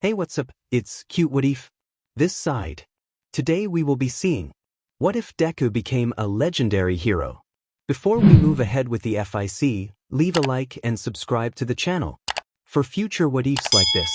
Hey, what's up? It's cute what if? This side. Today we will be seeing what if Deku became a legendary hero. Before we move ahead with the FIC, leave a like and subscribe to the channel for future what ifs like this.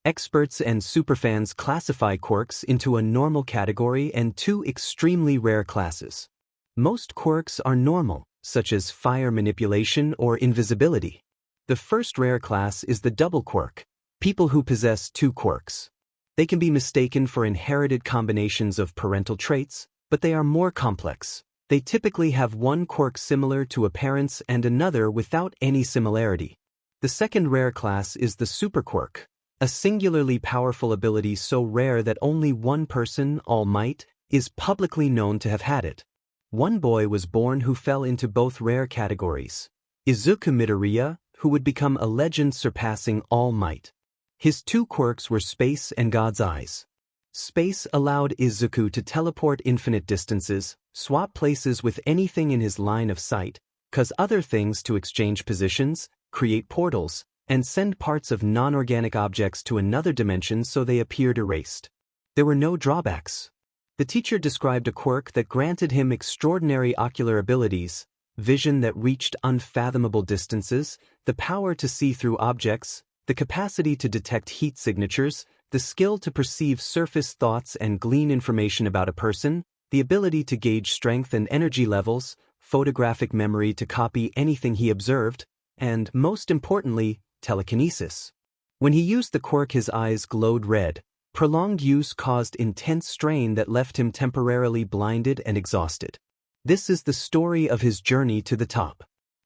Experts and superfans classify quirks into a normal category and two extremely rare classes. Most quirks are normal, such as fire manipulation or invisibility. The first rare class is the double quirk, people who possess two quirks. They can be mistaken for inherited combinations of parental traits, but they are more complex. They typically have one quirk similar to a parent's and another without any similarity. The second rare class is the super quirk, a singularly powerful ability so rare that only one person, All Might, is publicly known to have had it. One boy was born who fell into both rare categories. Izuku Midoriya, who would become a legend surpassing All Might. His two quirks were Space and God's Eyes. Space allowed Izuku to teleport infinite distances, swap places with anything in his line of sight, cause other things to exchange positions, create portals, and send parts of non-organic objects to another dimension so they appeared erased. There were no drawbacks. The teacher described a quirk that granted him extraordinary ocular abilities, vision that reached unfathomable distances, the power to see through objects, the capacity to detect heat signatures, the skill to perceive surface thoughts and glean information about a person, the ability to gauge strength and energy levels, photographic memory to copy anything he observed, and, most importantly, telekinesis. When he used the quirk, his eyes glowed red. Prolonged use caused intense strain that left him temporarily blinded and exhausted. This is the story of his journey to the top.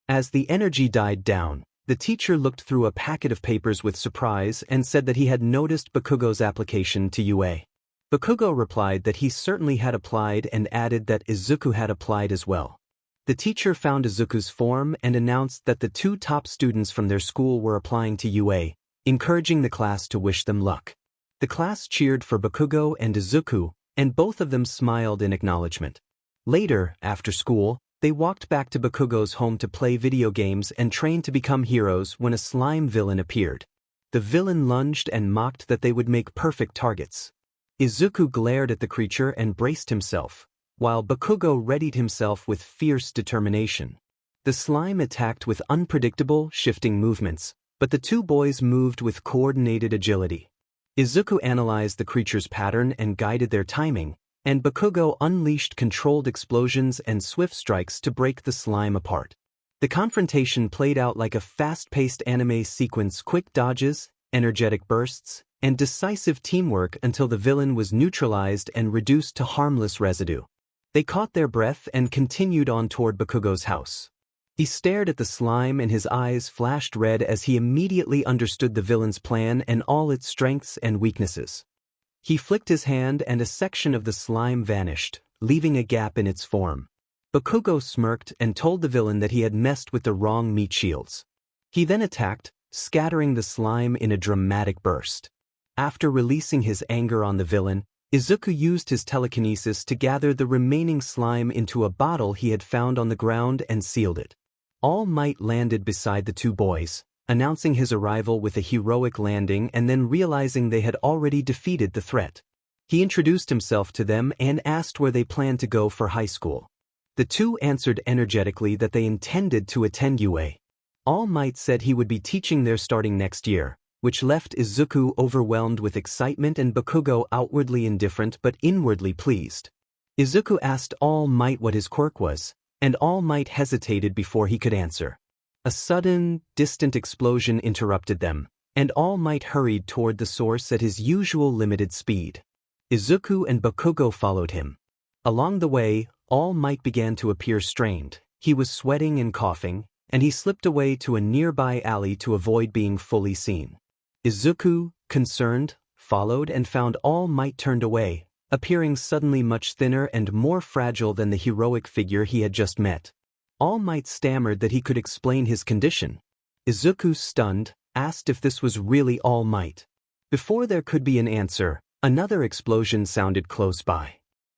As the energy died down, the teacher looked through a packet of papers with surprise and said that he had noticed Bakugo's application to UA. Bakugo replied that he certainly had applied and added that Izuku had applied as well. The teacher found Izuku's form and announced that the two top students from their school were applying to UA, encouraging the class to wish them luck. The class cheered for Bakugo and Izuku, and both of them smiled in acknowledgement. Later, after school, they walked back to Bakugo's home to play video games and train to become heroes when a slime villain appeared. The villain lunged and mocked that they would make perfect targets. Izuku glared at the creature and braced himself, while Bakugo readied himself with fierce determination. The slime attacked with unpredictable, shifting movements, but the two boys moved with coordinated agility. Izuku analyzed the creature's pattern and guided their timing, and Bakugo unleashed controlled explosions and swift strikes to break the slime apart. The confrontation played out like a fast-paced anime sequence: quick dodges, energetic bursts, and decisive teamwork until the villain was neutralized and reduced to harmless residue. They caught their breath and continued on toward Bakugo's house. He stared at the slime and his eyes flashed red as he immediately understood the villain's plan and all its strengths and weaknesses. He flicked his hand and a section of the slime vanished, leaving a gap in its form. Bakugo smirked and told the villain that he had messed with the wrong meat shields. He then attacked, scattering the slime in a dramatic burst. After releasing his anger on the villain, Izuku used his telekinesis to gather the remaining slime into a bottle he had found on the ground and sealed it. All Might landed beside the two boys, announcing his arrival with a heroic landing and then realizing they had already defeated the threat. He introduced himself to them and asked where they planned to go for high school. The two answered energetically that they intended to attend UA. All Might said he would be teaching there starting next year, which left Izuku overwhelmed with excitement and Bakugo outwardly indifferent but inwardly pleased. Izuku asked All Might what his quirk was, and All Might hesitated before he could answer. A sudden, distant explosion interrupted them, and All Might hurried toward the source at his usual limited speed. Izuku and Bakugo followed him. Along the way, All Might began to appear strained. He was sweating and coughing, and he slipped away to a nearby alley to avoid being fully seen. Izuku, concerned, followed and found All Might turned away, appearing suddenly much thinner and more fragile than the heroic figure he had just met. All Might stammered that he could explain his condition. Izuku, stunned, asked if this was really All Might. Before there could be an answer, another explosion sounded close by.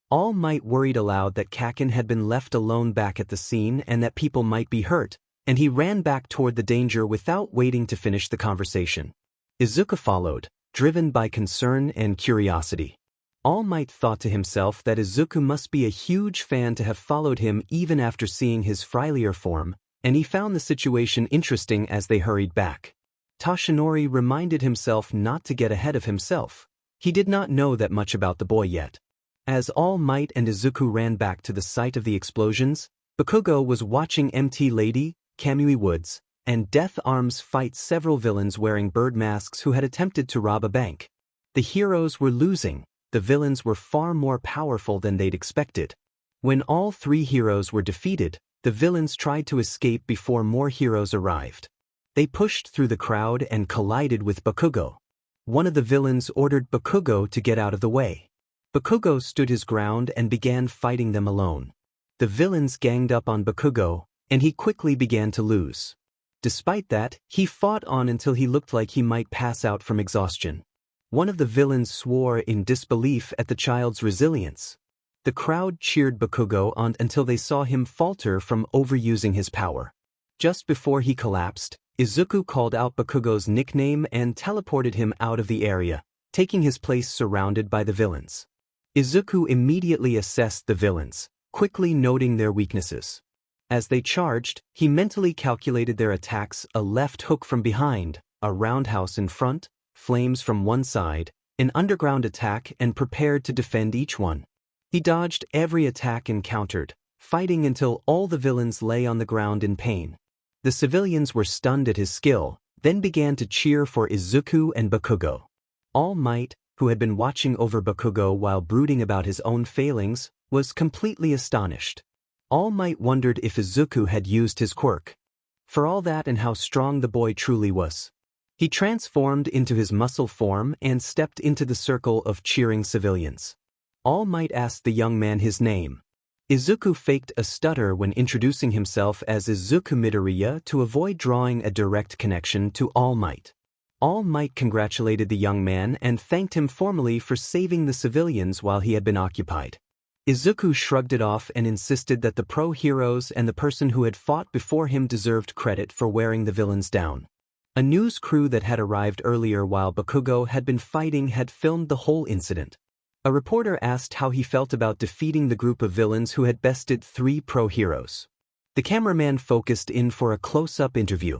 All Might worried aloud that Kakin had been left alone back at the scene and that people might be hurt, and he ran back toward the danger without waiting to finish the conversation. Izuku followed, driven by concern and curiosity. All Might thought to himself that Izuku must be a huge fan to have followed him even after seeing his friendlier form, and he found the situation interesting as they hurried back. Toshinori reminded himself not to get ahead of himself. He did not know that much about the boy yet. As All Might and Izuku ran back to the site of the explosions, Bakugo was watching MT Lady, Kamui Woods, and Death Arms fight several villains wearing bird masks who had attempted to rob a bank. The heroes were losing. The villains were far more powerful than they'd expected. When all three heroes were defeated, the villains tried to escape before more heroes arrived. They pushed through the crowd and collided with Bakugo. One of the villains ordered Bakugo to get out of the way. Bakugo stood his ground and began fighting them alone. The villains ganged up on Bakugo, and he quickly began to lose. Despite that, he fought on until he looked like he might pass out from exhaustion. One of the villains swore in disbelief at the child's resilience. The crowd cheered Bakugo on until they saw him falter from overusing his power. Just before he collapsed, Izuku called out Bakugo's nickname and teleported him out of the area, taking his place surrounded by the villains. Izuku immediately assessed the villains, quickly noting their weaknesses. As they charged, he mentally calculated their attacks: a left hook from behind, a roundhouse in front, flames from one side, an underground attack, and prepared to defend each one. He dodged every attack encountered, fighting until all the villains lay on the ground in pain. The civilians were stunned at his skill, then began to cheer for Izuku and Bakugo. All Might, who had been watching over Bakugo while brooding about his own failings, was completely astonished. All Might wondered if Izuku had used his quirk. For all that and how strong the boy truly was. He transformed into his muscle form and stepped into the circle of cheering civilians. All Might asked the young man his name. Izuku faked a stutter when introducing himself as Izuku Midoriya to avoid drawing a direct connection to All Might. All Might congratulated the young man and thanked him formally for saving the civilians while he had been occupied. Izuku shrugged it off and insisted that the pro-heroes and the person who had fought before him deserved credit for wearing the villains down. A news crew that had arrived earlier while Bakugo had been fighting had filmed the whole incident. A reporter asked how he felt about defeating the group of villains who had bested 3 pro-heroes. The cameraman focused in for a close-up interview.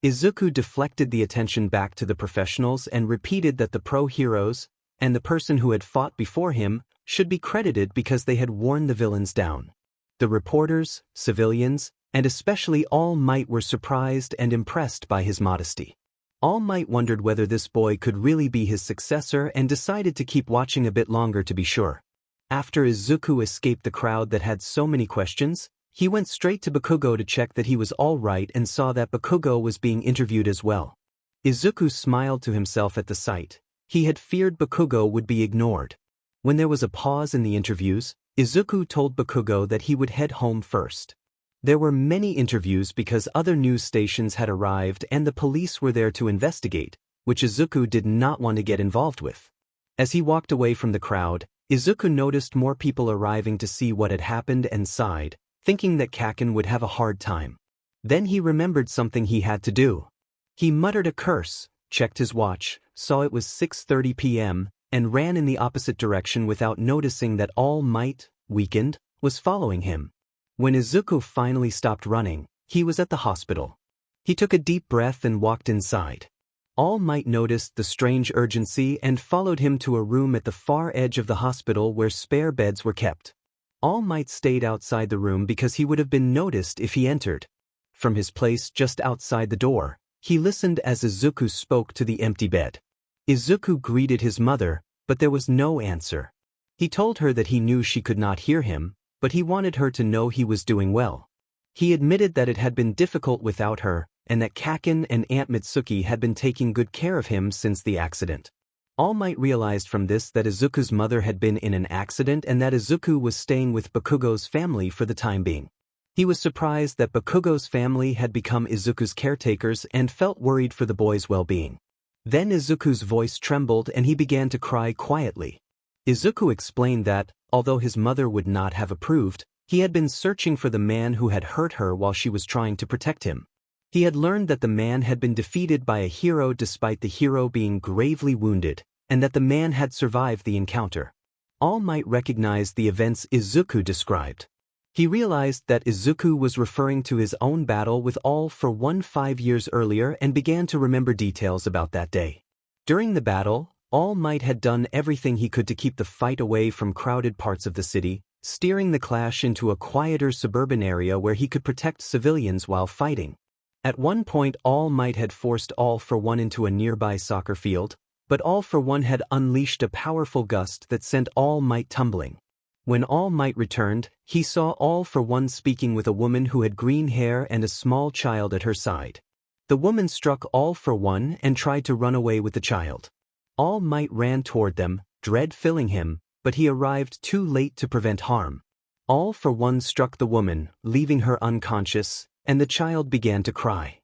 Izuku deflected the attention back to the professionals and repeated that the pro-heroes, and the person who had fought before him, should be credited because they had worn the villains down. The reporters, civilians, and especially All Might were surprised and impressed by his modesty. All Might wondered whether this boy could really be his successor and decided to keep watching a bit longer to be sure. After Izuku escaped the crowd that had so many questions, he went straight to Bakugo to check that he was all right and saw that Bakugo was being interviewed as well. Izuku smiled to himself at the sight. He had feared Bakugo would be ignored. When there was a pause in the interviews, Izuku told Bakugo that he would head home first. There were many interviews because other news stations had arrived and the police were there to investigate, which Izuku did not want to get involved with. As he walked away from the crowd, Izuku noticed more people arriving to see what had happened and sighed, thinking that Kaken would have a hard time. Then he remembered something he had to do. He muttered a curse, checked his watch, saw it was 6:30 p.m., and ran in the opposite direction without noticing that All Might, weakened, was following him. When Izuku finally stopped running, he was at the hospital. He took a deep breath and walked inside. All Might noticed the strange urgency and followed him to a room at the far edge of the hospital where spare beds were kept. All Might stayed outside the room because he would have been noticed if he entered. From his place just outside the door, he listened as Izuku spoke to the empty bed. Izuku greeted his mother, but there was no answer. He told her that he knew she could not hear him, but he wanted her to know he was doing well. He admitted that it had been difficult without her, and that Kaken and Aunt Mitsuki had been taking good care of him since the accident. All Might realized from this that Izuku's mother had been in an accident and that Izuku was staying with Bakugo's family for the time being. He was surprised that Bakugo's family had become Izuku's caretakers and felt worried for the boy's well-being. Then Izuku's voice trembled and he began to cry quietly. Izuku explained that, although his mother would not have approved, he had been searching for the man who had hurt her while she was trying to protect him. He had learned that the man had been defeated by a hero despite the hero being gravely wounded, and that the man had survived the encounter. All Might recognized the events Izuku described. He realized that Izuku was referring to his own battle with All for One 5 years earlier and began to remember details about that day. During the battle, All Might had done everything he could to keep the fight away from crowded parts of the city, steering the clash into a quieter suburban area where he could protect civilians while fighting. At one point, All Might had forced All for One into a nearby soccer field, but All for One had unleashed a powerful gust that sent All Might tumbling. When All Might returned, he saw All for One speaking with a woman who had green hair and a small child at her side. The woman struck All for One and tried to run away with the child. All Might ran toward them, dread filling him, but he arrived too late to prevent harm. All for One struck the woman, leaving her unconscious, and the child began to cry.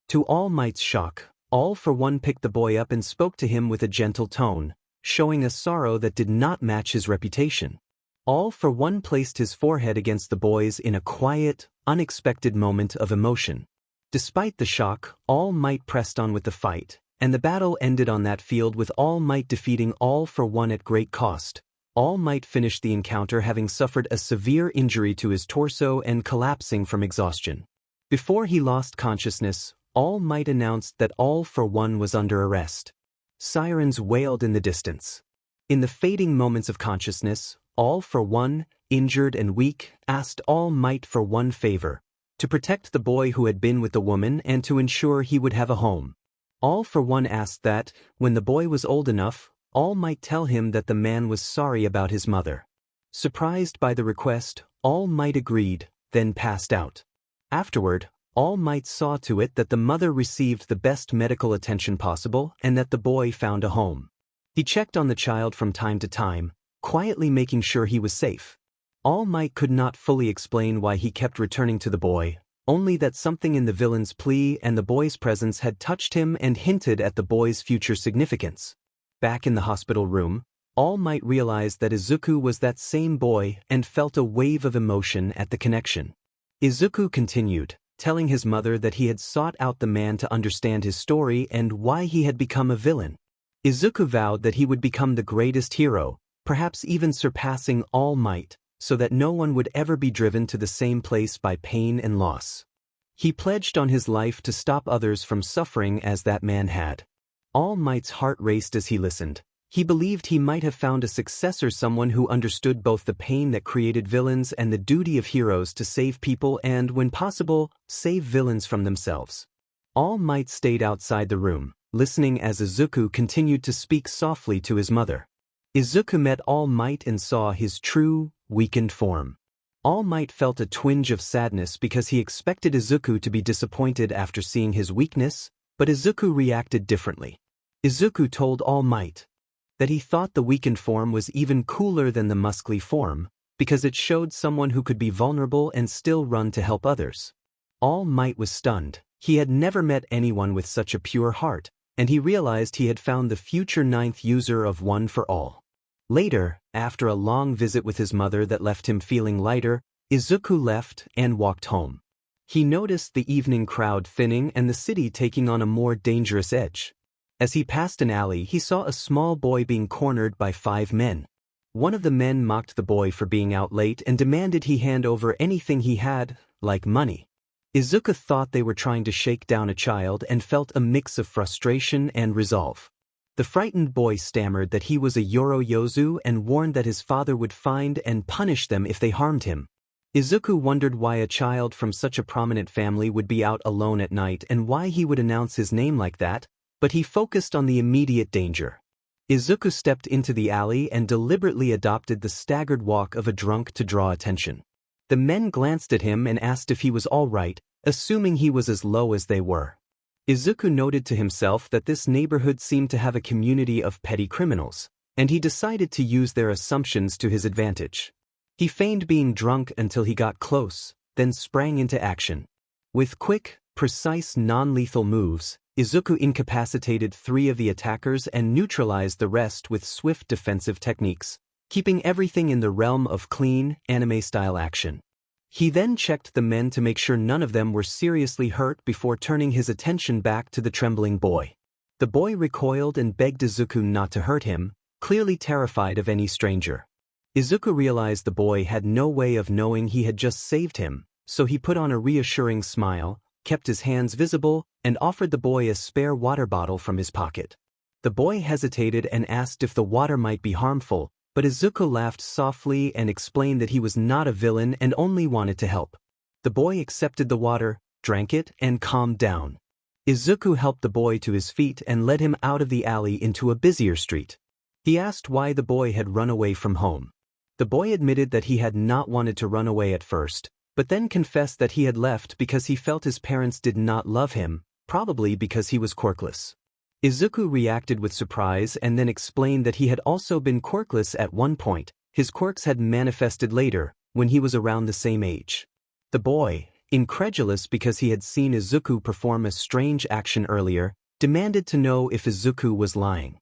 To All Might's shock, All for One picked the boy up and spoke to him with a gentle tone, showing a sorrow that did not match his reputation. All for One placed his forehead against the boy's in a quiet, unexpected moment of emotion. Despite the shock, All Might pressed on with the fight, and the battle ended on that field with All Might defeating All for One at great cost. All Might finished the encounter having suffered a severe injury to his torso and collapsing from exhaustion. Before he lost consciousness, All Might announced that All for One was under arrest. Sirens wailed in the distance. In the fading moments of consciousness, All for One, injured and weak, asked All Might for one favor: to protect the boy who had been with the woman and to ensure he would have a home. All for One asked that, when the boy was old enough, All Might tell him that the man was sorry about his mother. Surprised by the request, All Might agreed, then passed out. Afterward, All Might saw to it that the mother received the best medical attention possible and that the boy found a home. He checked on the child from time to time, quietly making sure he was safe. All Might could not fully explain why he kept returning to the boy, only that something in the villain's plea and the boy's presence had touched him and hinted at the boy's future significance. Back in the hospital room, All Might realized that Izuku was that same boy and felt a wave of emotion at the connection. Izuku continued, telling his mother that he had sought out the man to understand his story and why he had become a villain. Izuku vowed that he would become the greatest hero, perhaps even surpassing All Might, so that no one would ever be driven to the same place by pain and loss. He pledged on his life to stop others from suffering as that man had. All Might's heart raced as he listened. He believed he might have found a successor, someone who understood both the pain that created villains and the duty of heroes to save people and, when possible, save villains from themselves. All Might stayed outside the room, listening as Izuku continued to speak softly to his mother. Izuku met All Might and saw his true, weakened form. All Might felt a twinge of sadness because he expected Izuku to be disappointed after seeing his weakness, but Izuku reacted differently. Izuku told All Might that he thought the weakened form was even cooler than the muscly form, because it showed someone who could be vulnerable and still run to help others. All Might was stunned. He had never met anyone with such a pure heart, and he realized he had found the future 9th user of One for All. Later, after a long visit with his mother that left him feeling lighter, Izuku left and walked home. He noticed the evening crowd thinning and the city taking on a more dangerous edge. As he passed an alley, he saw a small boy being cornered by 5 men. One of the men mocked the boy for being out late and demanded he hand over anything he had, like money. Izuku thought they were trying to shake down a child and felt a mix of frustration and resolve. The frightened boy stammered that he was a Yoroyozu and warned that his father would find and punish them if they harmed him. Izuku wondered why a child from such a prominent family would be out alone at night and why he would announce his name like that, but he focused on the immediate danger. Izuku stepped into the alley and deliberately adopted the staggered walk of a drunk to draw attention. The men glanced at him and asked if he was all right, assuming he was as low as they were. Izuku noted to himself that this neighborhood seemed to have a community of petty criminals, and he decided to use their assumptions to his advantage. He feigned being drunk until he got close, then sprang into action. With quick, precise non-lethal moves, Izuku incapacitated 3 of the attackers and neutralized the rest with swift defensive techniques, keeping everything in the realm of clean, anime-style action. He then checked the men to make sure none of them were seriously hurt before turning his attention back to the trembling boy. The boy recoiled and begged Izuku not to hurt him, clearly terrified of any stranger. Izuku realized the boy had no way of knowing he had just saved him, so he put on a reassuring smile, kept his hands visible, and offered the boy a spare water bottle from his pocket. The boy hesitated and asked if the water might be harmful, but Izuku laughed softly and explained that he was not a villain and only wanted to help. The boy accepted the water, drank it, and calmed down. Izuku helped the boy to his feet and led him out of the alley into a busier street. He asked why the boy had run away from home. The boy admitted that he had not wanted to run away at first, but then confessed that he had left because he felt his parents did not love him, probably because he was quirkless. Izuku reacted with surprise and then explained that he had also been quirkless at one point. His quirks had manifested later, when he was around the same age. The boy, incredulous because he had seen Izuku perform a strange action earlier, demanded to know if Izuku was lying.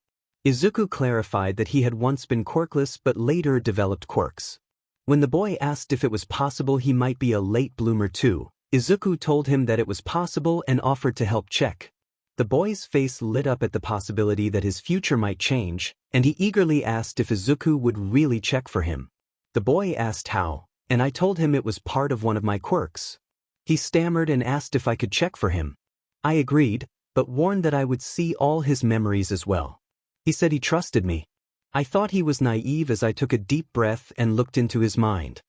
Izuku clarified that he had once been quirkless but later developed quirks. When the boy asked if it was possible he might be a late bloomer too, Izuku told him that it was possible and offered to help check. The boy's face lit up at the possibility that his future might change, and he eagerly asked if Izuku would really check for him. The boy asked how, and I told him it was part of one of my quirks. He stammered and asked if I could check for him. I agreed, but warned that I would see all his memories as well. He said he trusted me. I thought he was naive as I took a deep breath and looked into his mind.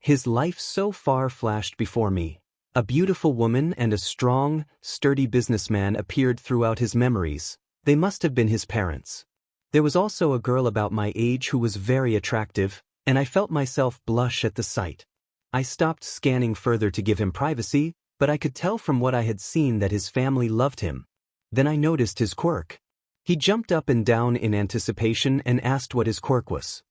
His life so far flashed before me. A beautiful woman and a strong, sturdy businessman appeared throughout his memories. They must have been his parents. There was also a girl about my age who was very attractive, and I felt myself blush at the sight. I stopped scanning further to give him privacy, but I could tell from what I had seen that his family loved him. Then I noticed his quirk. He jumped up and down in anticipation and asked what his quirk was.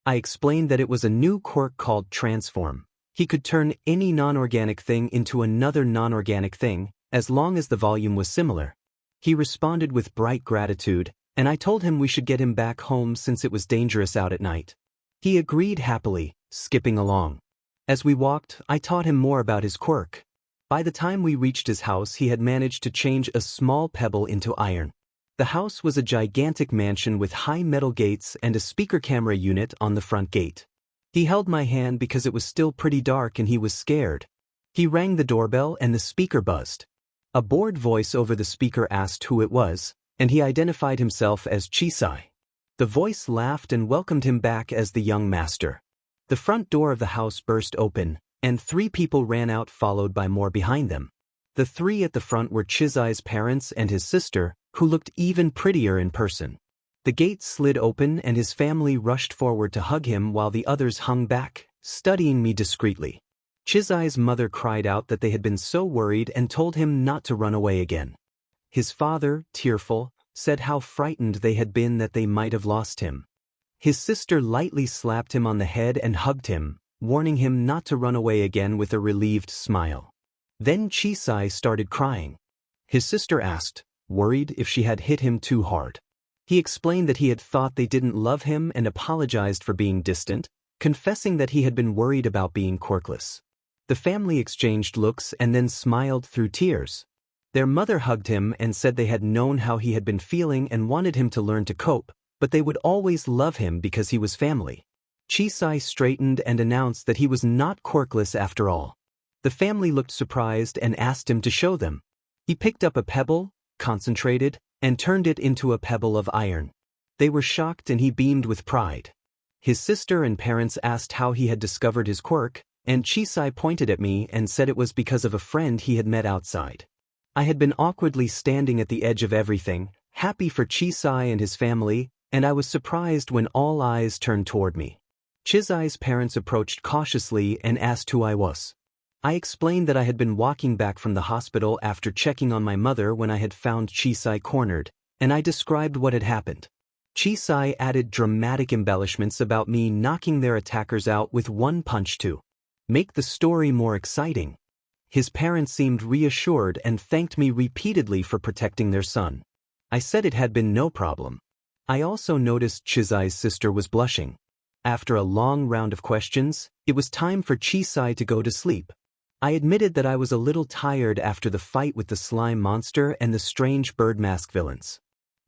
I explained that it was a new quirk called Transform. He could turn any non-organic thing into another non-organic thing, as long as the volume was similar. He responded with bright gratitude, and I told him we should get him back home since it was dangerous out at night. He agreed happily, skipping along. As we walked, I taught him more about his quirk. By the time we reached his house, he had managed to change a small pebble into iron. The house was a gigantic mansion with high metal gates and a speaker camera unit on the front gate. He held my hand because it was still pretty dark and he was scared. He rang the doorbell and the speaker buzzed. A bored voice over the speaker asked who it was, and he identified himself as Chisai. The voice laughed and welcomed him back as the young master. The front door of the house burst open, and 3 people ran out followed by more behind them. The 3 at the front were Chisai's parents and his sister, who looked even prettier in person. The gate slid open and his family rushed forward to hug him while the others hung back, studying me discreetly. Chisai's mother cried out that they had been so worried and told him not to run away again. His father, tearful, said how frightened they had been that they might have lost him. His sister lightly slapped him on the head and hugged him, warning him not to run away again with a relieved smile. Then Chisai started crying. His sister asked, worried if she had hit him too hard. He explained that he had thought they didn't love him and apologized for being distant, confessing that he had been worried about being quirkless. The family exchanged looks and then smiled through tears. Their mother hugged him and said they had known how he had been feeling and wanted him to learn to cope, but they would always love him because he was family. Chisai straightened and announced that he was not quirkless after all. The family looked surprised and asked him to show them. He picked up a pebble, concentrated, and turned it into a pebble of iron. They were shocked and he beamed with pride. His sister and parents asked how he had discovered his quirk, and Chisai pointed at me and said it was because of a friend he had met outside. I had been awkwardly standing at the edge of everything, happy for Chisai and his family, and I was surprised when all eyes turned toward me. Chisai's parents approached cautiously and asked who I was. I explained that I had been walking back from the hospital after checking on my mother when I had found Chisai cornered, and I described what had happened. Chisai added dramatic embellishments about me knocking their attackers out with one punch to make the story more exciting. His parents seemed reassured and thanked me repeatedly for protecting their son. I said it had been no problem. I also noticed Chisai's sister was blushing. After a long round of questions, it was time for Chisai to go to sleep. I admitted that I was a little tired after the fight with the slime monster and the strange bird mask villains.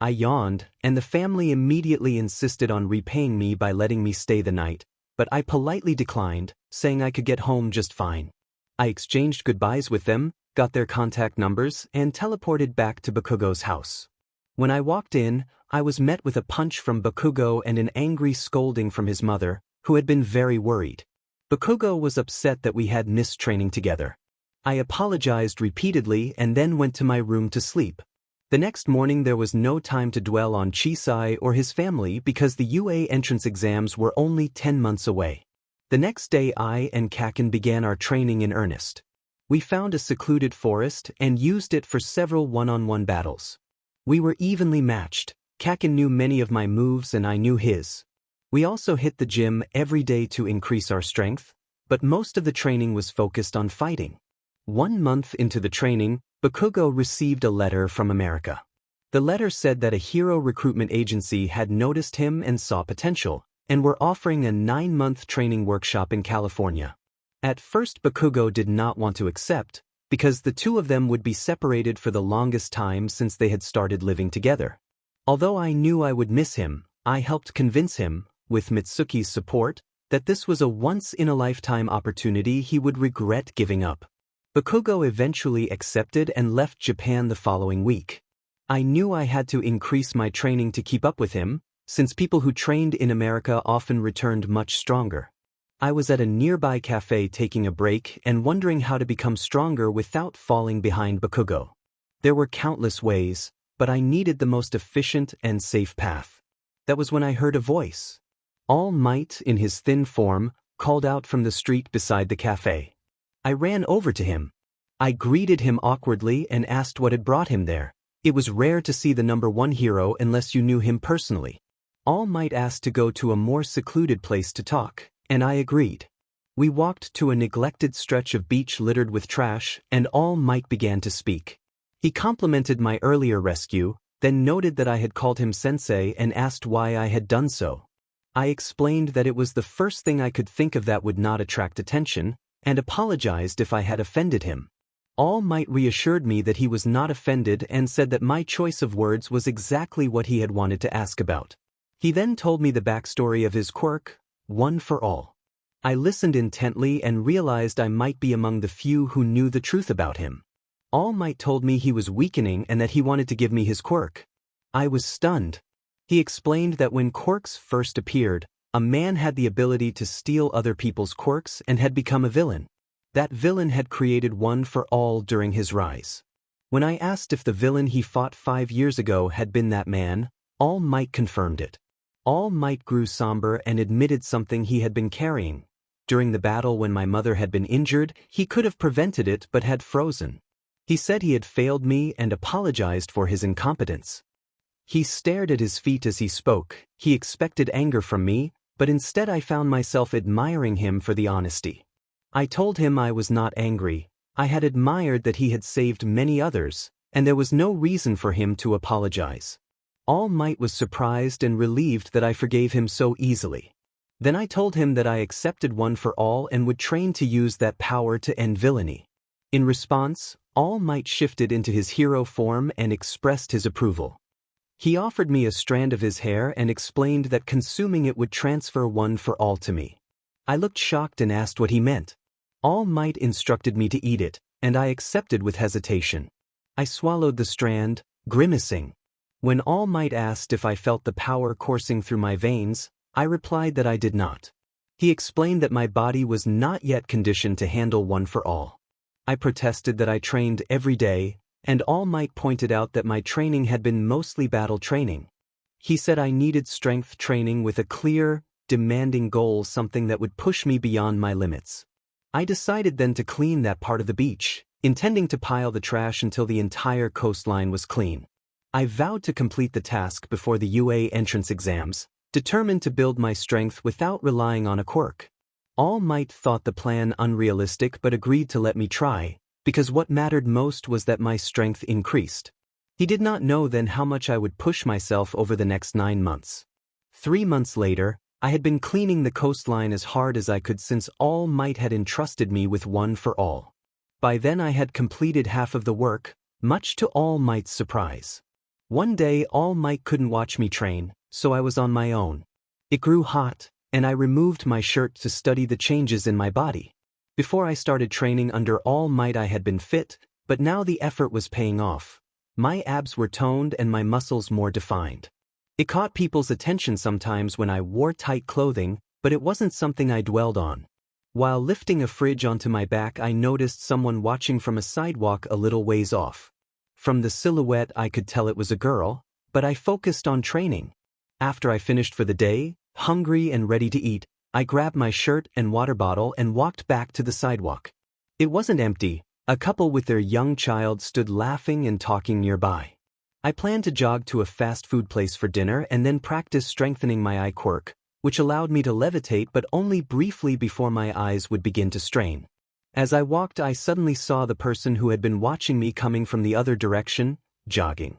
I yawned, and the family immediately insisted on repaying me by letting me stay the night, but I politely declined, saying I could get home just fine. I exchanged goodbyes with them, got their contact numbers, and teleported back to Bakugo's house. When I walked in, I was met with a punch from Bakugo and an angry scolding from his mother, who had been very worried. Bakugo was upset that we had missed training together. I apologized repeatedly and then went to my room to sleep. The next morning there was no time to dwell on Chisai or his family because the UA entrance exams were only 10 months away. The next day I and Kaken began our training in earnest. We found a secluded forest and used it for several one-on-one battles. We were evenly matched. Kaken knew many of my moves and I knew his. We also hit the gym every day to increase our strength, but most of the training was focused on fighting. 1 month into the training, Bakugo received a letter from America. The letter said that a hero recruitment agency had noticed him and saw potential, and were offering a 9-month training workshop in California. At first Bakugo did not want to accept, because the two of them would be separated for the longest time since they had started living together. Although I knew I would miss him, I helped convince him, with Mitsuki's support, that this was a once-in-a-lifetime opportunity he would regret giving up. Bakugo eventually accepted and left Japan the following week. I knew I had to increase my training to keep up with him, since people who trained in America often returned much stronger. I was at a nearby cafe taking a break and wondering how to become stronger without falling behind Bakugo. There were countless ways, but I needed the most efficient and safe path. That was when I heard a voice. All Might, in his thin form, called out from the street beside the cafe. I ran over to him. I greeted him awkwardly and asked what had brought him there. It was rare to see the #1 hero unless you knew him personally. All Might asked to go to a more secluded place to talk, and I agreed. We walked to a neglected stretch of beach littered with trash, and All Might began to speak. He complimented my earlier rescue, then noted that I had called him sensei and asked why I had done so. I explained that it was the first thing I could think of that would not attract attention, and apologized if I had offended him. All Might reassured me that he was not offended and said that my choice of words was exactly what he had wanted to ask about. He then told me the backstory of his quirk, One for All. I listened intently and realized I might be among the few who knew the truth about him. All Might told me he was weakening and that he wanted to give me his quirk. I was stunned. He explained that when quirks first appeared, a man had the ability to steal other people's quirks and had become a villain. That villain had created One for All during his rise. When I asked if the villain he fought 5 years ago had been that man, All Might confirmed it. All Might grew somber and admitted something he had been carrying. During the battle when my mother had been injured, he could have prevented it but had frozen. He said he had failed me and apologized for his incompetence. He stared at his feet as he spoke. He expected anger from me, but instead I found myself admiring him for the honesty. I told him I was not angry. I had admired that he had saved many others, and there was no reason for him to apologize. All Might was surprised and relieved that I forgave him so easily. Then I told him that I accepted One for All and would train to use that power to end villainy. In response, All Might shifted into his hero form and expressed his approval. He offered me a strand of his hair and explained that consuming it would transfer One for All to me. I looked shocked and asked what he meant. All Might instructed me to eat it, and I accepted with hesitation. I swallowed the strand, grimacing. When All Might asked if I felt the power coursing through my veins, I replied that I did not. He explained that my body was not yet conditioned to handle One for All. I protested that I trained every day, and All Might pointed out that my training had been mostly battle training. He said I needed strength training with a clear, demanding goal, something that would push me beyond my limits. I decided then to clean that part of the beach, intending to pile the trash until the entire coastline was clean. I vowed to complete the task before the UA entrance exams, determined to build my strength without relying on a quirk. All Might thought the plan unrealistic but agreed to let me try, because what mattered most was that my strength increased. He did not know then how much I would push myself over the next 9 months. 3 months later, I had been cleaning the coastline as hard as I could since All Might had entrusted me with one for all. By then I had completed half of the work, much to All Might's surprise. One day All Might couldn't watch me train, so I was on my own. It grew hot, and I removed my shirt to study the changes in my body. Before I started training under All Might I had been fit, but now the effort was paying off. My abs were toned and my muscles more defined. It caught people's attention sometimes when I wore tight clothing, but it wasn't something I dwelled on. While lifting a fridge onto my back I noticed someone watching from a sidewalk a little ways off. From the silhouette I could tell it was a girl, but I focused on training. After I finished for the day, hungry and ready to eat, I grabbed my shirt and water bottle and walked back to the sidewalk. It wasn't empty. A couple with their young child stood laughing and talking nearby. I planned to jog to a fast food place for dinner and then practice strengthening my eye quirk, which allowed me to levitate but only briefly before my eyes would begin to strain. As I walked I suddenly saw the person who had been watching me coming from the other direction, jogging.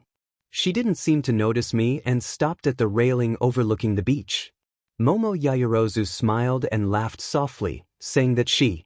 She didn't seem to notice me and stopped at the railing overlooking the beach. Momo Yaoyorozu smiled and laughed softly, saying that she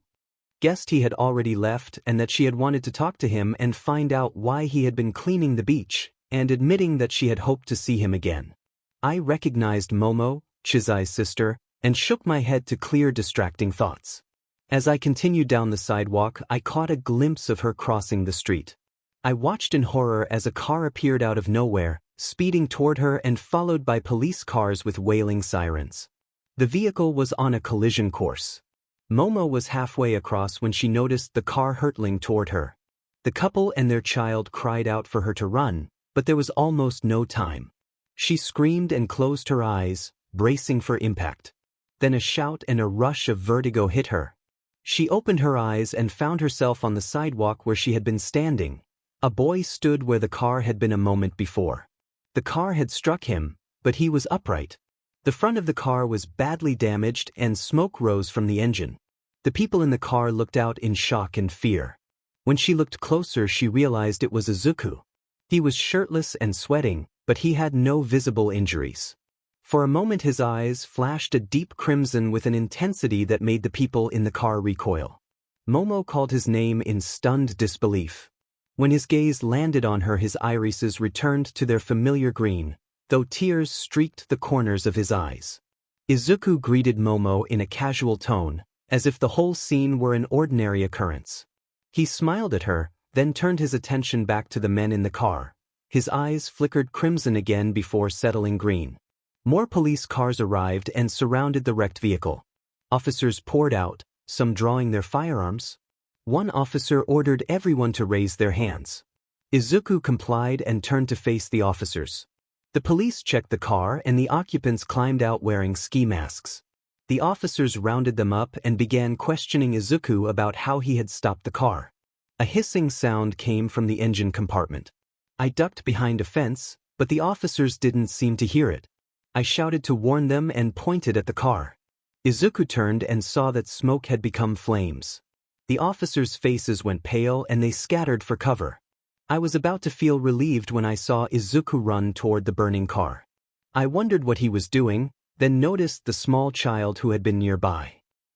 guessed he had already left and that she had wanted to talk to him and find out why he had been cleaning the beach, and admitting that she had hoped to see him again. I recognized Momo, Chizai's sister, and shook my head to clear distracting thoughts. As I continued down the sidewalk, I caught a glimpse of her crossing the street. I watched in horror as a car appeared out of nowhere, speeding toward her and followed by police cars with wailing sirens. The vehicle was on a collision course. Momo was halfway across when she noticed the car hurtling toward her. The couple and their child cried out for her to run, but there was almost no time. She screamed and closed her eyes, bracing for impact. Then a shout and a rush of vertigo hit her. She opened her eyes and found herself on the sidewalk where she had been standing. A boy stood where the car had been a moment before. The car had struck him, but he was upright. The front of the car was badly damaged and smoke rose from the engine. The people in the car looked out in shock and fear. When she looked closer she realized it was Izuku. He was shirtless and sweating, but he had no visible injuries. For a moment his eyes flashed a deep crimson with an intensity that made the people in the car recoil. Momo called his name in stunned disbelief. When his gaze landed on her his irises returned to their familiar green, though tears streaked the corners of his eyes. Izuku greeted Momo in a casual tone, as if the whole scene were an ordinary occurrence. He smiled at her, then turned his attention back to the men in the car. His eyes flickered crimson again before settling green. More police cars arrived and surrounded the wrecked vehicle. Officers poured out, some drawing their firearms. One officer ordered everyone to raise their hands. Izuku complied and turned to face the officers. The police checked the car and the occupants climbed out wearing ski masks. The officers rounded them up and began questioning Izuku about how he had stopped the car. A hissing sound came from the engine compartment. I ducked behind a fence, but the officers didn't seem to hear it. I shouted to warn them and pointed at the car. Izuku turned and saw that smoke had become flames. The officers' faces went pale and they scattered for cover. I was about to feel relieved when I saw Izuku run toward the burning car. I wondered what he was doing, then noticed the small child who had been nearby.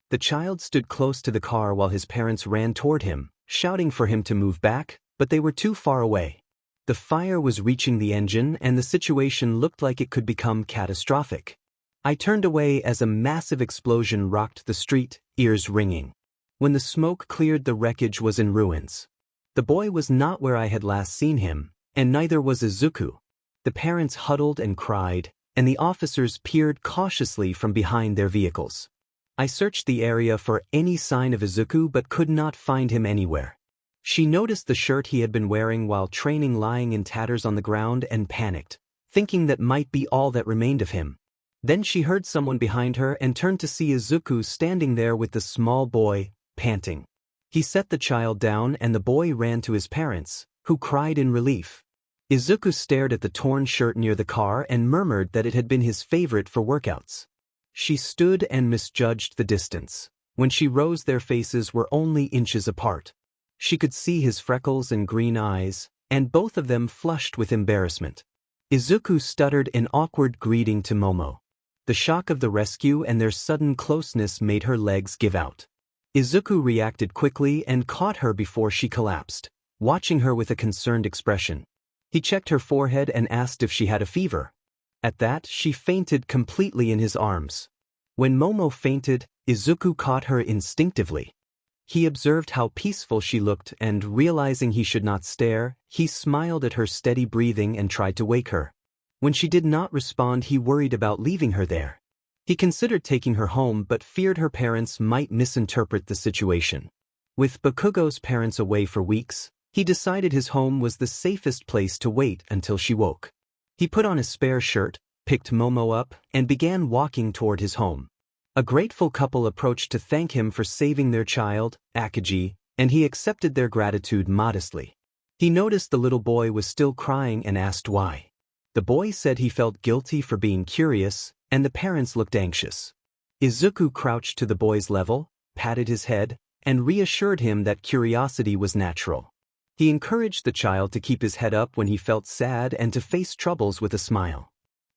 The child stood close to the car while his parents ran toward him, shouting for him to move back, but they were too far away. The fire was reaching the engine and the situation looked like it could become catastrophic. I turned away as a massive explosion rocked the street, ears ringing. When the smoke cleared, the wreckage was in ruins. The boy was not where I had last seen him, and neither was Izuku. The parents huddled and cried, and the officers peered cautiously from behind their vehicles. I searched the area for any sign of Izuku but could not find him anywhere. She noticed the shirt he had been wearing while training lying in tatters on the ground and panicked, thinking that might be all that remained of him. Then she heard someone behind her and turned to see Izuku standing there with the small boy, panting. He set the child down and the boy ran to his parents, who cried in relief. Izuku stared at the torn shirt near the car and murmured that it had been his favorite for workouts. She stood and misjudged the distance. When she rose, their faces were only inches apart. She could see his freckles and green eyes, and both of them flushed with embarrassment. Izuku stuttered an awkward greeting to Momo. The shock of the rescue and their sudden closeness made her legs give out. Izuku reacted quickly and caught her before she collapsed, watching her with a concerned expression. He checked her forehead and asked if she had a fever. At that, she fainted completely in his arms. When Momo fainted, Izuku caught her instinctively. He observed how peaceful she looked and, realizing he should not stare, he smiled at her steady breathing and tried to wake her. When she did not respond, he worried about leaving her there. He considered taking her home but feared her parents might misinterpret the situation. With Bakugo's parents away for weeks, he decided his home was the safest place to wait until she woke. He put on his spare shirt, picked Momo up, and began walking toward his home. A grateful couple approached to thank him for saving their child, Akagi, and he accepted their gratitude modestly. He noticed the little boy was still crying and asked why. The boy said he felt guilty for being curious, and the parents looked anxious. Izuku crouched to the boy's level, patted his head, and reassured him that curiosity was natural. He encouraged the child to keep his head up when he felt sad and to face troubles with a smile.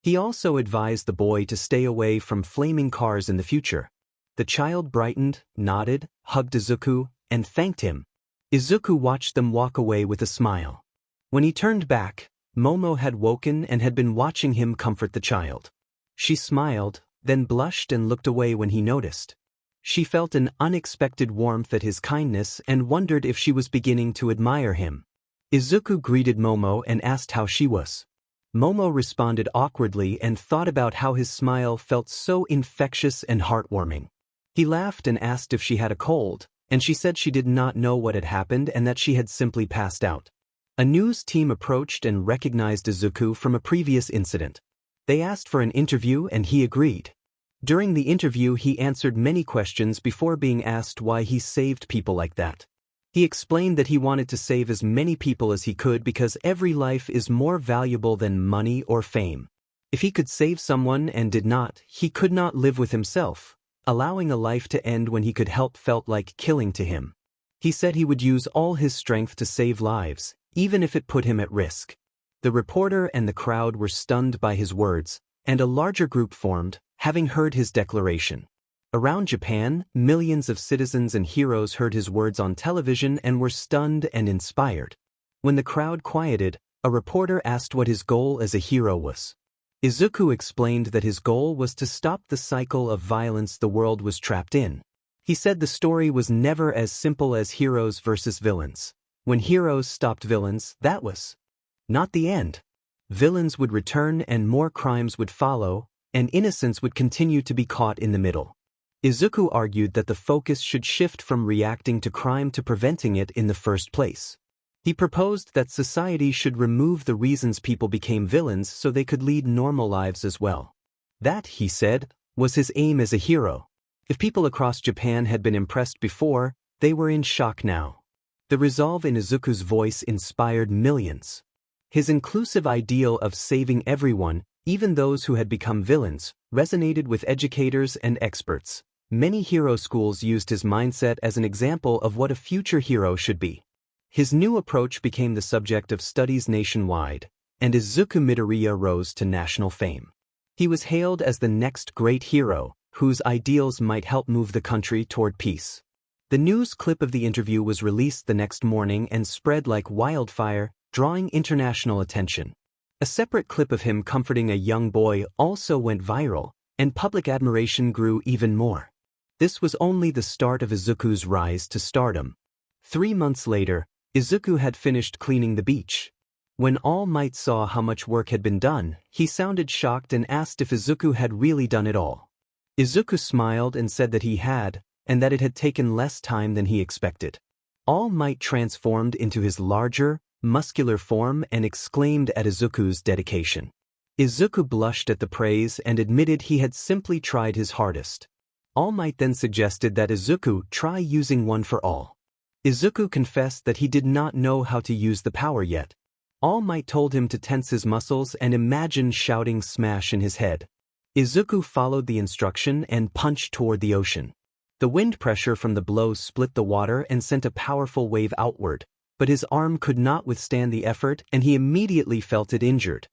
He also advised the boy to stay away from flaming cars in the future. The child brightened, nodded, hugged Izuku, and thanked him. Izuku watched them walk away with a smile. When he turned back, Momo had woken and had been watching him comfort the child. She smiled, then blushed and looked away when he noticed. She felt an unexpected warmth at his kindness and wondered if she was beginning to admire him. Izuku greeted Momo and asked how she was. Momo responded awkwardly and thought about how his smile felt so infectious and heartwarming. He laughed and asked if she had a cold, and she said she did not know what had happened and that she had simply passed out. A news team approached and recognized Izuku from a previous incident. They asked for an interview and he agreed. During the interview he answered many questions before being asked why he saved people like that. He explained that he wanted to save as many people as he could because every life is more valuable than money or fame. If he could save someone and did not, he could not live with himself. Allowing a life to end when he could help felt like killing to him. He said he would use all his strength to save lives, even if it put him at risk. The reporter and the crowd were stunned by his words, and a larger group formed, having heard his declaration. Around Japan, millions of citizens and heroes heard his words on television and were stunned and inspired. When the crowd quieted, a reporter asked what his goal as a hero was. Izuku explained that his goal was to stop the cycle of violence the world was trapped in. He said the story was never as simple as heroes versus villains. When heroes stopped villains, that was not the end. Villains would return and more crimes would follow, and innocents would continue to be caught in the middle. Izuku argued that the focus should shift from reacting to crime to preventing it in the first place. He proposed that society should remove the reasons people became villains so they could lead normal lives as well. That, he said, was his aim as a hero. If people across Japan had been impressed before, they were in shock now. The resolve in Izuku's voice inspired millions. His inclusive ideal of saving everyone, even those who had become villains, resonated with educators and experts. Many hero schools used his mindset as an example of what a future hero should be. His new approach became the subject of studies nationwide, and Izuku Midoriya rose to national fame. He was hailed as the next great hero, whose ideals might help move the country toward peace. The news clip of the interview was released the next morning and spread like wildfire, drawing international attention. A separate clip of him comforting a young boy also went viral, and public admiration grew even more. This was only the start of Izuku's rise to stardom. 3 months later, Izuku had finished cleaning the beach. When All Might saw how much work had been done, he sounded shocked and asked if Izuku had really done it all. Izuku smiled and said that he had, and that it had taken less time than he expected. All Might transformed into his larger, muscular form and exclaimed at Izuku's dedication. Izuku blushed at the praise and admitted he had simply tried his hardest. All Might then suggested that Izuku try using one for all. Izuku confessed that he did not know how to use the power yet. All Might told him to tense his muscles and imagine shouting smash in his head. Izuku followed the instruction and punched toward the ocean. The wind pressure from the blow split the water and sent a powerful wave outward, but his arm could not withstand the effort and he immediately felt it injured.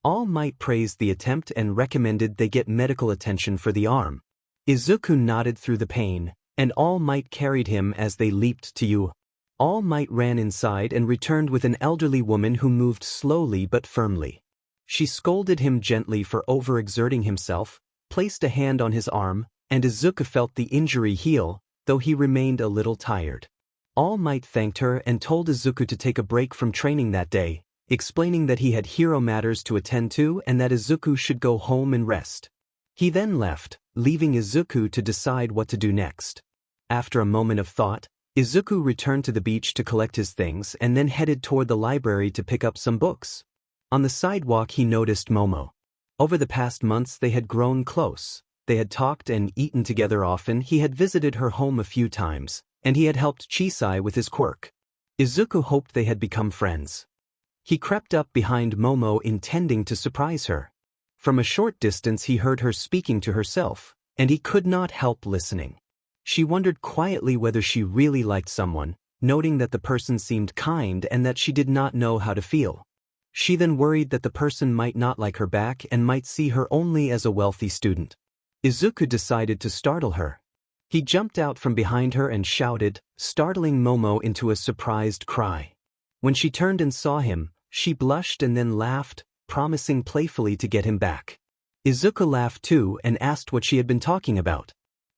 All Might praised the attempt and recommended they get medical attention for the arm. Izuku nodded through the pain, and All Might carried him as they leaped to you. All Might ran inside and returned with an elderly woman who moved slowly but firmly. She scolded him gently for overexerting himself, placed a hand on his arm, and Izuku felt the injury heal, though he remained a little tired. All Might thanked her and told Izuku to take a break from training that day, explaining that he had hero matters to attend to and that Izuku should go home and rest. He then left, leaving Izuku to decide what to do next. After a moment of thought, Izuku returned to the beach to collect his things and then headed toward the library to pick up some books. On the sidewalk he noticed Momo. Over the past months they had grown close. They had talked and eaten together often. He had visited her home a few times, and he had helped Chisai with his quirk. Izuku hoped they had become friends. He crept up behind Momo intending to surprise her. From a short distance he heard her speaking to herself, and he could not help listening. She wondered quietly whether she really liked someone, noting that the person seemed kind and that she did not know how to feel. She then worried that the person might not like her back and might see her only as a wealthy student. Izuku decided to startle her. He jumped out from behind her and shouted, startling Momo into a surprised cry. When she turned and saw him, she blushed and then laughed, promising playfully to get him back. Izuku laughed too and asked what she had been talking about.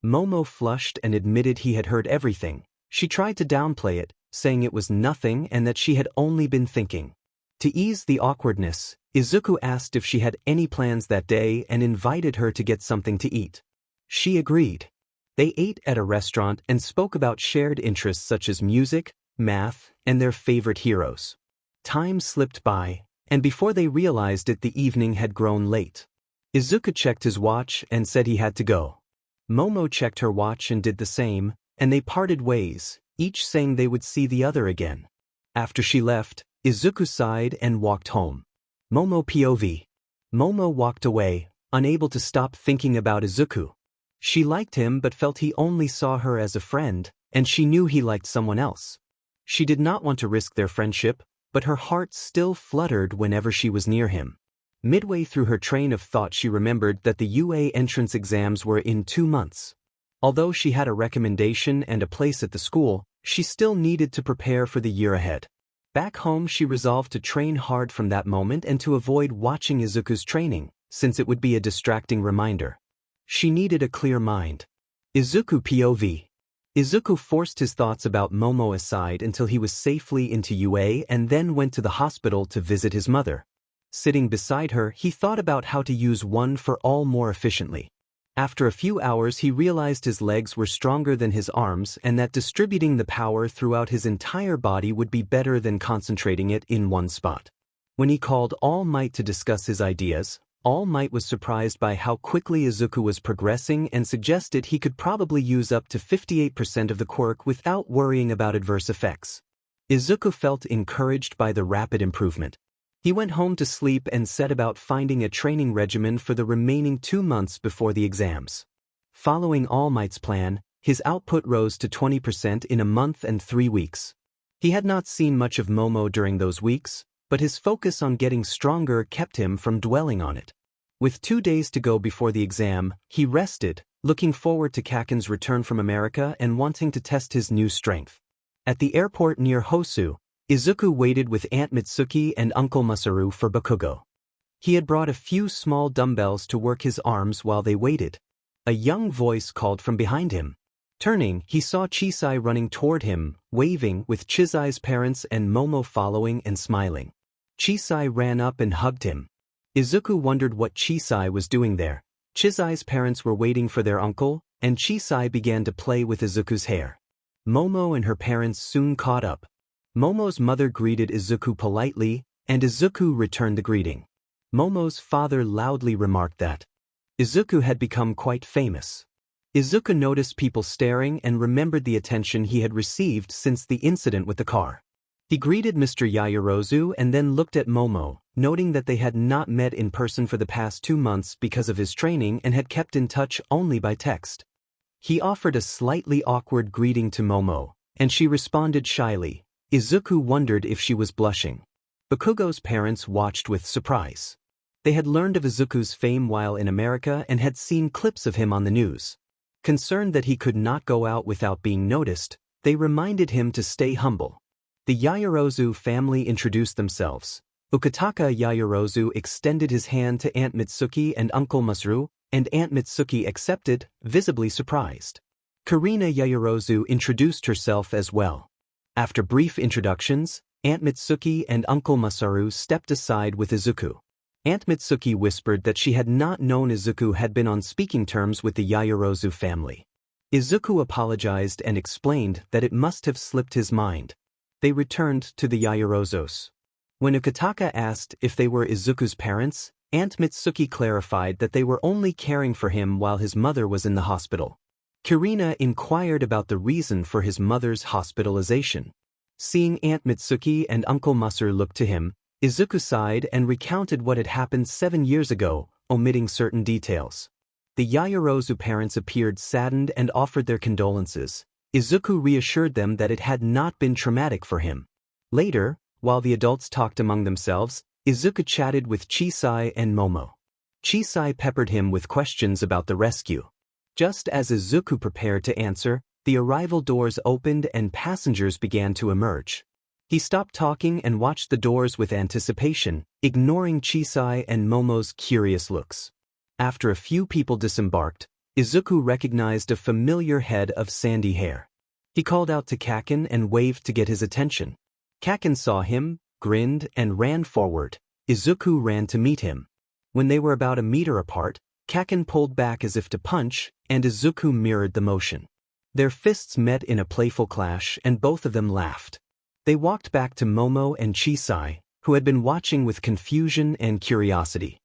Momo flushed and admitted he had heard everything. She tried to downplay it, saying it was nothing and that she had only been thinking. To ease the awkwardness, Izuku asked if she had any plans that day and invited her to get something to eat. She agreed. They ate at a restaurant and spoke about shared interests such as music, math, and their favorite heroes. Time slipped by, and before they realized it the evening had grown late. Izuku checked his watch and said he had to go. Momo checked her watch and did the same, and they parted ways, each saying they would see the other again. After she left, Izuku sighed and walked home. Momo POV. Momo walked away, unable to stop thinking about Izuku. She liked him but felt he only saw her as a friend, and she knew he liked someone else. She did not want to risk their friendship, but her heart still fluttered whenever she was near him. Midway through her train of thought she remembered that the UA entrance exams were in 2 months. Although she had a recommendation and a place at the school, she still needed to prepare for the year ahead. Back home she resolved to train hard from that moment and to avoid watching Izuku's training, since it would be a distracting reminder. She needed a clear mind. Izuku POV. Izuku forced his thoughts about Momo aside until he was safely into UA and then went to the hospital to visit his mother. Sitting beside her, he thought about how to use One for All more efficiently. After a few hours he realized his legs were stronger than his arms and that distributing the power throughout his entire body would be better than concentrating it in one spot. When he called All Might to discuss his ideas, All Might was surprised by how quickly Izuku was progressing and suggested he could probably use up to 58% of the quirk without worrying about adverse effects. Izuku felt encouraged by the rapid improvement. He went home to sleep and set about finding a training regimen for the remaining 2 months before the exams. Following All Might's plan, his output rose to 20% in a month and 3 weeks. He had not seen much of Momo during those weeks, but his focus on getting stronger kept him from dwelling on it. With 2 days to go before the exam, he rested, looking forward to Kaken's return from America and wanting to test his new strength. At the airport near Hosu, Izuku waited with Aunt Mitsuki and Uncle Masaru for Bakugo. He had brought a few small dumbbells to work his arms while they waited. A young voice called from behind him. Turning, he saw Chisai running toward him, waving, with Chisai's parents and Momo following and smiling. Chisai ran up and hugged him. Izuku wondered what Chisai was doing there. Chisai's parents were waiting for their uncle, and Chisai began to play with Izuku's hair. Momo and her parents soon caught up. Momo's mother greeted Izuku politely, and Izuku returned the greeting. Momo's father loudly remarked that Izuku had become quite famous. Izuku noticed people staring and remembered the attention he had received since the incident with the car. He greeted Mr. Yaoyorozu and then looked at Momo, noting that they had not met in person for the past 2 months because of his training and had kept in touch only by text. He offered a slightly awkward greeting to Momo, and she responded shyly. Izuku wondered if she was blushing. Bakugo's parents watched with surprise. They had learned of Izuku's fame while in America and had seen clips of him on the news. Concerned that he could not go out without being noticed, they reminded him to stay humble. The Yaoyorozu family introduced themselves. Ukitaka Yaoyorozu extended his hand to Aunt Mitsuki and Uncle Masaru, and Aunt Mitsuki accepted, visibly surprised. Karina Yaoyorozu introduced herself as well. After brief introductions, Aunt Mitsuki and Uncle Masaru stepped aside with Izuku. Aunt Mitsuki whispered that she had not known Izuku had been on speaking terms with the Yaoyorozu family. Izuku apologized and explained that it must have slipped his mind. They returned to the Yaoyorozos. When Ukitaka asked if they were Izuku's parents, Aunt Mitsuki clarified that they were only caring for him while his mother was in the hospital. Karina inquired about the reason for his mother's hospitalization. Seeing Aunt Mitsuki and Uncle Masaru look to him, Izuku sighed and recounted what had happened 7 years ago, omitting certain details. The Yaoyorozu parents appeared saddened and offered their condolences. Izuku reassured them that it had not been traumatic for him. Later, while the adults talked among themselves, Izuku chatted with Chisai and Momo. Chisai peppered him with questions about the rescue. Just as Izuku prepared to answer, the arrival doors opened and passengers began to emerge. He stopped talking and watched the doors with anticipation, ignoring Chisai and Momo's curious looks. After a few people disembarked, Izuku recognized a familiar head of sandy hair. He called out to Kaken and waved to get his attention. Kaken saw him, grinned, and ran forward. Izuku ran to meet him. When they were about a meter apart, Kaken pulled back as if to punch, and Izuku mirrored the motion. Their fists met in a playful clash and both of them laughed. They walked back to Momo and Chisai, who had been watching with confusion and curiosity.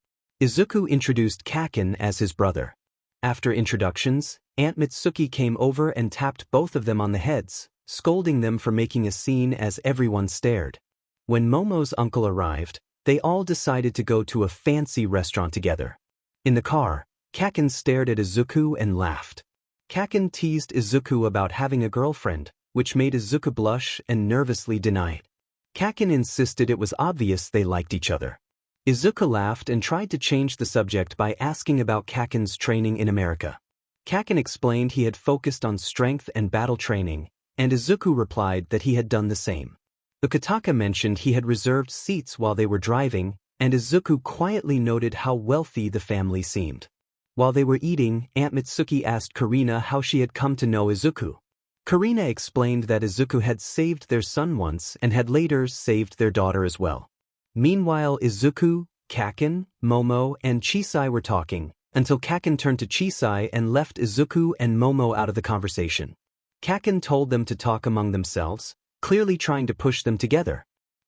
Izuku introduced Kaken as his brother. After introductions, Aunt Mitsuki came over and tapped both of them on the heads, scolding them for making a scene as everyone stared. When Momo's uncle arrived, they all decided to go to a fancy restaurant together. In the car, Kaken stared at Izuku and laughed. Kaken teased Izuku about having a girlfriend, which made Izuku blush and nervously deny it. Kaken insisted it was obvious they liked each other. Izuku laughed and tried to change the subject by asking about Kaken's training in America. Kaken explained he had focused on strength and battle training, and Izuku replied that he had done the same. Ukitaka mentioned he had reserved seats while they were driving, and Izuku quietly noted how wealthy the family seemed. While they were eating, Aunt Mitsuki asked Karina how she had come to know Izuku. Karina explained that Izuku had saved their son once and had later saved their daughter as well. Meanwhile, Izuku, Kaken, Momo, and Chisai were talking, until Kaken turned to Chisai and left Izuku and Momo out of the conversation. Kaken told them to talk among themselves, clearly trying to push them together.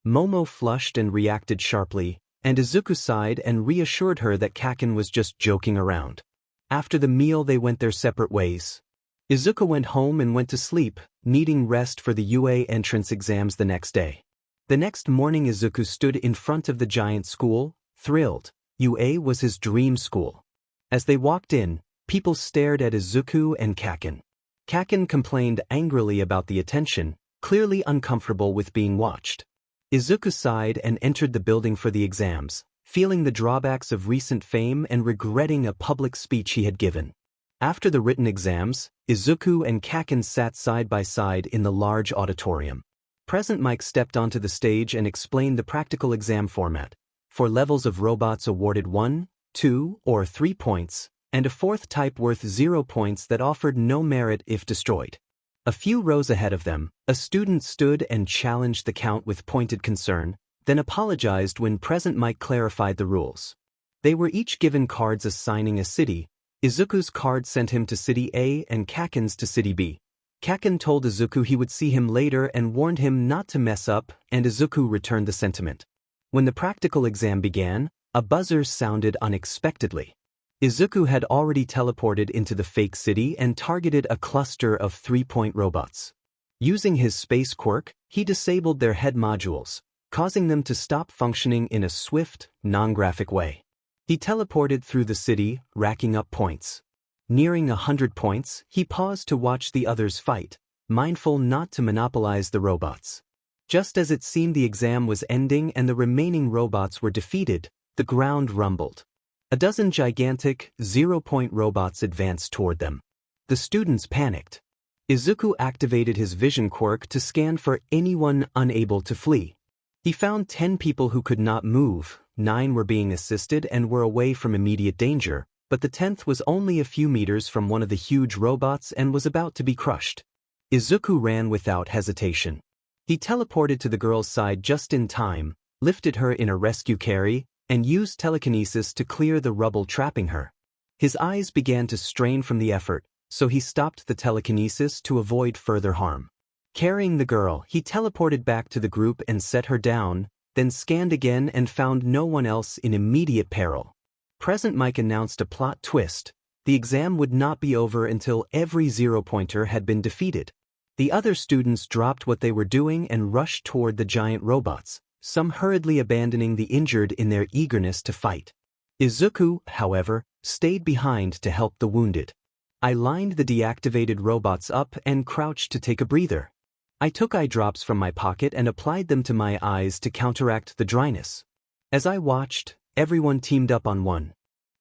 Momo flushed and reacted sharply, and Izuku sighed and reassured her that Kaken was just joking around. After the meal they went their separate ways. Izuku went home and went to sleep, needing rest for the UA entrance exams the next day. The next morning Izuku stood in front of the giant school, thrilled. UA was his dream school. As they walked in, people stared at Izuku and Kaken. Kaken complained angrily about the attention, clearly uncomfortable with being watched. Izuku sighed and entered the building for the exams, feeling the drawbacks of recent fame and regretting a public speech he had given. After the written exams, Izuku and Kaken sat side by side in the large auditorium. Present Mike stepped onto the stage and explained the practical exam format. 4 levels of robots awarded 1, 2, or 3 points, and a 4th type worth 0 points that offered no merit if destroyed. A few rows ahead of them, a student stood and challenged the count with pointed concern, then apologized when Present Mike clarified the rules. They were each given cards assigning a city. Izuku's card sent him to City A and Kaken's to City B. Kaken told Izuku he would see him later and warned him not to mess up, and Izuku returned the sentiment. When the practical exam began, a buzzer sounded unexpectedly. Izuku had already teleported into the fake city and targeted a cluster of 3-point robots. Using his space quirk, he disabled their head modules, causing them to stop functioning in a swift, non-graphic way. He teleported through the city, racking up points. Nearing 100 points, he paused to watch the others fight, mindful not to monopolize the robots. Just as it seemed the exam was ending and the remaining robots were defeated, The ground rumbled. A dozen gigantic, zero-point robots advanced toward them. The students panicked. Izuku activated his vision quirk to scan for anyone unable to flee. He found 10 people who could not move, 9 were being assisted and were away from immediate danger, but the 10th was only a few meters from one of the huge robots and was about to be crushed. Izuku ran without hesitation. He teleported to the girl's side just in time, lifted her in a rescue carry, and used telekinesis to clear the rubble trapping her. His eyes began to strain from the effort, so he stopped the telekinesis to avoid further harm. Carrying the girl, he teleported back to the group and set her down, then scanned again and found no one else in immediate peril. Present Mike announced a plot twist. The exam would not be over until every zero-pointer had been defeated. The other students dropped what they were doing and rushed toward the giant robots, some hurriedly abandoning the injured in their eagerness to fight. Izuku, however, stayed behind to help the wounded. I lined the deactivated robots up and crouched to take a breather. I took eye drops from my pocket and applied them to my eyes to counteract the dryness. As I watched, everyone teamed up on one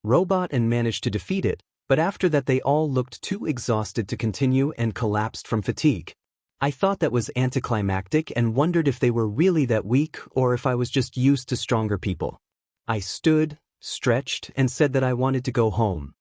robot and managed to defeat it, but after that they all looked too exhausted to continue and collapsed from fatigue. I thought that was anticlimactic and wondered if they were really that weak or if I was just used to stronger people. I stood, stretched, and said that I wanted to go home.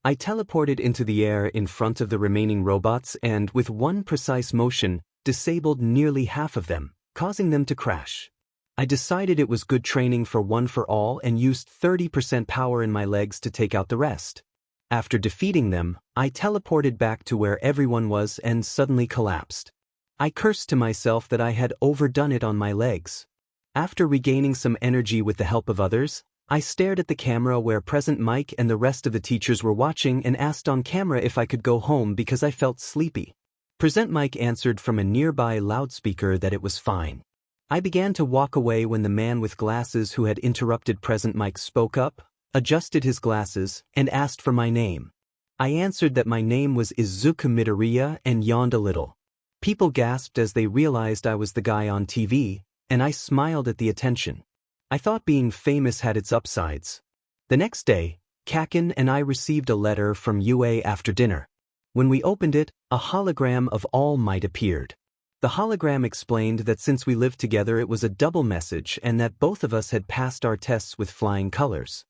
I teleported into the air in front of the remaining robots and, with one precise motion, disabled nearly half of them, causing them to crash. I decided it was good training for one for all and used 30% power in my legs to take out the rest. After defeating them, I teleported back to where everyone was and suddenly collapsed. I cursed to myself that I had overdone it on my legs. After regaining some energy with the help of others, I stared at the camera where Present Mike and the rest of the teachers were watching and asked on camera if I could go home because I felt sleepy. Present Mike answered from a nearby loudspeaker that it was fine. I began to walk away when the man with glasses who had interrupted Present Mike spoke up, adjusted his glasses, and asked for my name. I answered that my name was Izuku Midoriya and yawned a little. People gasped as they realized I was the guy on TV, and I smiled at the attention. I thought being famous had its upsides. The next day, Kaken and I received a letter from UA after dinner. When we opened it, a hologram of All Might appeared. The hologram explained that since we lived together it was a double message and that both of us had passed our tests with flying colors.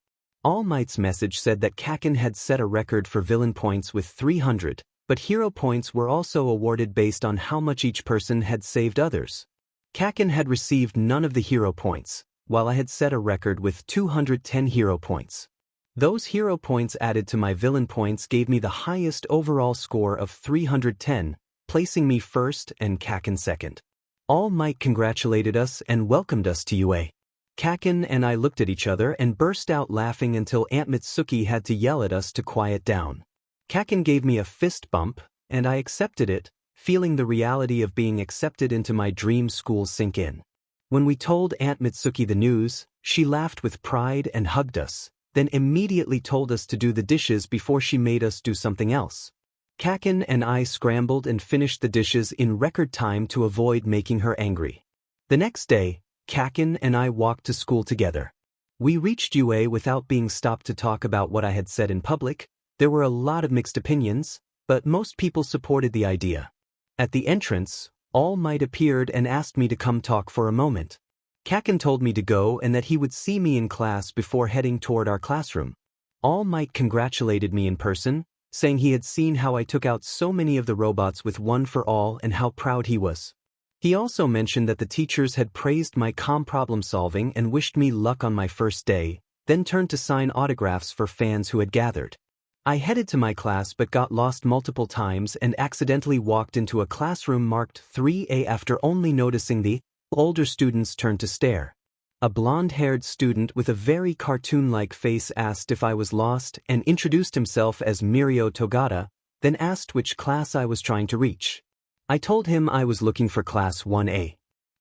All Might's message said that Kaken had set a record for villain points with 300, but hero points were also awarded based on how much each person had saved others. Kaken had received none of the hero points, while I had set a record with 210 hero points. Those hero points added to my villain points gave me the highest overall score of 310, placing me first and Kaken second. All Might congratulated us and welcomed us to UA. Kaken and I looked at each other and burst out laughing until Aunt Mitsuki had to yell at us to quiet down. Kaken gave me a fist bump, and I accepted it, feeling the reality of being accepted into my dream school sink in. When we told Aunt Mitsuki the news, she laughed with pride and hugged us, then immediately told us to do the dishes before she made us do something else. Kaken and I scrambled and finished the dishes in record time to avoid making her angry. The next day, Kaken and I walked to school together. We reached UA without being stopped to talk about what I had said in public. There were a lot of mixed opinions, but most people supported the idea. At the entrance, All Might appeared and asked me to come talk for a moment. Kaken told me to go and that he would see me in class before heading toward our classroom. All Might congratulated me in person, saying he had seen how I took out so many of the robots with one for all and how proud he was. He also mentioned that the teachers had praised my calm problem solving and wished me luck on my first day, then turned to sign autographs for fans who had gathered. I headed to my class but got lost multiple times and accidentally walked into a classroom marked 3A after only noticing the older students turned to stare. A blonde-haired student with a very cartoon-like face asked if I was lost and introduced himself as Mirio Togata, then asked which class I was trying to reach. I told him I was looking for class 1A.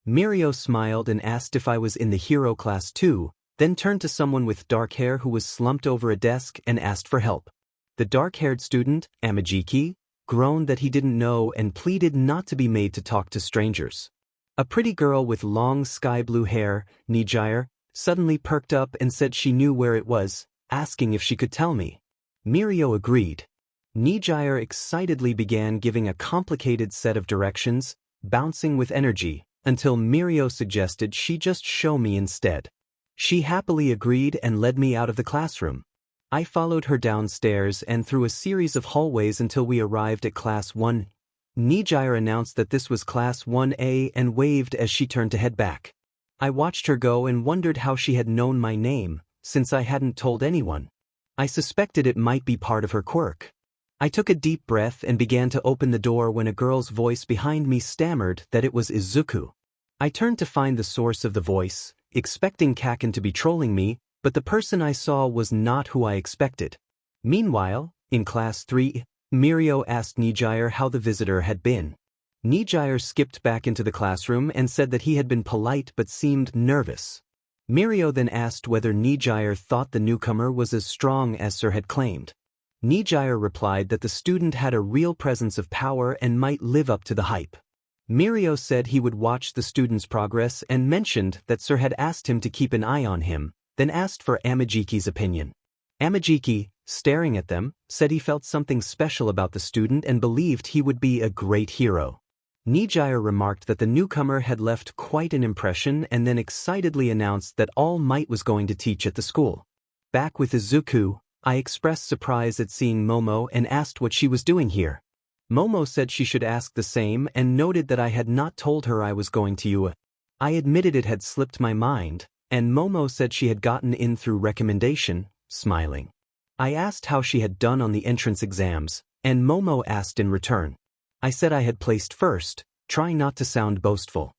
Mirio smiled and asked if I was in the hero class too, then turned to someone with dark hair who was slumped over a desk and asked for help. The dark-haired student, Amajiki, groaned that he didn't know and pleaded not to be made to talk to strangers. A pretty girl with long sky-blue hair, Nijire, suddenly perked up and said she knew where it was, asking if she could tell me. Mirio agreed. Nijire excitedly began giving a complicated set of directions, bouncing with energy, until Mirio suggested she just show me instead. She happily agreed and led me out of the classroom. I followed her downstairs and through a series of hallways until we arrived at Class 1. Nijire announced that this was Class 1A and waved as she turned to head back. I watched her go and wondered how she had known my name, since I hadn't told anyone. I suspected it might be part of her quirk. I took a deep breath and began to open the door when a girl's voice behind me stammered that it was Izuku. I turned to find the source of the voice, expecting Kaken to be trolling me, but the person I saw was not who I expected. Meanwhile, in Class 3, Mirio asked Nijire how the visitor had been. Nijire skipped back into the classroom and said that he had been polite but seemed nervous. Mirio then asked whether Nijire thought the newcomer was as strong as Sir had claimed. Nijire replied that the student had a real presence of power and might live up to the hype. Mirio said he would watch the student's progress and mentioned that Sir had asked him to keep an eye on him, then asked for Amajiki's opinion. Amajiki, staring at them, said he felt something special about the student and believed he would be a great hero. Nijire remarked that the newcomer had left quite an impression and then excitedly announced that All Might was going to teach at the school. Back with Izuku, I expressed surprise at seeing Momo and asked what she was doing here. Momo said she should ask the same and noted that I had not told her I was going to UA. I admitted it had slipped my mind, and Momo said she had gotten in through recommendation, smiling. I asked how she had done on the entrance exams, and Momo asked in return. I said I had placed first, trying not to sound boastful.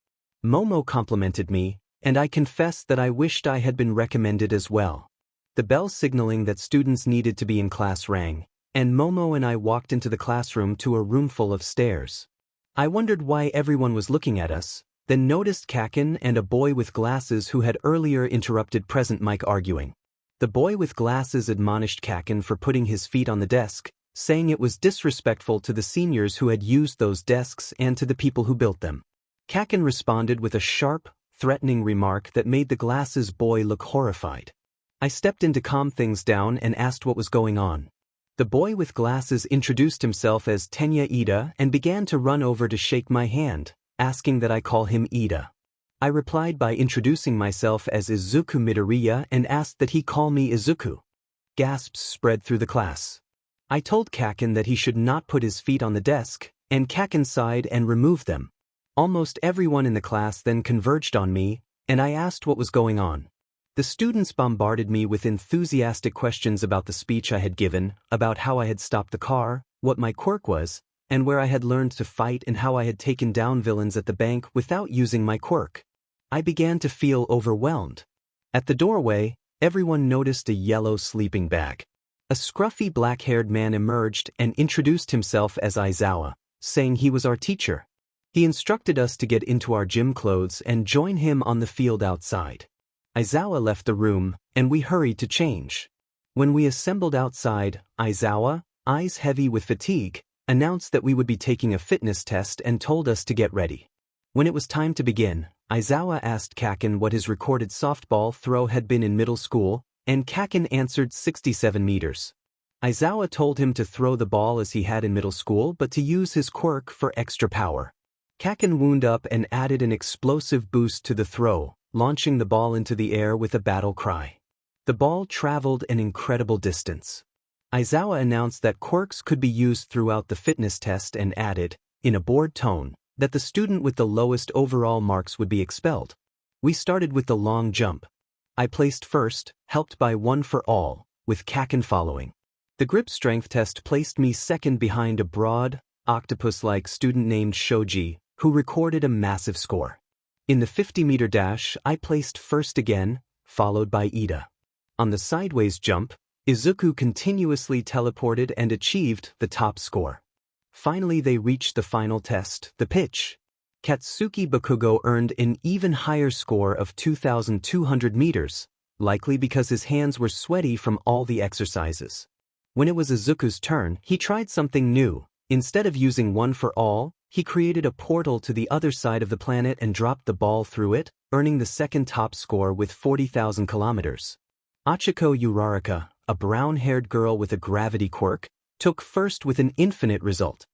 Momo complimented me, and I confessed that I wished I had been recommended as well. The bell signaling that students needed to be in class rang, and Momo and I walked into the classroom to a room full of stairs. I wondered why everyone was looking at us, then noticed Kaken and a boy with glasses who had earlier interrupted present Mike arguing. The boy with glasses admonished Kaken for putting his feet on the desk, saying it was disrespectful to the seniors who had used those desks and to the people who built them. Kaken responded with a sharp, threatening remark that made the glasses boy look horrified. I stepped in to calm things down and asked what was going on. The boy with glasses introduced himself as Tenya Ida and began to run over to shake my hand, asking that I call him Ida. I replied by introducing myself as Izuku Midoriya and asked that he call me Izuku. Gasps spread through the class. I told Kaken that he should not put his feet on the desk, and Kaken sighed and removed them. Almost everyone in the class then converged on me, and I asked what was going on. The students bombarded me with enthusiastic questions about the speech I had given, about how I had stopped the car, what my quirk was, and where I had learned to fight and how I had taken down villains at the bank without using my quirk. I began to feel overwhelmed. At the doorway, everyone noticed a yellow sleeping bag. A scruffy black-haired man emerged and introduced himself as Aizawa, saying he was our teacher. He instructed us to get into our gym clothes and join him on the field outside. Aizawa left the room, and we hurried to change. When we assembled outside, Aizawa, eyes heavy with fatigue, announced that we would be taking a fitness test and told us to get ready. When it was time to begin, Aizawa asked Kaken what his recorded softball throw had been in middle school, and Kaken answered 67 meters. Aizawa told him to throw the ball as he had in middle school but to use his quirk for extra power. Kaken wound up and added an explosive boost to the throw, launching the ball into the air with a battle cry. The ball traveled an incredible distance. Aizawa announced that quirks could be used throughout the fitness test and added, in a bored tone, that the student with the lowest overall marks would be expelled. We started with the long jump. I placed first, helped by one for all, with Kaken following. The grip strength test placed me second behind a broad, octopus-like student named Shoji, who recorded a massive score. In the 50-meter dash, I placed first again, followed by Ida. On the sideways jump, Izuku continuously teleported and achieved the top score. Finally they reached the final test, the pitch. Katsuki Bakugo earned an even higher score of 2,200 meters, likely because his hands were sweaty from all the exercises. When it was Izuku's turn, he tried something new. Instead of using one for all, he created a portal to the other side of the planet and dropped the ball through it, earning the second top score with 40,000 kilometers. Achiko Uraraka, a brown-haired girl with a gravity quirk, took first with an infinite result.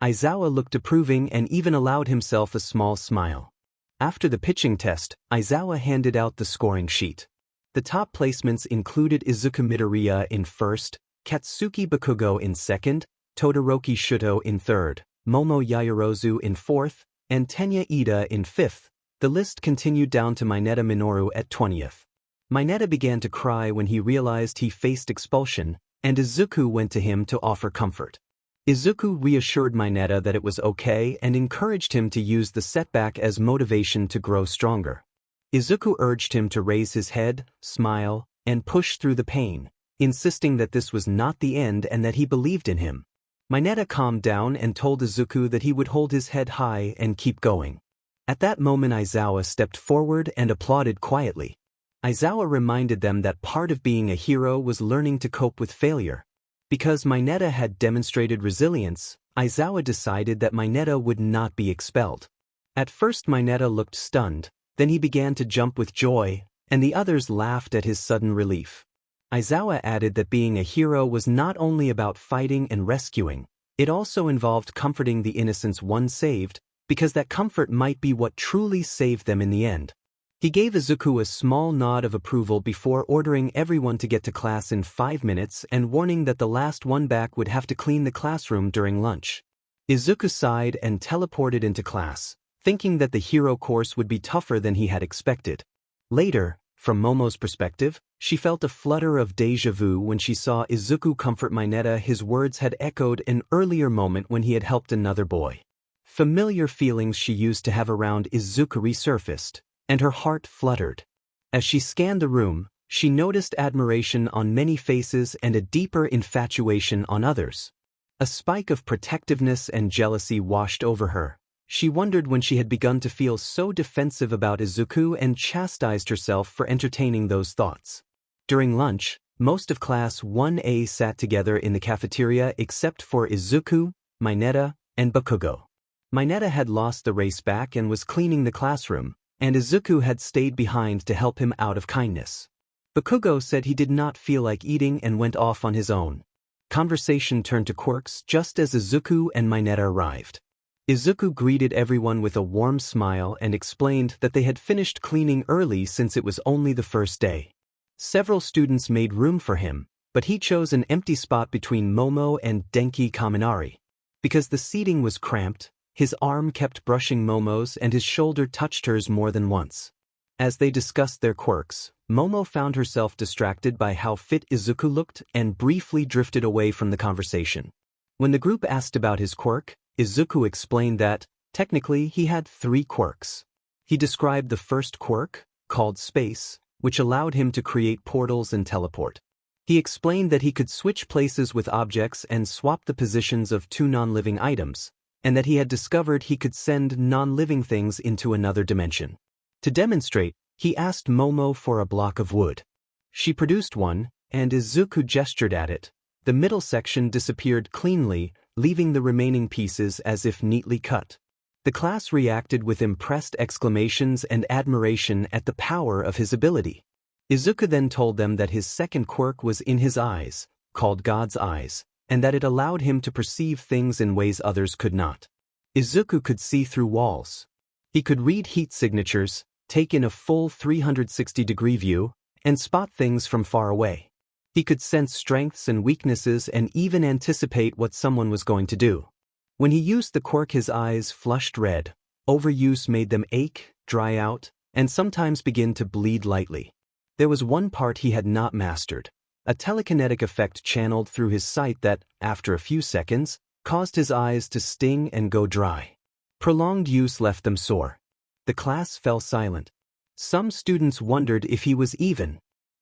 Aizawa looked approving and even allowed himself a small smile. After the pitching test, Aizawa handed out the scoring sheet. The top placements included Izuku Midoriya in first, Katsuki Bakugo in second, Todoroki Shuto in third, Momo Yaoyorozu in fourth, and Tenya Ida in fifth. The list continued down to Mineta Minoru at 20th. Mineta began to cry when he realized he faced expulsion, and Izuku went to him to offer comfort. Izuku reassured Mineta that it was okay and encouraged him to use the setback as motivation to grow stronger. Izuku urged him to raise his head, smile, and push through the pain, insisting that this was not the end and that he believed in him. Mineta calmed down and told Izuku that he would hold his head high and keep going. At that moment Aizawa stepped forward and applauded quietly. Aizawa reminded them that part of being a hero was learning to cope with failure. Because Mineta had demonstrated resilience, Aizawa decided that Mineta would not be expelled. At first Mineta looked stunned, then he began to jump with joy, and the others laughed at his sudden relief. Aizawa added that being a hero was not only about fighting and rescuing, it also involved comforting the innocents one saved, because that comfort might be what truly saved them in the end. He gave Izuku a small nod of approval before ordering everyone to get to class in 5 minutes and warning that the last one back would have to clean the classroom during lunch. Izuku sighed and teleported into class, thinking that the hero course would be tougher than he had expected. Later, from Momo's perspective, she felt a flutter of déjà vu when she saw Izuku comfort Mineta. His words had echoed an earlier moment when he had helped another boy. Familiar feelings she used to have around Izuku resurfaced, and her heart fluttered. As she scanned the room, she noticed admiration on many faces and a deeper infatuation on others. A spike of protectiveness and jealousy washed over her. She wondered when she had begun to feel so defensive about Izuku and chastised herself for entertaining those thoughts. During lunch, most of Class 1A sat together in the cafeteria except for Izuku, Mineta, and Bakugo. Mineta had lost the race back and was cleaning the classroom, and Izuku had stayed behind to help him out of kindness. Bakugo said he did not feel like eating and went off on his own. Conversation turned to quirks just as Izuku and Mineta arrived. Izuku greeted everyone with a warm smile and explained that they had finished cleaning early since it was only the first day. Several students made room for him, but he chose an empty spot between Momo and Denki Kaminari. Because the seating was cramped, his arm kept brushing Momo's and his shoulder touched hers more than once. As they discussed their quirks, Momo found herself distracted by how fit Izuku looked and briefly drifted away from the conversation. When the group asked about his quirk, Izuku explained that, technically, he had 3 quirks. He described the first quirk, called Space, which allowed him to create portals and teleport. He explained that he could switch places with objects and swap the positions of 2 non-living items, and that he had discovered he could send non-living things into another dimension. To demonstrate, he asked Momo for a block of wood. She produced one, and Izuku gestured at it. The middle section disappeared cleanly, leaving the remaining pieces as if neatly cut. The class reacted with impressed exclamations and admiration at the power of his ability. Izuku then told them that his second quirk was in his eyes, called God's Eyes, and that it allowed him to perceive things in ways others could not. Izuku could see through walls. He could read heat signatures, take in a full 360-degree view, and spot things from far away. He could sense strengths and weaknesses and even anticipate what someone was going to do. When he used the quirk, his eyes flushed red. Overuse made them ache, dry out, and sometimes begin to bleed lightly. There was one part he had not mastered. A telekinetic effect channeled through his sight that, after a few seconds, caused his eyes to sting and go dry. Prolonged use left them sore. The class fell silent. Some students wondered if he was even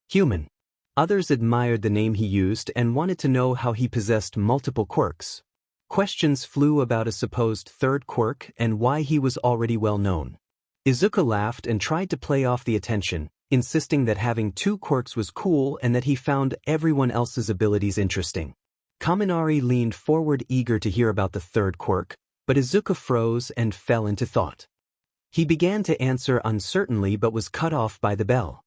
human. Others admired the name he used and wanted to know how he possessed multiple quirks. Questions flew about a supposed third quirk and why he was already well known. Izuku laughed and tried to play off the attention, insisting that having 2 quirks was cool and that he found everyone else's abilities interesting. Kaminari leaned forward eager to hear about the third quirk, but Izuku froze and fell into thought. He began to answer uncertainly but was cut off by the bell.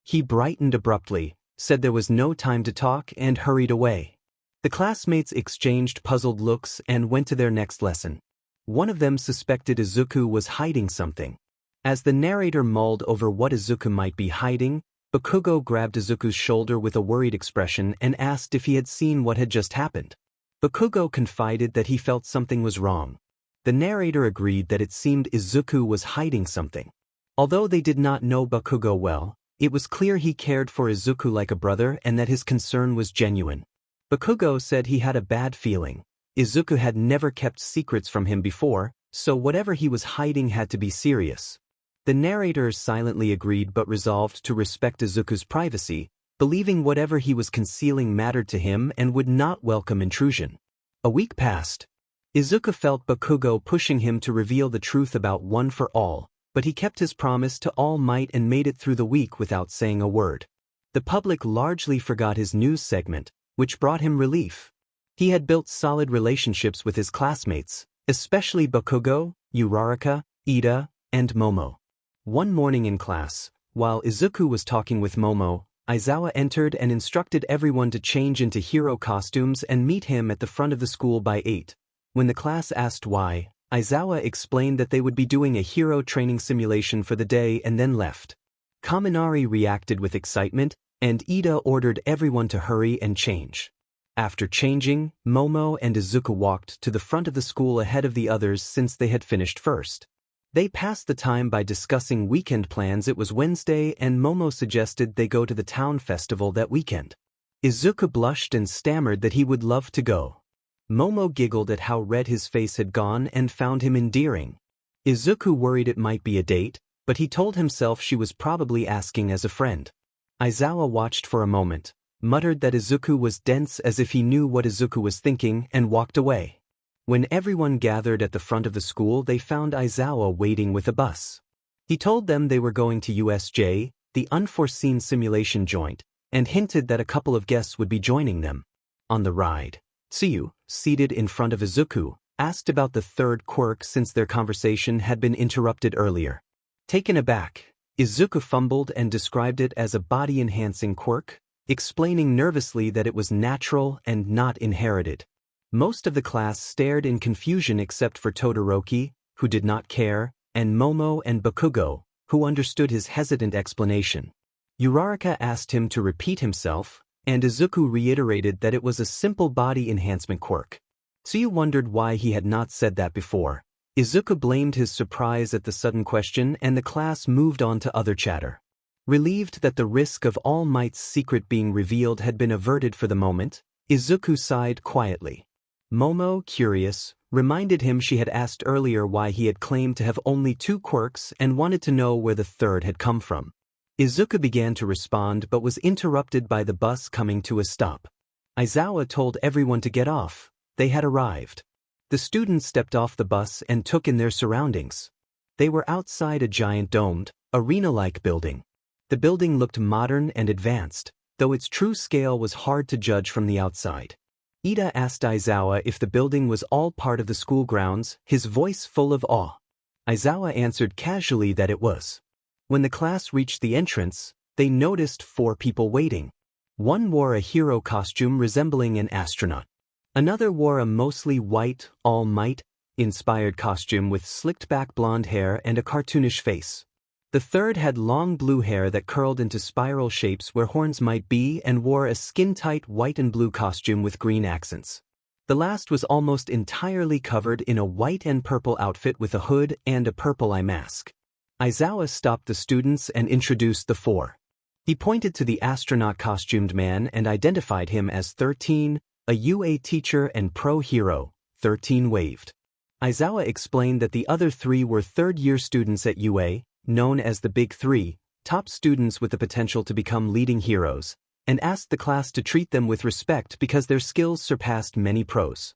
He brightened abruptly, said there was no time to talk, and hurried away. The classmates exchanged puzzled looks and went to their next lesson. One of them suspected Izuku was hiding something. As the narrator mulled over what Izuku might be hiding, Bakugo grabbed Izuku's shoulder with a worried expression and asked if he had seen what had just happened. Bakugo confided that he felt something was wrong. The narrator agreed that it seemed Izuku was hiding something. Although they did not know Bakugo well, it was clear he cared for Izuku like a brother and that his concern was genuine. Bakugo said he had a bad feeling. Izuku had never kept secrets from him before, so whatever he was hiding had to be serious. The narrator silently agreed but resolved to respect Izuku's privacy, believing whatever he was concealing mattered to him and would not welcome intrusion. A week passed. Izuku felt Bakugo pushing him to reveal the truth about One for All, but he kept his promise to All Might and made it through the week without saying a word. The public largely forgot his news segment, which brought him relief. He had built solid relationships with his classmates, especially Bakugo, Uraraka, Ida, and Momo. One morning in class, while Izuku was talking with Momo, Aizawa entered and instructed everyone to change into hero costumes and meet him at the front of the school by 8. When the class asked why, Aizawa explained that they would be doing a hero training simulation for the day and then left. Kaminari reacted with excitement, and Ida ordered everyone to hurry and change. After changing, Momo and Izuku walked to the front of the school ahead of the others since they had finished first. They passed the time by discussing weekend plans. It was Wednesday and Momo suggested they go to the town festival that weekend. Izuku blushed and stammered that he would love to go. Momo giggled at how red his face had gone and found him endearing. Izuku worried it might be a date, but he told himself she was probably asking as a friend. Aizawa watched for a moment, muttered that Izuku was dense as if he knew what Izuku was thinking, and walked away. When everyone gathered at the front of the school, they found Aizawa waiting with a bus. He told them they were going to USJ, the unforeseen simulation joint, and hinted that a couple of guests would be joining them. On the ride, Tsuyu, seated in front of Izuku, asked about the third quirk since their conversation had been interrupted earlier. Taken aback, Izuku fumbled and described it as a body-enhancing quirk, explaining nervously that it was natural and not inherited. Most of the class stared in confusion except for Todoroki, who did not care, and Momo and Bakugo, who understood his hesitant explanation. Uraraka asked him to repeat himself, and Izuku reiterated that it was a simple body enhancement quirk. Tsuyu wondered why he had not said that before. Izuku blamed his surprise at the sudden question and the class moved on to other chatter. Relieved that the risk of All Might's secret being revealed had been averted for the moment, Izuku sighed quietly. Momo, curious, reminded him she had asked earlier why he had claimed to have only 2 quirks and wanted to know where the third had come from. Izuku began to respond but was interrupted by the bus coming to a stop. Aizawa told everyone to get off. They had arrived. The students stepped off the bus and took in their surroundings. They were outside a giant domed, arena-like building. The building looked modern and advanced, though its true scale was hard to judge from the outside. Ida asked Aizawa if the building was all part of the school grounds, his voice full of awe. Aizawa answered casually that it was. When the class reached the entrance, they noticed 4 people waiting. One wore a hero costume resembling an astronaut. Another wore a mostly white, All Might-inspired costume with slicked-back blonde hair and a cartoonish face. The third had long blue hair that curled into spiral shapes where horns might be and wore a skin-tight white and blue costume with green accents. The last was almost entirely covered in a white and purple outfit with a hood and a purple eye mask. Aizawa stopped the students and introduced the 4. He pointed to the astronaut-costumed man and identified him as 13, a UA teacher and pro-hero. 13 waved. Aizawa explained that the other 3 were third-year students at UA, known as the Big 3, top students with the potential to become leading heroes, and asked the class to treat them with respect because their skills surpassed many pros.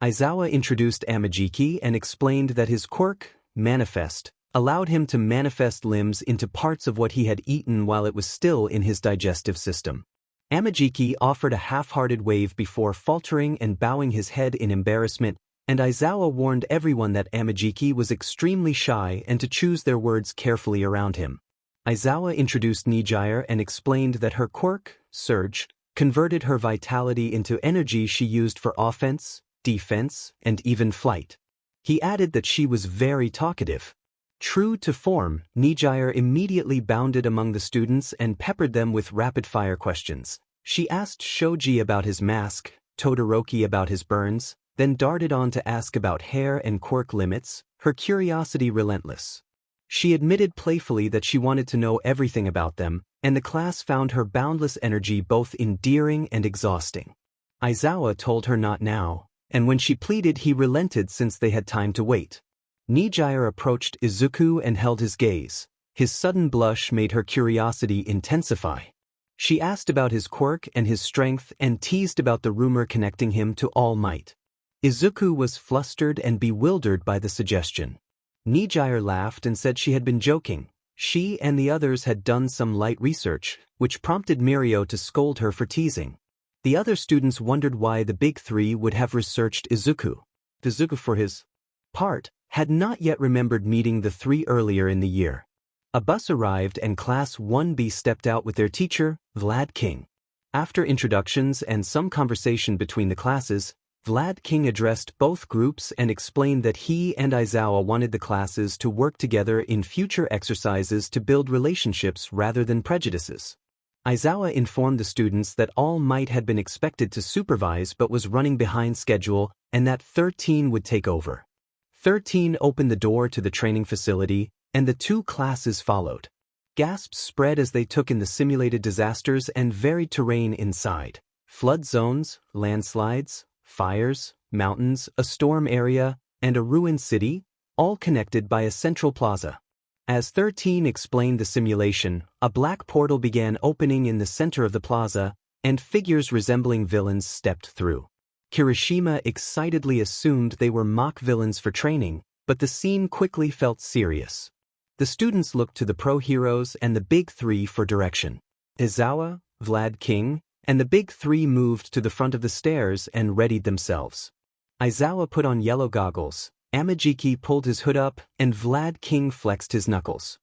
Aizawa introduced Amajiki and explained that his quirk, Manifest, allowed him to manifest limbs into parts of what he had eaten while it was still in his digestive system. Amajiki offered a half-hearted wave before faltering and bowing his head in embarrassment, And Aizawa warned everyone that Amajiki was extremely shy and to choose their words carefully around him. Aizawa introduced Nijire and explained that her quirk, Surge, converted her vitality into energy she used for offense, defense, and even flight. He added that she was very talkative. True to form, Nijire immediately bounded among the students and peppered them with rapid-fire questions. She asked Shoji about his mask, Todoroki about his burns, then darted on to ask about hair and quirk limits, her curiosity relentless. She admitted playfully that she wanted to know everything about them, and the class found her boundless energy both endearing and exhausting. Aizawa told her not now, and when she pleaded he relented since they had time to wait. Nijire approached Izuku and held his gaze. His sudden blush made her curiosity intensify. She asked about his quirk and his strength and teased about the rumor connecting him to All Might. Izuku was flustered and bewildered by the suggestion. Nijire laughed and said she had been joking. She and the others had done some light research, which prompted Mirio to scold her for teasing. The other students wondered why the big three would have researched Izuku. Izuku, for his part, had not yet remembered meeting the three earlier in the year. A bus arrived and Class 1B stepped out with their teacher, Vlad King. After introductions and some conversation between the classes, Vlad King addressed both groups and explained that he and Aizawa wanted the classes to work together in future exercises to build relationships rather than prejudices. Aizawa informed the students that All Might had been expected to supervise but was running behind schedule and that 13 would take over. 13 opened the door to the training facility, and the two classes followed. Gasps spread as they took in the simulated disasters and varied terrain inside. Flood zones, landslides, fires, mountains, a storm area, and a ruined city, all connected by a central plaza. As 13 explained the simulation, a black portal began opening in the center of the plaza, and figures resembling villains stepped through. Kirishima excitedly assumed they were mock villains for training, but the scene quickly felt serious. The students looked to the pro-heroes and the big three for direction. Aizawa, Vlad King, and the big three moved to the front of the stairs and readied themselves. Aizawa put on yellow goggles, Amajiki pulled his hood up, and Vlad King flexed his knuckles.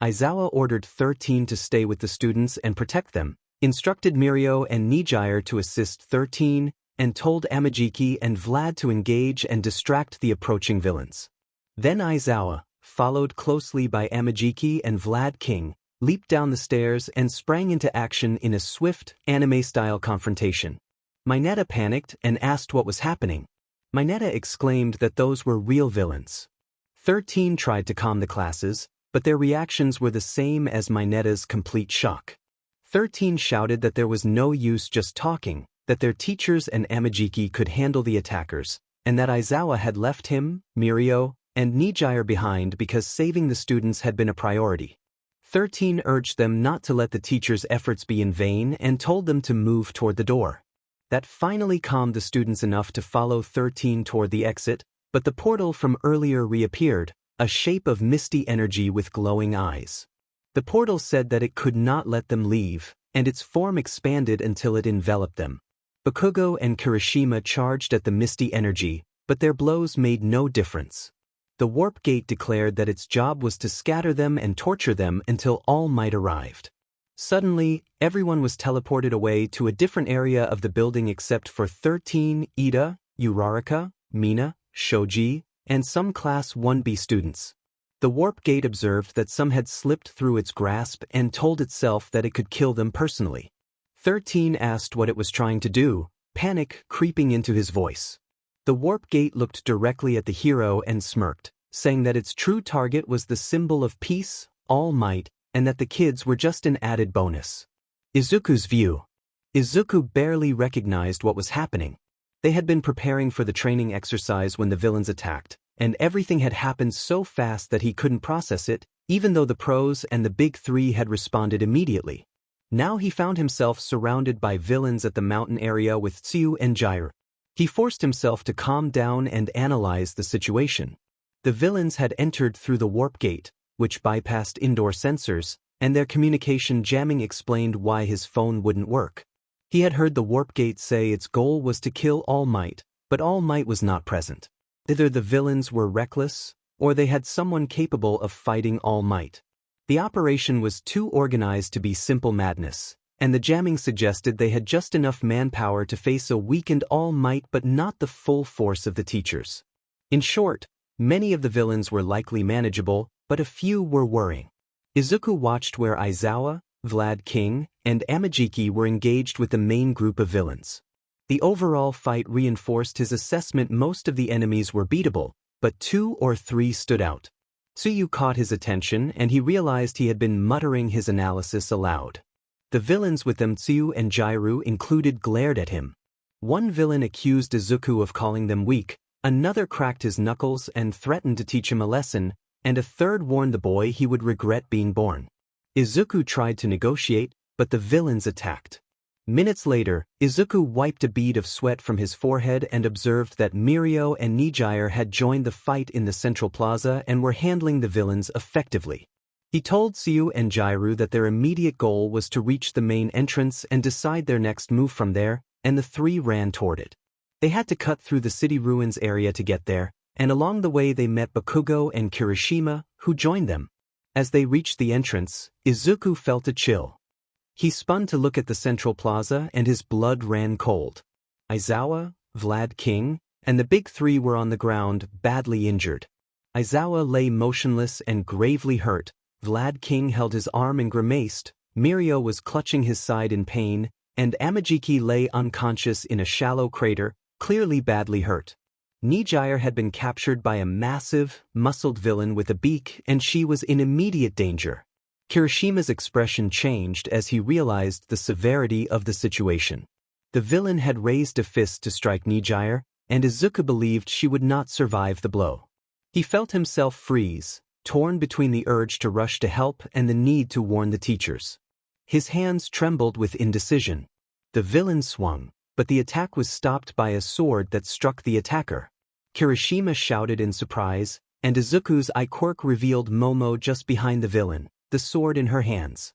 Aizawa ordered 13 to stay with the students and protect them, instructed Mirio and Nijire to assist 13, and told Amajiki and Vlad to engage and distract the approaching villains. Then Aizawa, followed closely by Amajiki and Vlad King, leaped down the stairs and sprang into action in a swift, anime-style confrontation. Mineta panicked and asked what was happening. Mineta exclaimed that those were real villains. 13 tried to calm the classes, but their reactions were the same as Mineta's complete shock. 13 shouted that there was no use just talking, that their teachers and Amajiki could handle the attackers, and that Aizawa had left him, Mirio, and Nijire behind because saving the students had been a priority. 13 urged them not to let the teachers' efforts be in vain and told them to move toward the door. That finally calmed the students enough to follow 13 toward the exit, but the portal from earlier reappeared, a shape of misty energy with glowing eyes. The portal said that it could not let them leave, and its form expanded until it enveloped them. Bakugo and Kirishima charged at the misty energy, but their blows made no difference. The warp gate declared that its job was to scatter them and torture them until All Might arrived. Suddenly, everyone was teleported away to a different area of the building except for 13, Ida, Uraraka, Mina, Shoji, and some Class 1B students. The warp gate observed that some had slipped through its grasp and told itself that it could kill them personally. 13 asked what it was trying to do, panic creeping into his voice. The warp gate looked directly at the hero and smirked, saying that its true target was the symbol of peace, All Might, and that the kids were just an added bonus. Izuku's view. Izuku barely recognized what was happening. They had been preparing for the training exercise when the villains attacked, and everything had happened so fast that he couldn't process it, even though the pros and the big three had responded immediately. Now he found himself surrounded by villains at the mountain area with Tsuyu and Jiraiya. He forced himself to calm down and analyze the situation. The villains had entered through the warp gate, which bypassed indoor sensors, and their communication jamming explained why his phone wouldn't work. He had heard the warp gate say its goal was to kill All Might, but All Might was not present. Either the villains were reckless, or they had someone capable of fighting All Might. The operation was too organized to be simple madness, and the jamming suggested they had just enough manpower to face a weakened All Might but not the full force of the teachers. In short, many of the villains were likely manageable, but a few were worrying. Izuku watched where Aizawa, Vlad King, and Amajiki were engaged with the main group of villains. The overall fight reinforced his assessment most of the enemies were beatable, but 2 or 3 stood out. Tsuyu caught his attention and he realized he had been muttering his analysis aloud. The villains with them Tsuyu and Jairu included glared at him. One villain accused Izuku of calling them weak, another cracked his knuckles and threatened to teach him a lesson, and a third warned the boy he would regret being born. Izuku tried to negotiate, but the villains attacked. Minutes later, Izuku wiped a bead of sweat from his forehead and observed that Mirio and Nijire had joined the fight in the central plaza and were handling the villains effectively. He told Tsuyu and Jairu that their immediate goal was to reach the main entrance and decide their next move from there, and the 3 ran toward it. They had to cut through the city ruins area to get there, and along the way they met Bakugo and Kirishima, who joined them. As they reached the entrance, Izuku felt a chill. He spun to look at the central plaza and his blood ran cold. Aizawa, Vlad King, and the big 3 were on the ground, badly injured. Aizawa lay motionless and gravely hurt, Vlad King held his arm and grimaced, Mirio was clutching his side in pain, and Amajiki lay unconscious in a shallow crater, clearly badly hurt. Nijire had been captured by a massive, muscled villain with a beak and she was in immediate danger. Kirishima's expression changed as he realized the severity of the situation. The villain had raised a fist to strike Nijire, and Izuku believed she would not survive the blow. He felt himself freeze, torn between the urge to rush to help and the need to warn the teachers. His hands trembled with indecision. The villain swung, but the attack was stopped by a sword that struck the attacker. Kirishima shouted in surprise, and Izuku's quirk revealed Momo just behind the villain, the sword in her hands.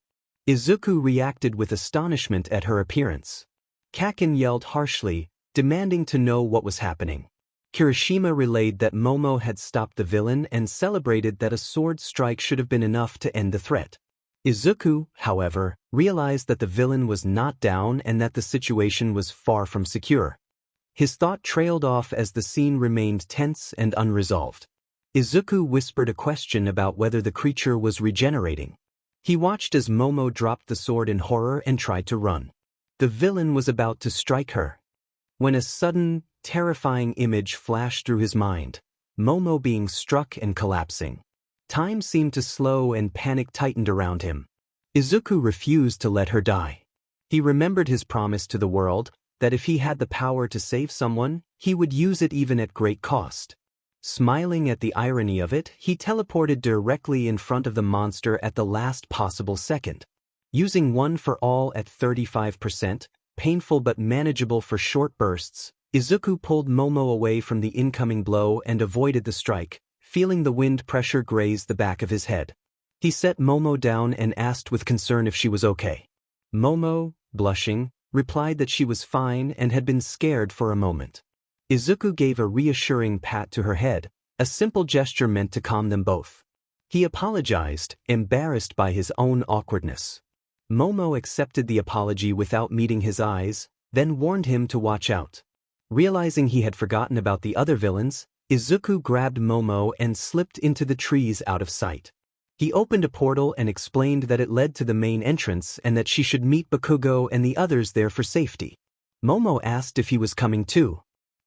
Izuku reacted with astonishment at her appearance. Kakin yelled harshly, demanding to know what was happening. Kirishima relayed that Momo had stopped the villain and celebrated that a sword strike should have been enough to end the threat. Izuku, however, realized that the villain was not down and that the situation was far from secure. His thought trailed off as the scene remained tense and unresolved. Izuku whispered a question about whether the creature was regenerating. He watched as Momo dropped the sword in horror and tried to run. The villain was about to strike her, when a sudden, terrifying image flashed through his mind, Momo being struck and collapsing. Time seemed to slow and panic tightened around him. Izuku refused to let her die. He remembered his promise to the world, that if he had the power to save someone, he would use it even at great cost. Smiling at the irony of it, he teleported directly in front of the monster at the last possible second. Using one for all at 35%, painful but manageable for short bursts, Izuku pulled Momo away from the incoming blow and avoided the strike, feeling the wind pressure graze the back of his head. He set Momo down and asked with concern if she was okay. Momo, blushing, replied that she was fine and had been scared for a moment. Izuku gave a reassuring pat to her head, a simple gesture meant to calm them both. He apologized, embarrassed by his own awkwardness. Momo accepted the apology without meeting his eyes, then warned him to watch out. Realizing he had forgotten about the other villains, Izuku grabbed Momo and slipped into the trees out of sight. He opened a portal and explained that it led to the main entrance and that she should meet Bakugo and the others there for safety. Momo asked if he was coming too.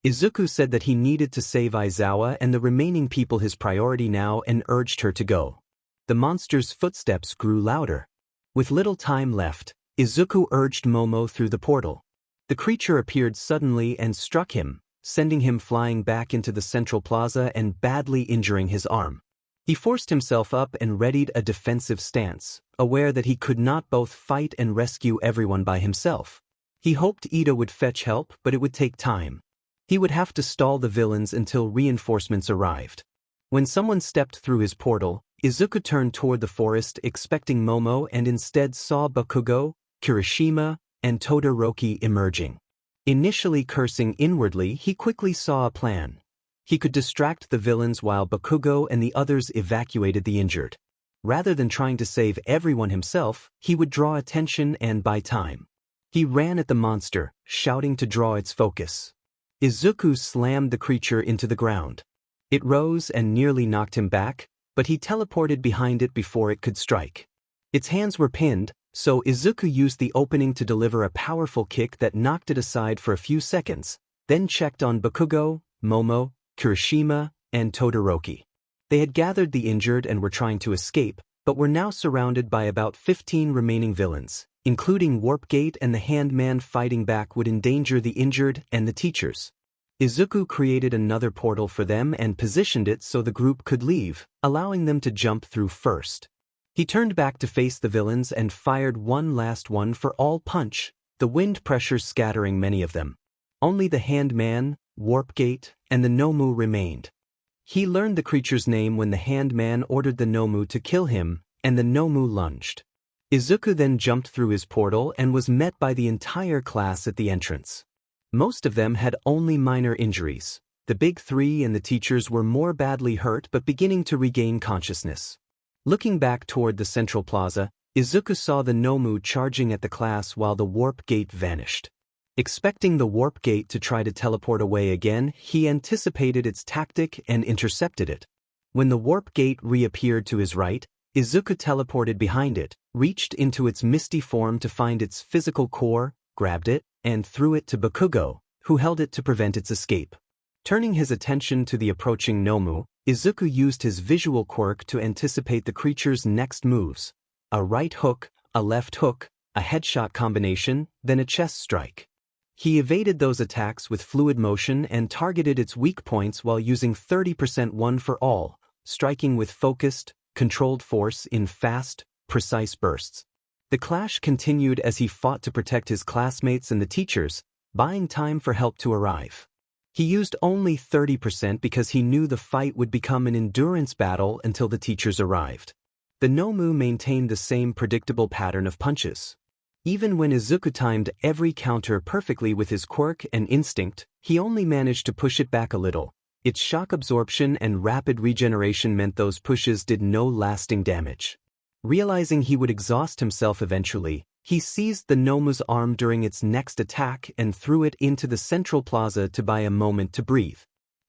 Izuku said that he needed to save Aizawa and the remaining people his priority now and urged her to go. The monster's footsteps grew louder. With little time left, Izuku urged Momo through the portal. The creature appeared suddenly and struck him, sending him flying back into the central plaza and badly injuring his arm. He forced himself up and readied a defensive stance, aware that he could not both fight and rescue everyone by himself. He hoped Ida would fetch help, but it would take time. He would have to stall the villains until reinforcements arrived. When someone stepped through his portal, Izuku turned toward the forest expecting Momo and instead saw Bakugo, Kirishima, and Todoroki emerging. Initially cursing inwardly, he quickly saw a plan. He could distract the villains while Bakugo and the others evacuated the injured. Rather than trying to save everyone himself, he would draw attention and buy time. He ran at the monster, shouting to draw its focus. Izuku slammed the creature into the ground. It rose and nearly knocked him back, but he teleported behind it before it could strike. Its hands were pinned, so Izuku used the opening to deliver a powerful kick that knocked it aside for a few seconds, then checked on Bakugo, Momo, Kirishima, and Todoroki. They had gathered the injured and were trying to escape, but were now surrounded by about 15 remaining villains, including Warp Gate, and the Handman fighting back would endanger the injured and the teachers. Izuku created another portal for them and positioned it so the group could leave, allowing them to jump through first. He turned back to face the villains and fired one last one-for-all punch, the wind pressure scattering many of them. Only the Handman, Warp Gate, and the Nomu remained. He learned the creature's name when the Handman ordered the Nomu to kill him, and the Nomu lunged. Izuku then jumped through his portal and was met by the entire class at the entrance. Most of them had only minor injuries. The big three and the teachers were more badly hurt but beginning to regain consciousness. Looking back toward the central plaza, Izuku saw the Nomu charging at the class while the Warp Gate vanished. Expecting the Warp Gate to try to teleport away again, he anticipated its tactic and intercepted it. When the Warp Gate reappeared to his right, Izuku teleported behind it, reached into its misty form to find its physical core, grabbed it, and threw it to Bakugo, who held it to prevent its escape. Turning his attention to the approaching Nomu, Izuku used his visual quirk to anticipate the creature's next moves: a right hook, a left hook, a headshot combination, then a chest strike. He evaded those attacks with fluid motion and targeted its weak points while using 30% one for all, striking with focused, controlled force in fast, precise bursts. The clash continued as he fought to protect his classmates and the teachers, buying time for help to arrive. He used only 30% because he knew the fight would become an endurance battle until the teachers arrived. The Nomu maintained the same predictable pattern of punches. Even when Izuku timed every counter perfectly with his quirk and instinct, he only managed to push it back a little. Its shock absorption and rapid regeneration meant those pushes did no lasting damage. Realizing he would exhaust himself eventually, he seized the Nomu's arm during its next attack and threw it into the central plaza to buy a moment to breathe.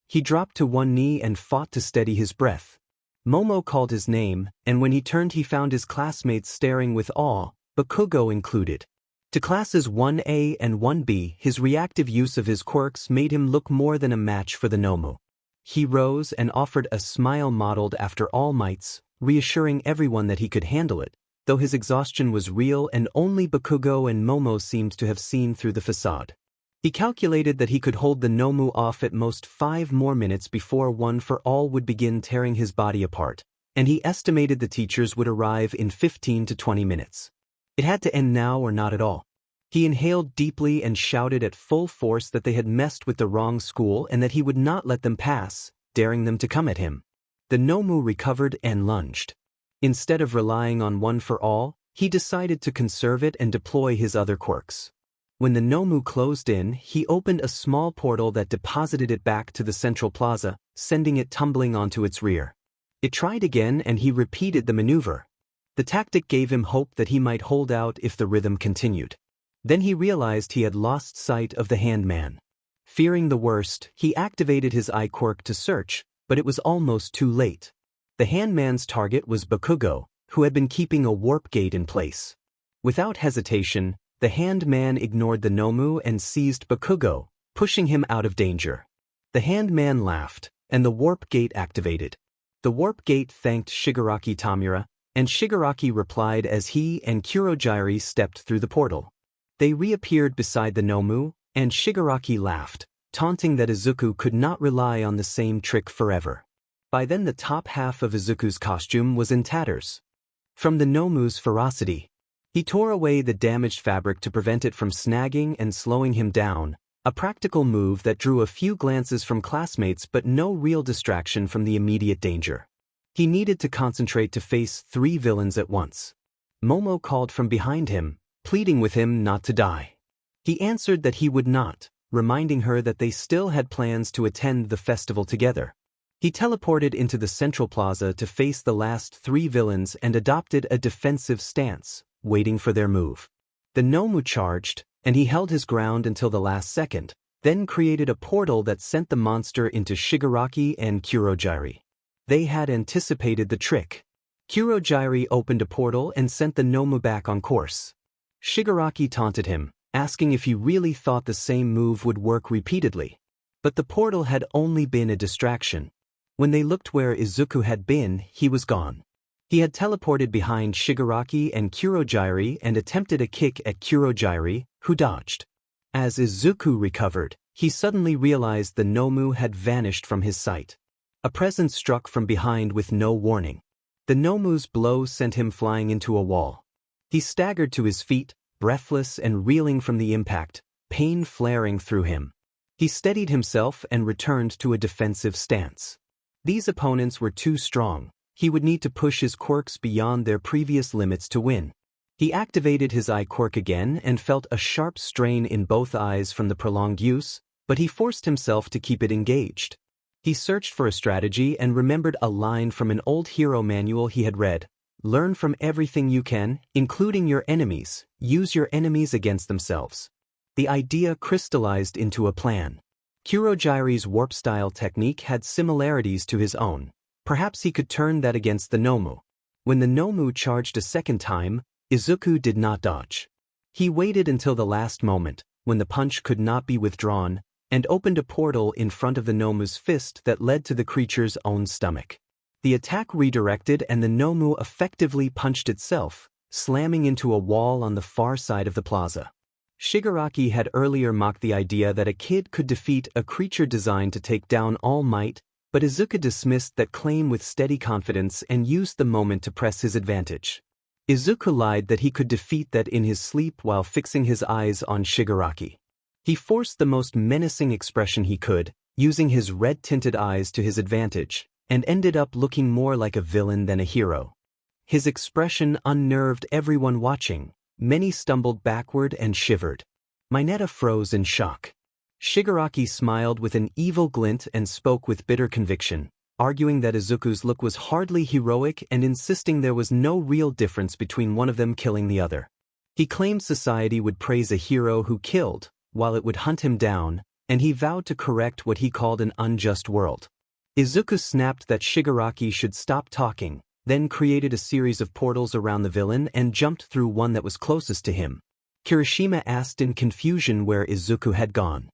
He dropped to one knee and fought to steady his breath. Momo called his name, and when he turned he found his classmates staring with awe, Bakugo included. To classes 1A and 1B, his reactive use of his quirks made him look more than a match for the Nomu. He rose and offered a smile modeled after All Might's, reassuring everyone that he could handle it, though his exhaustion was real and only Bakugo and Momo seemed to have seen through the facade. He calculated that he could hold the Nomu off at most 5 more minutes before One for All would begin tearing his body apart, and he estimated the teachers would arrive in 15 to 20 minutes. It had to end now or not at all. He inhaled deeply and shouted at full force that they had messed with the wrong school and that he would not let them pass, daring them to come at him. The Nomu recovered and lunged. Instead of relying on One for All, he decided to conserve it and deploy his other quirks. When the Nomu closed in, he opened a small portal that deposited it back to the central plaza, sending it tumbling onto its rear. It tried again and he repeated the maneuver. The tactic gave him hope that he might hold out if the rhythm continued. Then he realized he had lost sight of the Handman. Fearing the worst, he activated his eye quirk to search, but it was almost too late. The Handman's target was Bakugo, who had been keeping a warp gate in place. Without hesitation, the Handman ignored the Nomu and seized Bakugo, pushing him out of danger. The Handman laughed, and the warp gate activated. The warp gate thanked Shigaraki Tamura, and Shigaraki replied as he and Kurogiri stepped through the portal. They reappeared beside the Nomu, and Shigaraki laughed, taunting that Izuku could not rely on the same trick forever. By then the top half of Izuku's costume was in tatters. From the Nomu's ferocity, he tore away the damaged fabric to prevent it from snagging and slowing him down, a practical move that drew a few glances from classmates but no real distraction from the immediate danger. He needed to concentrate to face 3 villains at once. Momo called from behind him, pleading with him not to die. He answered that he would not, reminding her that they still had plans to attend the festival together. He teleported into the central plaza to face the last 3 villains and adopted a defensive stance, waiting for their move. The Nomu charged, and he held his ground until the last second, then created a portal that sent the monster into Shigaraki and Kurogiri. They had anticipated the trick. Kurogiri opened a portal and sent the Nomu back on course. Shigaraki taunted him, asking if he really thought the same move would work repeatedly. But the portal had only been a distraction. When they looked where Izuku had been, he was gone. He had teleported behind Shigaraki and Kurogiri and attempted a kick at Kurogiri, who dodged. As Izuku recovered, he suddenly realized the Nomu had vanished from his sight. A presence struck from behind with no warning. The Nomu's blow sent him flying into a wall. He staggered to his feet, breathless and reeling from the impact, pain flaring through him. He steadied himself and returned to a defensive stance. These opponents were too strong. He would need to push his quirks beyond their previous limits to win. He activated his eye quirk again and felt a sharp strain in both eyes from the prolonged use, but he forced himself to keep it engaged. He searched for a strategy and remembered a line from an old hero manual he had read. Learn from everything you can, including your enemies. Use your enemies against themselves. The idea crystallized into a plan. Kurogiri's warp-style technique had similarities to his own. Perhaps he could turn that against the Nomu. When the Nomu charged a second time, Izuku did not dodge. He waited until the last moment, when the punch could not be withdrawn, and opened a portal in front of the Nomu's fist that led to the creature's own stomach. The attack redirected and the Nomu effectively punched itself, slamming into a wall on the far side of the plaza. Shigaraki had earlier mocked the idea that a kid could defeat a creature designed to take down All Might, but Izuku dismissed that claim with steady confidence and used the moment to press his advantage. Izuku lied that he could defeat that in his sleep while fixing his eyes on Shigaraki. He forced the most menacing expression he could, using his red-tinted eyes to his advantage, and ended up looking more like a villain than a hero. His expression unnerved everyone watching. Many stumbled backward and shivered. Mineta froze in shock. Shigaraki smiled with an evil glint and spoke with bitter conviction, arguing that Izuku's look was hardly heroic and insisting there was no real difference between one of them killing the other. He claimed society would praise a hero who killed, while it would hunt him down, and he vowed to correct what he called an unjust world. Izuku snapped that Shigaraki should stop talking, then created a series of portals around the villain and jumped through one that was closest to him. Kirishima asked in confusion where Izuku had gone.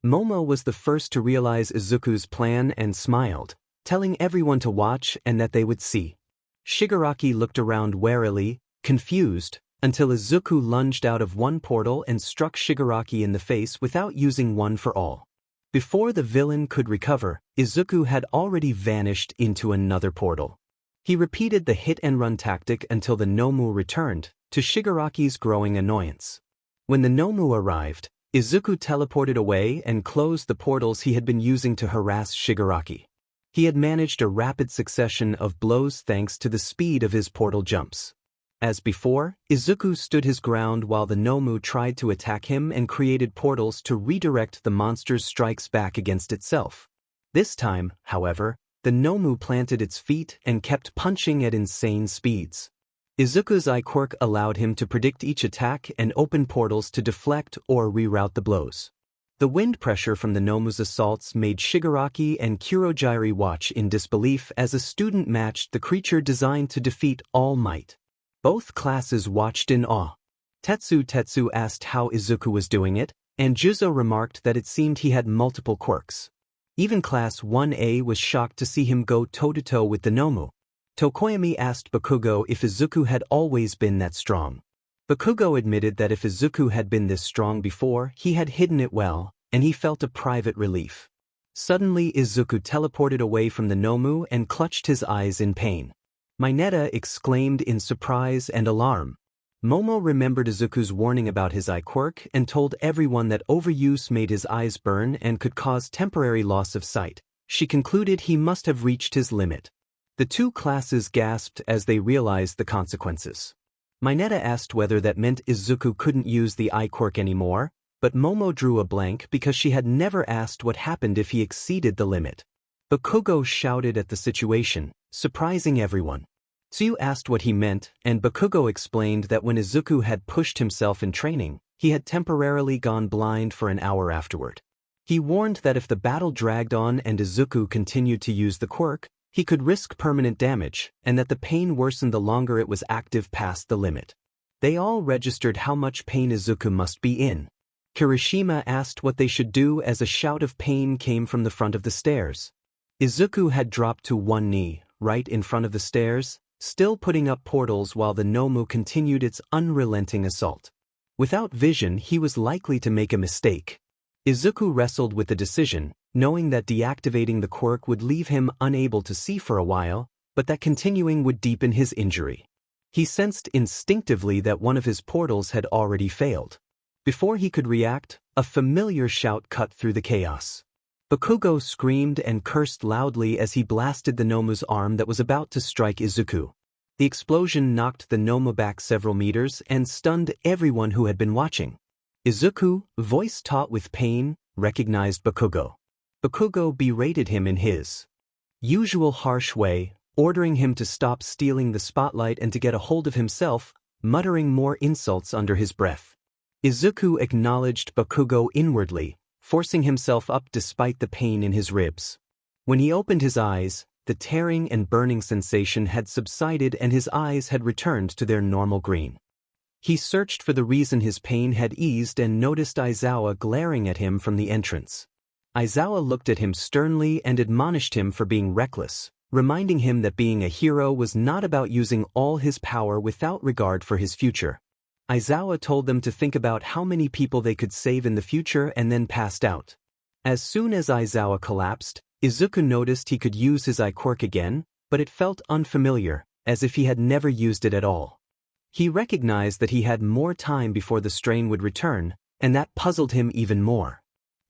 Momo was the first to realize Izuku's plan and smiled, telling everyone to watch and that they would see. Shigaraki looked around warily, confused, until Izuku lunged out of one portal and struck Shigaraki in the face without using one for all. Before the villain could recover, Izuku had already vanished into another portal. He repeated the hit-and-run tactic until the Nomu returned, to Shigaraki's growing annoyance. When the Nomu arrived, Izuku teleported away and closed the portals he had been using to harass Shigaraki. He had managed a rapid succession of blows thanks to the speed of his portal jumps. As before, Izuku stood his ground while the Nomu tried to attack him and created portals to redirect the monster's strikes back against itself. This time, however, the Nomu planted its feet and kept punching at insane speeds. Izuku's eye quirk allowed him to predict each attack and open portals to deflect or reroute the blows. The wind pressure from the Nomu's assaults made Shigaraki and Kurogiri watch in disbelief as a student matched the creature designed to defeat All Might. Both classes watched in awe. Tetsu asked how Izuku was doing it, and Juzo remarked that it seemed he had multiple quirks. Even Class 1A was shocked to see him go toe-to-toe with the Nomu. Tokoyami asked Bakugo if Izuku had always been that strong. Bakugo admitted that if Izuku had been this strong before, he had hidden it well, and he felt a private relief. Suddenly Izuku teleported away from the Nomu and clutched his eyes in pain. Mineta exclaimed in surprise and alarm. Momo remembered Izuku's warning about his eye quirk and told everyone that overuse made his eyes burn and could cause temporary loss of sight. She concluded he must have reached his limit. The two classes gasped as they realized the consequences. Mineta asked whether that meant Izuku couldn't use the eye quirk anymore, but Momo drew a blank because she had never asked what happened if he exceeded the limit. Bakugo shouted at the situation, surprising everyone. Tsuyu asked what he meant, and Bakugo explained that when Izuku had pushed himself in training, he had temporarily gone blind for an hour afterward. He warned that if the battle dragged on and Izuku continued to use the quirk, he could risk permanent damage, and that the pain worsened the longer it was active past the limit. They all registered how much pain Izuku must be in. Kirishima asked what they should do as a shout of pain came from the front of the stairs. Izuku had dropped to one knee, right in front of the stairs, still putting up portals while the Nomu continued its unrelenting assault. Without vision, he was likely to make a mistake. Izuku wrestled with the decision, knowing that deactivating the quirk would leave him unable to see for a while, but that continuing would deepen his injury. He sensed instinctively that one of his portals had already failed. Before he could react, a familiar shout cut through the chaos. Bakugo screamed and cursed loudly as he blasted the Nomu's arm that was about to strike Izuku. The explosion knocked the Nomu back several meters and stunned everyone who had been watching. Izuku, voice taut with pain, recognized Bakugo. Bakugo berated him in his usual harsh way, ordering him to stop stealing the spotlight and to get a hold of himself, muttering more insults under his breath. Izuku acknowledged Bakugo inwardly, forcing himself up despite the pain in his ribs. When he opened his eyes, the tearing and burning sensation had subsided and his eyes had returned to their normal green. He searched for the reason his pain had eased and noticed Aizawa glaring at him from the entrance. Aizawa looked at him sternly and admonished him for being reckless, reminding him that being a hero was not about using all his power without regard for his future. Aizawa told them to think about how many people they could save in the future and then passed out. As soon as Aizawa collapsed, Izuku noticed he could use his quirk again, but it felt unfamiliar, as if he had never used it at all. He recognized that he had more time before the strain would return, and that puzzled him even more.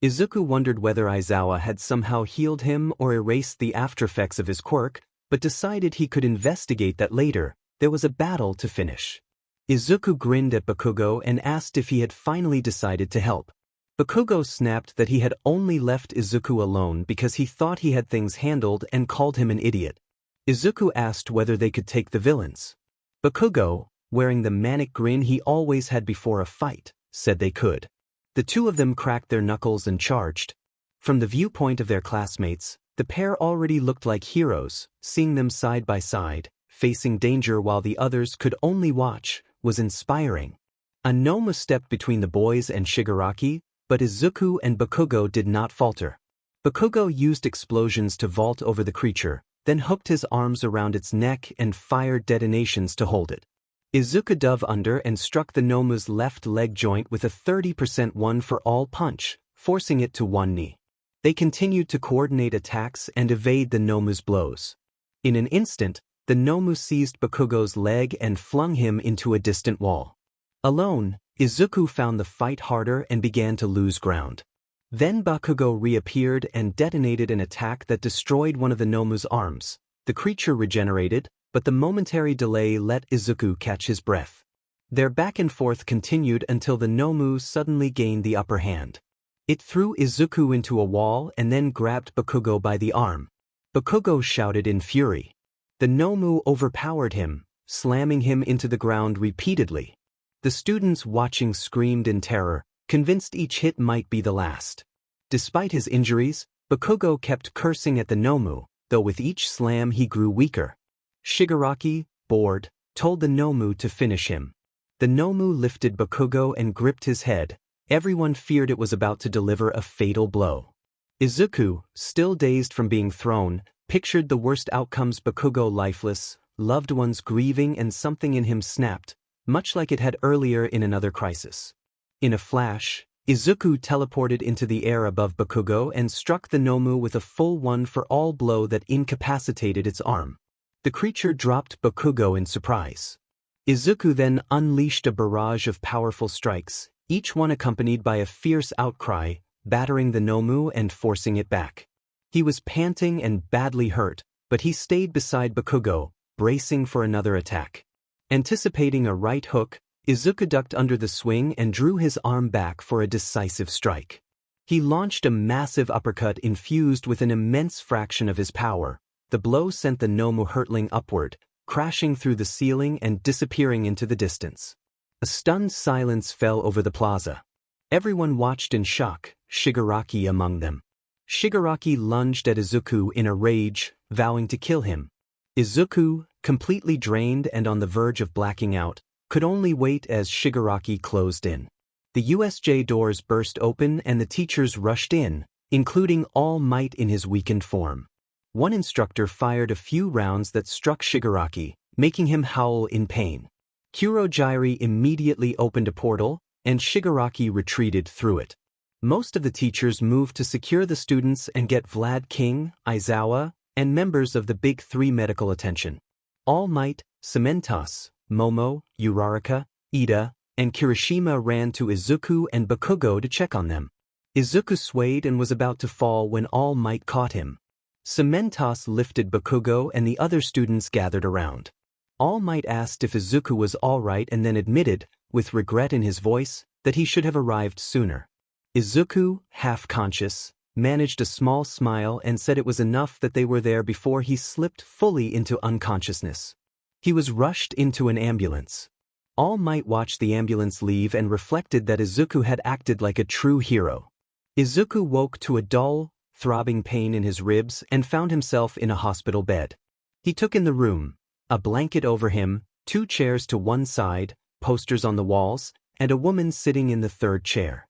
Izuku wondered whether Aizawa had somehow healed him or erased the aftereffects of his quirk, but decided he could investigate that later. There was a battle to finish. Izuku grinned at Bakugo and asked if he had finally decided to help. Bakugo snapped that he had only left Izuku alone because he thought he had things handled and called him an idiot. Izuku asked whether they could take the villains. Bakugo, wearing the manic grin he always had before a fight, said they could. The two of them cracked their knuckles and charged. From the viewpoint of their classmates, the pair already looked like heroes. Seeing them side by side, facing danger while the others could only watch, was inspiring. A Nomu stepped between the boys and Shigaraki, but Izuku and Bakugo did not falter. Bakugo used explosions to vault over the creature, then hooked his arms around its neck and fired detonations to hold it. Izuku dove under and struck the Nomu's left leg joint with a 30% one-for-all punch, forcing it to one knee. They continued to coordinate attacks and evade the Nomu's blows. In an instant, the Nomu seized Bakugo's leg and flung him into a distant wall. Alone, Izuku found the fight harder and began to lose ground. Then Bakugo reappeared and detonated an attack that destroyed one of the Nomu's arms. The creature regenerated, but the momentary delay let Izuku catch his breath. Their back and forth continued until the Nomu suddenly gained the upper hand. It threw Izuku into a wall and then grabbed Bakugo by the arm. Bakugo shouted in fury. The Nomu overpowered him, slamming him into the ground repeatedly. The students watching screamed in terror, convinced each hit might be the last. Despite his injuries, Bakugo kept cursing at the Nomu, though with each slam he grew weaker. Shigaraki, bored, told the Nomu to finish him. The Nomu lifted Bakugo and gripped his head. Everyone feared it was about to deliver a fatal blow. Izuku, still dazed from being thrown, pictured the worst outcomes: Bakugo lifeless, loved ones grieving, and something in him snapped, much like it had earlier in another crisis. In a flash, Izuku teleported into the air above Bakugo and struck the Nomu with a full one-for-all blow that incapacitated its arm. The creature dropped Bakugo in surprise. Izuku then unleashed a barrage of powerful strikes, each one accompanied by a fierce outcry, battering the Nomu and forcing it back. He was panting and badly hurt, but he stayed beside Bakugo, bracing for another attack. Anticipating a right hook, Izuku ducked under the swing and drew his arm back for a decisive strike. He launched a massive uppercut infused with an immense fraction of his power. The blow sent the Nomu hurtling upward, crashing through the ceiling and disappearing into the distance. A stunned silence fell over the plaza. Everyone watched in shock, Shigaraki among them. Shigaraki lunged at Izuku in a rage, vowing to kill him. Izuku, completely drained and on the verge of blacking out, could only wait as Shigaraki closed in. The USJ doors burst open and the teachers rushed in, including All Might in his weakened form. One instructor fired a few rounds that struck Shigaraki, making him howl in pain. Kurojiiri immediately opened a portal, and Shigaraki retreated through it. Most of the teachers moved to secure the students and get Vlad King, Aizawa, and members of the Big Three medical attention. All Might, Cementos, Momo, Uraraka, Ida, and Kirishima ran to Izuku and Bakugo to check on them. Izuku swayed and was about to fall when All Might caught him. Cementos lifted Bakugo and the other students gathered around. All Might asked if Izuku was all right and then admitted, with regret in his voice, that he should have arrived sooner. Izuku, half-conscious, managed a small smile and said it was enough that they were there before he slipped fully into unconsciousness. He was rushed into an ambulance. All Might watched the ambulance leave and reflected that Izuku had acted like a true hero. Izuku woke to a dull, throbbing pain in his ribs and found himself in a hospital bed. He took in the room, a blanket over him, 2 chairs to one side, posters on the walls, and a woman sitting in the third chair.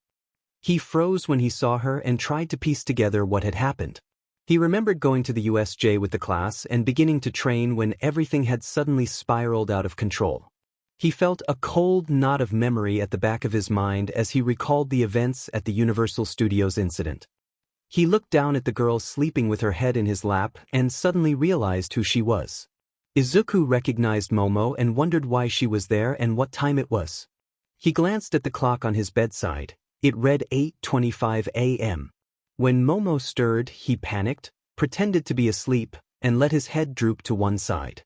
He froze when he saw her and tried to piece together what had happened. He remembered going to the USJ with the class and beginning to train when everything had suddenly spiraled out of control. He felt a cold knot of memory at the back of his mind as he recalled the events at the Universal Studios incident. He looked down at the girl sleeping with her head in his lap and suddenly realized who she was. Izuku recognized Momo and wondered why she was there and what time it was. He glanced at the clock on his bedside. It read 8:25 a.m. When Momo stirred, he panicked, pretended to be asleep, and let his head droop to one side.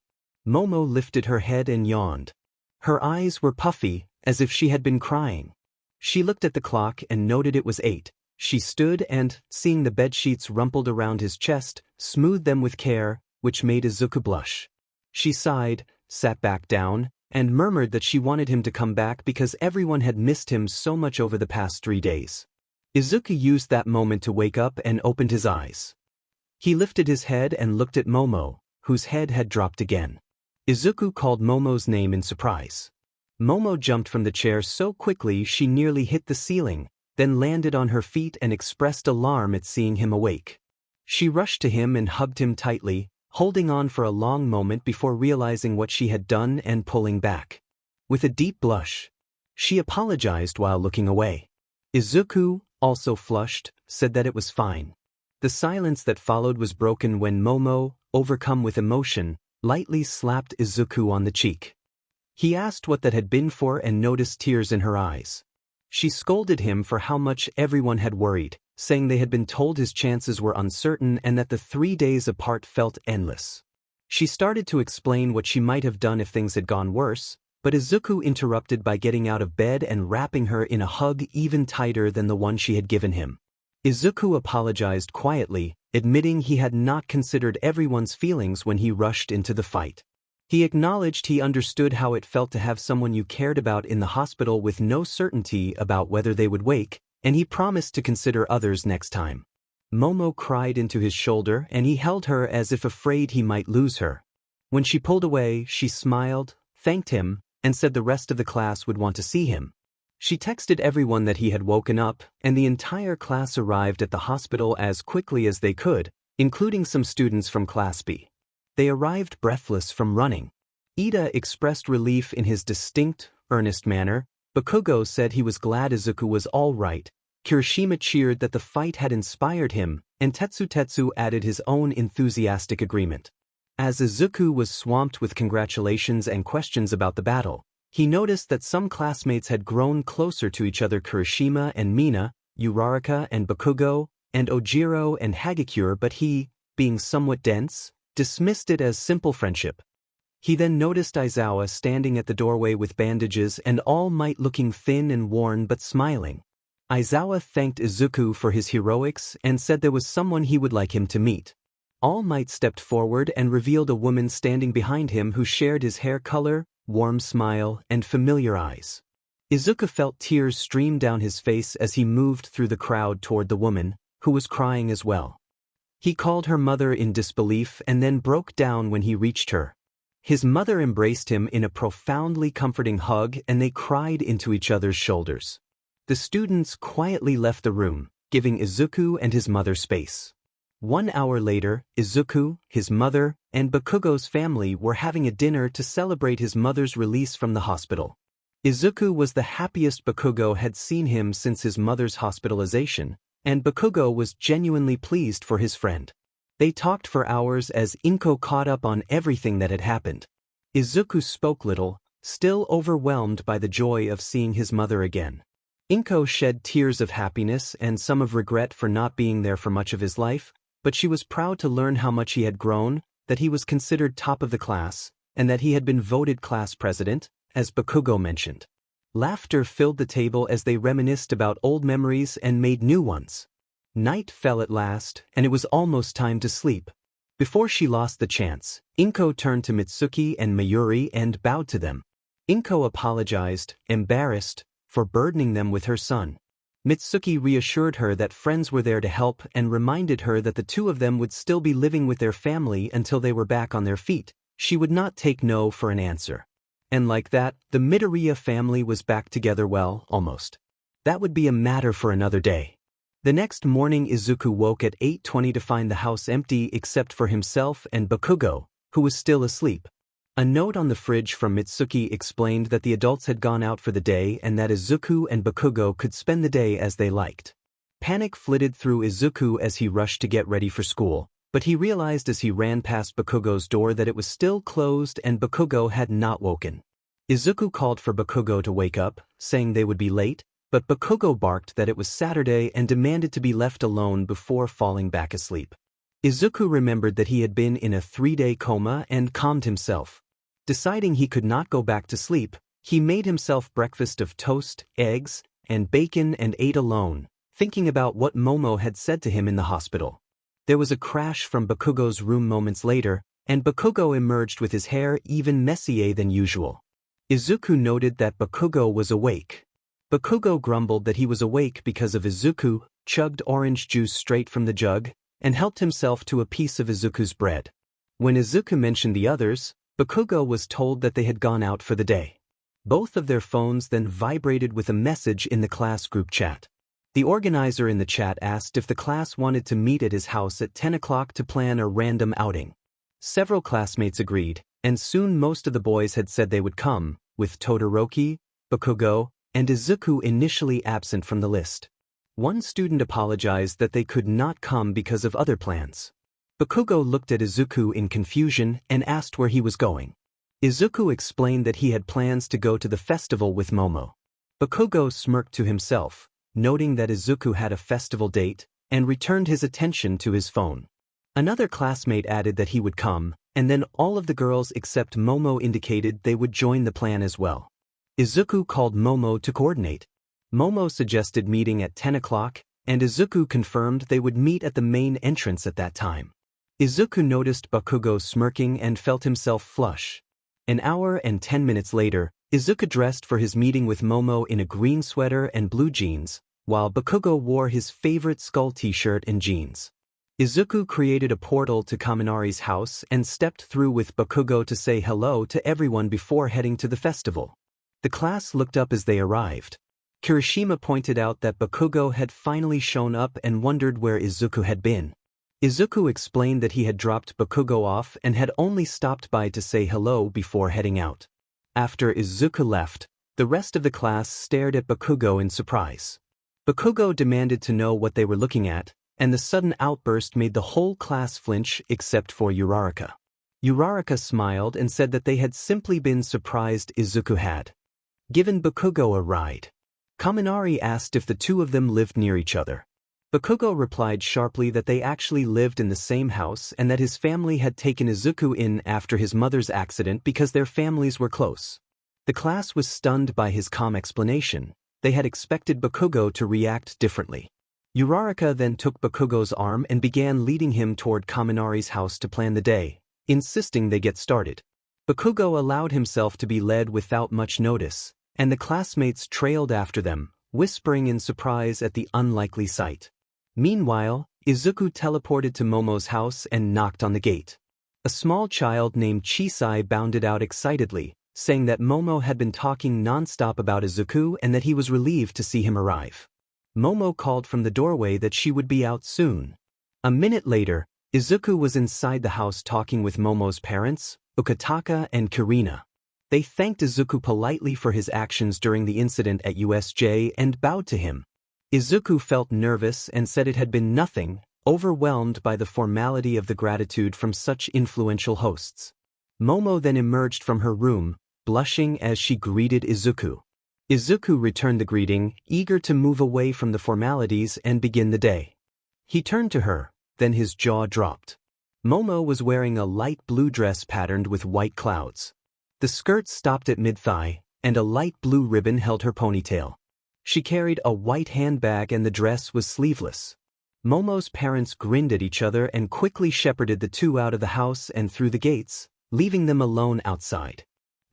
Momo lifted her head and yawned. Her eyes were puffy, as if she had been crying. She looked at the clock and noted it was 8. She stood and, seeing the bedsheets rumpled around his chest, smoothed them with care, which made Izuku blush. She sighed, sat back down, and murmured that she wanted him to come back because everyone had missed him so much over the past 3 days. Izuku used that moment to wake up and opened his eyes. He lifted his head and looked at Momo, whose head had dropped again. Izuku called Momo's name in surprise. Momo jumped from the chair so quickly she nearly hit the ceiling, then landed on her feet and expressed alarm at seeing him awake. She rushed to him and hugged him tightly, holding on for a long moment before realizing what she had done and pulling back. With a deep blush, she apologized while looking away. Izuku, also flushed, said that it was fine. The silence that followed was broken when Momo, overcome with emotion, lightly slapped Izuku on the cheek. He asked what that had been for and noticed tears in her eyes. She scolded him for how much everyone had worried, saying they had been told his chances were uncertain and that the 3 days apart felt endless. She started to explain what she might have done if things had gone worse, but Izuku interrupted by getting out of bed and wrapping her in a hug even tighter than the one she had given him. Izuku apologized quietly, admitting he had not considered everyone's feelings when he rushed into the fight. He acknowledged he understood how it felt to have someone you cared about in the hospital with no certainty about whether they would wake, and he promised to consider others next time. Momo cried into his shoulder and he held her as if afraid he might lose her. When she pulled away, she smiled, thanked him, and said the rest of the class would want to see him. She texted everyone that he had woken up, and the entire class arrived at the hospital as quickly as they could, including some students from Class B. They arrived breathless from running. Ida expressed relief in his distinct, earnest manner. Bakugo said he was glad Izuku was all right. Kirishima cheered that the fight had inspired him, and Tetsu added his own enthusiastic agreement. As Izuku was swamped with congratulations and questions about the battle, he noticed that some classmates had grown closer to each other: Kirishima and Mina, Uraraka and Bakugo, and Ojiro and Hagakure, but he, being somewhat dense, dismissed it as simple friendship. He then noticed Aizawa standing at the doorway with bandages and All Might looking thin and worn but smiling. Aizawa thanked Izuku for his heroics and said there was someone he would like him to meet. All Might stepped forward and revealed a woman standing behind him who shared his hair color, warm smile, and familiar eyes. Izuku felt tears stream down his face as he moved through the crowd toward the woman, who was crying as well. He called her mother in disbelief and then broke down when he reached her. His mother embraced him in a profoundly comforting hug and they cried into each other's shoulders. The students quietly left the room, giving Izuku and his mother space. 1 hour later, Izuku, his mother, and Bakugo's family were having a dinner to celebrate his mother's release from the hospital. Izuku was the happiest Bakugo had seen him since his mother's hospitalization, and Bakugo was genuinely pleased for his friend. They talked for hours as Inko caught up on everything that had happened. Izuku spoke little, still overwhelmed by the joy of seeing his mother again. Inko shed tears of happiness and some of regret for not being there for much of his life, but she was proud to learn how much he had grown, that he was considered top of the class, and that he had been voted class president, as Bakugo mentioned. Laughter filled the table as they reminisced about old memories and made new ones. Night fell at last, and it was almost time to sleep. Before she lost the chance, Inko turned to Mitsuki and Mayuri and bowed to them. Inko apologized, embarrassed, for burdening them with her son. Mitsuki reassured her that friends were there to help and reminded her that the two of them would still be living with their family until they were back on their feet. She would not take no for an answer. And like that, the Midoriya family was back together, well, almost. That would be a matter for another day. The next morning Izuku woke at 8:20 to find the house empty except for himself and Bakugo, who was still asleep. A note on the fridge from Mitsuki explained that the adults had gone out for the day and that Izuku and Bakugo could spend the day as they liked. Panic flitted through Izuku as he rushed to get ready for school, but he realized as he ran past Bakugo's door that it was still closed and Bakugo had not woken. Izuku called for Bakugo to wake up, saying they would be late, but Bakugo barked that it was Saturday and demanded to be left alone before falling back asleep. Izuku remembered that he had been in a 3-day coma and calmed himself. Deciding he could not go back to sleep, he made himself breakfast of toast, eggs, and bacon and ate alone, thinking about what Momo had said to him in the hospital. There was a crash from Bakugo's room moments later, and Bakugo emerged with his hair even messier than usual. Izuku noted that Bakugo was awake. Bakugo grumbled that he was awake because of Izuku, chugged orange juice straight from the jug, and helped himself to a piece of Izuku's bread. When Izuku mentioned the others, Bakugo was told that they had gone out for the day. Both of their phones then vibrated with a message in the class group chat. The organizer in the chat asked if the class wanted to meet at his house at 10 o'clock to plan a random outing. Several classmates agreed, and soon most of the boys had said they would come, with Todoroki, Bakugo, and Izuku initially absent from the list. One student apologized that they could not come because of other plans. Bakugo looked at Izuku in confusion and asked where he was going. Izuku explained that he had plans to go to the festival with Momo. Bakugo smirked to himself, noting that Izuku had a festival date, and returned his attention to his phone. Another classmate added that he would come, and then all of the girls except Momo indicated they would join the plan as well. Izuku called Momo to coordinate. Momo suggested meeting at 10 o'clock, and Izuku confirmed they would meet at the main entrance at that time. Izuku noticed Bakugo smirking and felt himself flush. An hour and 10 minutes later, Izuku dressed for his meeting with Momo in a green sweater and blue jeans, while Bakugo wore his favorite skull t-shirt and jeans. Izuku created a portal to Kaminari's house and stepped through with Bakugo to say hello to everyone before heading to the festival. The class looked up as they arrived. Kirishima pointed out that Bakugo had finally shown up and wondered where Izuku had been. Izuku explained that he had dropped Bakugo off and had only stopped by to say hello before heading out. After Izuku left, the rest of the class stared at Bakugo in surprise. Bakugo demanded to know what they were looking at, and the sudden outburst made the whole class flinch except for Uraraka. Uraraka smiled and said that they had simply been surprised Izuku had given Bakugo a ride. Kaminari asked if the two of them lived near each other. Bakugo replied sharply that they actually lived in the same house and that his family had taken Izuku in after his mother's accident because their families were close. The class was stunned by his calm explanation. They had expected Bakugo to react differently. Uraraka then took Bakugo's arm and began leading him toward Kaminari's house to plan the day, insisting they get started. Bakugo allowed himself to be led without much notice, and the classmates trailed after them, whispering in surprise at the unlikely sight. Meanwhile, Izuku teleported to Momo's house and knocked on the gate. A small child named Chisai bounded out excitedly, saying that Momo had been talking non-stop about Izuku and that he was relieved to see him arrive. Momo called from the doorway that she would be out soon. A minute later, Izuku was inside the house talking with Momo's parents, Ukitaka and Kirina. They thanked Izuku politely for his actions during the incident at USJ and bowed to him. Izuku felt nervous and said it had been nothing, overwhelmed by the formality of the gratitude from such influential hosts. Momo then emerged from her room, blushing as she greeted Izuku. Izuku returned the greeting, eager to move away from the formalities and begin the day. He turned to her, then his jaw dropped. Momo was wearing a light blue dress patterned with white clouds. The skirt stopped at mid-thigh, and a light blue ribbon held her ponytail. She carried a white handbag and the dress was sleeveless. Momo's parents grinned at each other and quickly shepherded the two out of the house and through the gates, leaving them alone outside.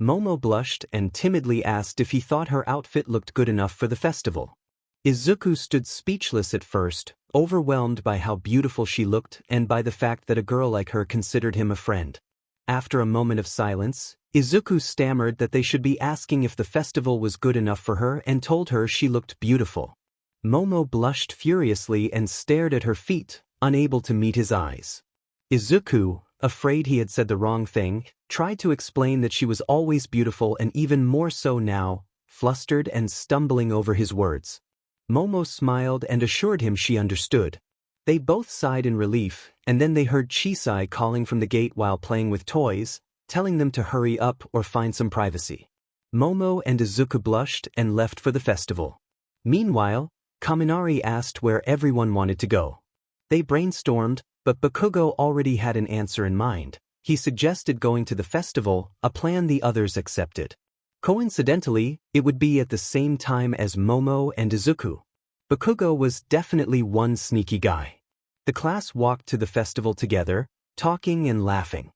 Momo blushed and timidly asked if he thought her outfit looked good enough for the festival. Izuku stood speechless at first, overwhelmed by how beautiful she looked and by the fact that a girl like her considered him a friend. After a moment of silence, Izuku stammered that they should be asking if the festival was good enough for her and told her she looked beautiful. Momo blushed furiously and stared at her feet, unable to meet his eyes. Izuku, afraid he had said the wrong thing, tried to explain that she was always beautiful and even more so now, flustered and stumbling over his words. Momo smiled and assured him she understood. They both sighed in relief, and then they heard Chisai calling from the gate while playing with toys, telling them to hurry up or find some privacy. Momo and Izuku blushed and left for the festival. Meanwhile, Kaminari asked where everyone wanted to go. They brainstormed, but Bakugo already had an answer in mind. He suggested going to the festival, a plan the others accepted. Coincidentally, it would be at the same time as Momo and Izuku. Bakugo was definitely one sneaky guy. The class walked to the festival together, talking and laughing.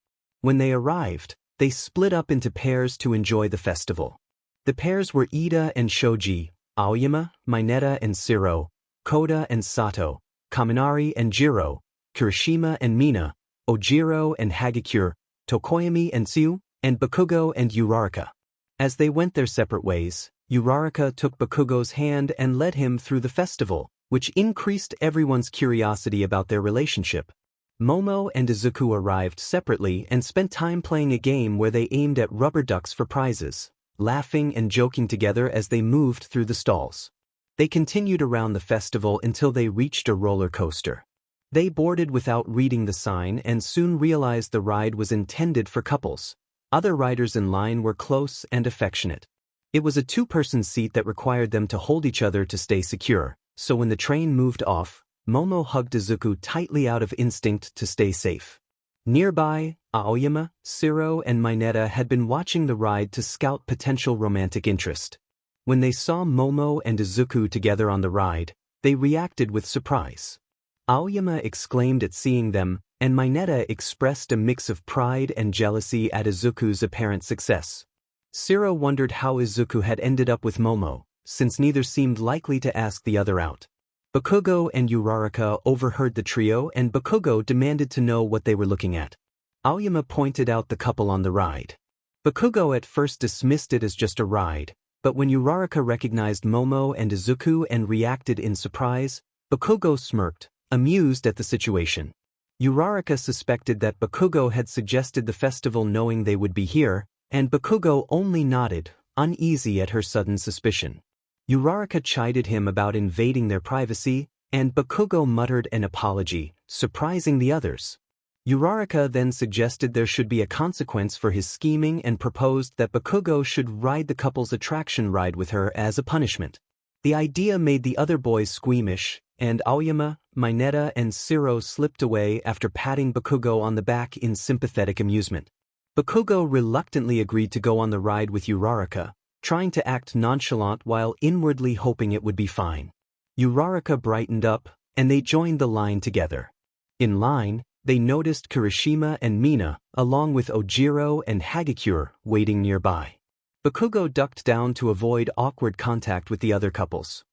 When they arrived, they split up into pairs to enjoy the festival. The pairs were Ida and Shoji, Aoyama, Mineta and Shiro, Koda and Sato, Kaminari and Jiro, Kirishima and Mina, Ojiro and Hagakure, Tokoyami and Tsu, and Bakugo and Uraraka. As they went their separate ways, Uraraka took Bakugo's hand and led him through the festival, which increased everyone's curiosity about their relationship. Momo and Izuku arrived separately and spent time playing a game where they aimed at rubber ducks for prizes, laughing and joking together as they moved through the stalls. They continued around the festival until they reached a roller coaster. They boarded without reading the sign and soon realized the ride was intended for couples. Other riders in line were close and affectionate. It was a two-person seat that required them to hold each other to stay secure, so when the train moved off, Momo hugged Izuku tightly out of instinct to stay safe. Nearby, Aoyama, Shiro and Mineta had been watching the ride to scout potential romantic interest. When they saw Momo and Izuku together on the ride, they reacted with surprise. Aoyama exclaimed at seeing them, and Mineta expressed a mix of pride and jealousy at Izuku's apparent success. Shiro wondered how Izuku had ended up with Momo, since neither seemed likely to ask the other out. Bakugo and Uraraka overheard the trio and Bakugo demanded to know what they were looking at. Aoyama pointed out the couple on the ride. Bakugo at first dismissed it as just a ride, but when Uraraka recognized Momo and Izuku and reacted in surprise, Bakugo smirked, amused at the situation. Uraraka suspected that Bakugo had suggested the festival knowing they would be here, and Bakugo only nodded, uneasy at her sudden suspicion. Uraraka chided him about invading their privacy, and Bakugo muttered an apology, surprising the others. Uraraka then suggested there should be a consequence for his scheming and proposed that Bakugo should ride the couple's attraction ride with her as a punishment. The idea made the other boys squeamish, and Aoyama, Mineta and Siro slipped away after patting Bakugo on the back in sympathetic amusement. Bakugo reluctantly agreed to go on the ride with Uraraka, trying to act nonchalant while inwardly hoping it would be fine. Uraraka brightened up, and they joined the line together. In line, they noticed Kirishima and Mina, along with Ojiro and Hagakure, waiting nearby. Bakugo ducked down to avoid awkward contact with the other couples.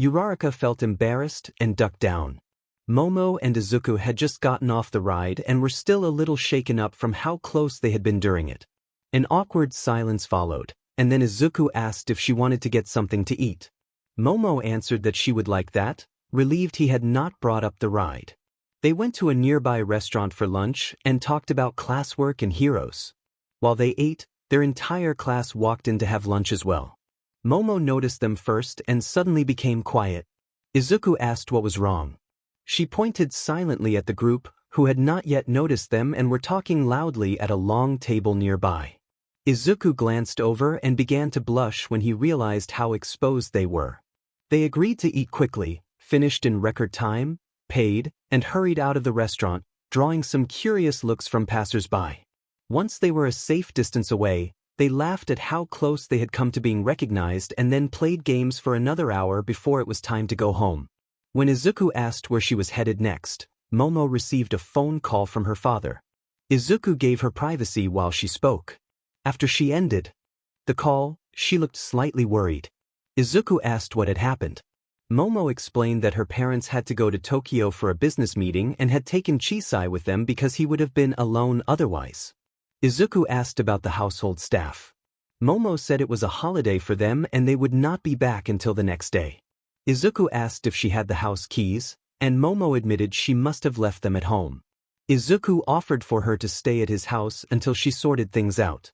Uraraka felt embarrassed and ducked down. Momo and Izuku had just gotten off the ride and were still a little shaken up from how close they had been during it. An awkward silence followed, and then Izuku asked if she wanted to get something to eat. Momo answered that she would like that, relieved he had not brought up the ride. They went to a nearby restaurant for lunch and talked about classwork and heroes. While they ate, their entire class walked in to have lunch as well. Momo noticed them first and suddenly became quiet. Izuku asked what was wrong. She pointed silently at the group, who had not yet noticed them and were talking loudly at a long table nearby. Izuku glanced over and began to blush when he realized how exposed they were. They agreed to eat quickly, finished in record time, paid, and hurried out of the restaurant, drawing some curious looks from passers-by. Once they were a safe distance away, they laughed at how close they had come to being recognized and then played games for another hour before it was time to go home. When Izuku asked where she was headed next, Momo received a phone call from her father. Izuku gave her privacy while she spoke. After she ended the call, she looked slightly worried. Izuku asked what had happened. Momo explained that her parents had to go to Tokyo for a business meeting and had taken Chisai with them because he would have been alone otherwise. Izuku asked about the household staff. Momo said it was a holiday for them and they would not be back until the next day. Izuku asked if she had the house keys, and Momo admitted she must have left them at home. Izuku offered for her to stay at his house until she sorted things out.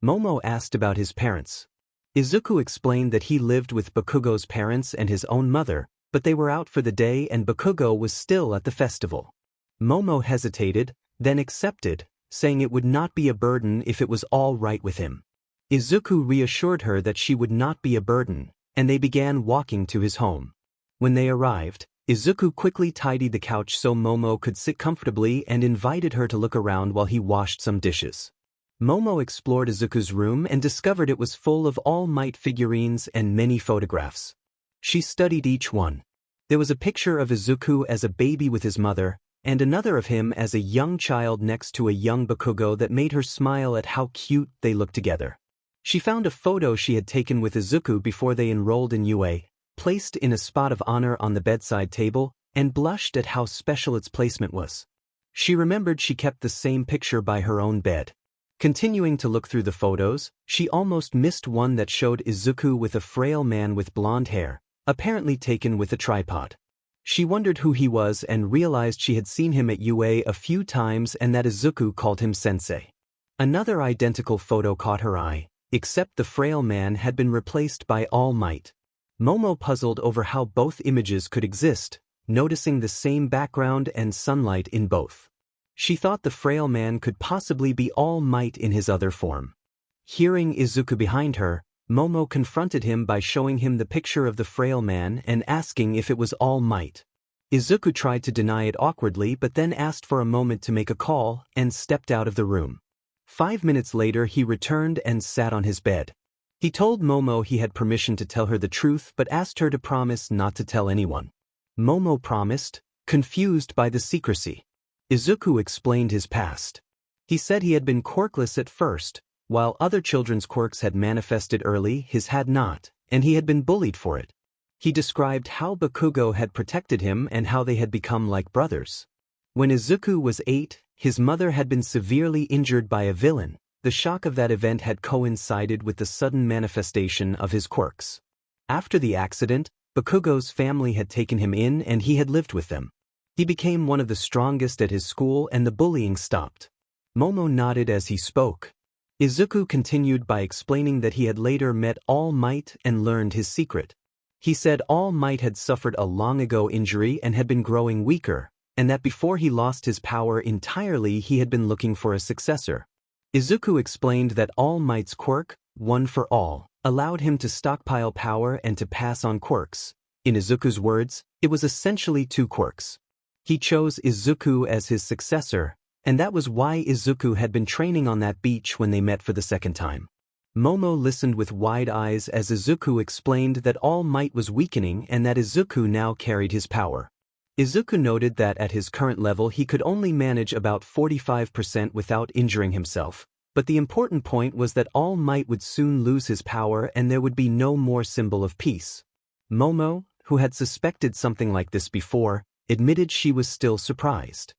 Momo asked about his parents. Izuku explained that he lived with Bakugo's parents and his own mother, but they were out for the day and Bakugo was still at the festival. Momo hesitated, then accepted, saying it would not be a burden if it was all right with him. Izuku reassured her that she would not be a burden, and they began walking to his home. When they arrived, Izuku quickly tidied the couch so Momo could sit comfortably and invited her to look around while he washed some dishes. Momo explored Izuku's room and discovered it was full of All Might figurines and many photographs. She studied each one. There was a picture of Izuku as a baby with his mother, and another of him as a young child next to a young Bakugo that made her smile at how cute they looked together. She found a photo she had taken with Izuku before they enrolled in UA, placed in a spot of honor on the bedside table, and blushed at how special its placement was. She remembered she kept the same picture by her own bed. Continuing to look through the photos, she almost missed one that showed Izuku with a frail man with blonde hair, apparently taken with a tripod. She wondered who he was and realized she had seen him at UA a few times and that Izuku called him sensei. Another identical photo caught her eye, except the frail man had been replaced by All Might. Momo puzzled over how both images could exist, noticing the same background and sunlight in both. She thought the frail man could possibly be All Might in his other form. Hearing Izuku behind her, Momo confronted him by showing him the picture of the frail man and asking if it was All Might. Izuku tried to deny it awkwardly but then asked for a moment to make a call and stepped out of the room. 5 minutes later he returned and sat on his bed. He told Momo he had permission to tell her the truth but asked her to promise not to tell anyone. Momo promised, confused by the secrecy. Izuku explained his past. He said he had been quirkless at first, while other children's quirks had manifested early, his had not, and he had been bullied for it. He described how Bakugo had protected him and how they had become like brothers. When Izuku was 8, his mother had been severely injured by a villain. The shock of that event had coincided with the sudden manifestation of his quirks. After the accident, Bakugo's family had taken him in and he had lived with them. He became one of the strongest at his school and the bullying stopped. Momo nodded as he spoke. Izuku continued by explaining that he had later met All Might and learned his secret. He said All Might had suffered a long ago injury and had been growing weaker, and that before he lost his power entirely he had been looking for a successor. Izuku explained that All Might's quirk, One for All, allowed him to stockpile power and to pass on quirks. In Izuku's words, it was essentially two quirks. He chose Izuku as his successor, and that was why Izuku had been training on that beach when they met for the second time. Momo listened with wide eyes as Izuku explained that All Might was weakening and that Izuku now carried his power. Izuku noted that at his current level he could only manage about 45% without injuring himself, but the important point was that All Might would soon lose his power and there would be no more symbol of peace. Momo, who had suspected something like this before, admitted she was still surprised.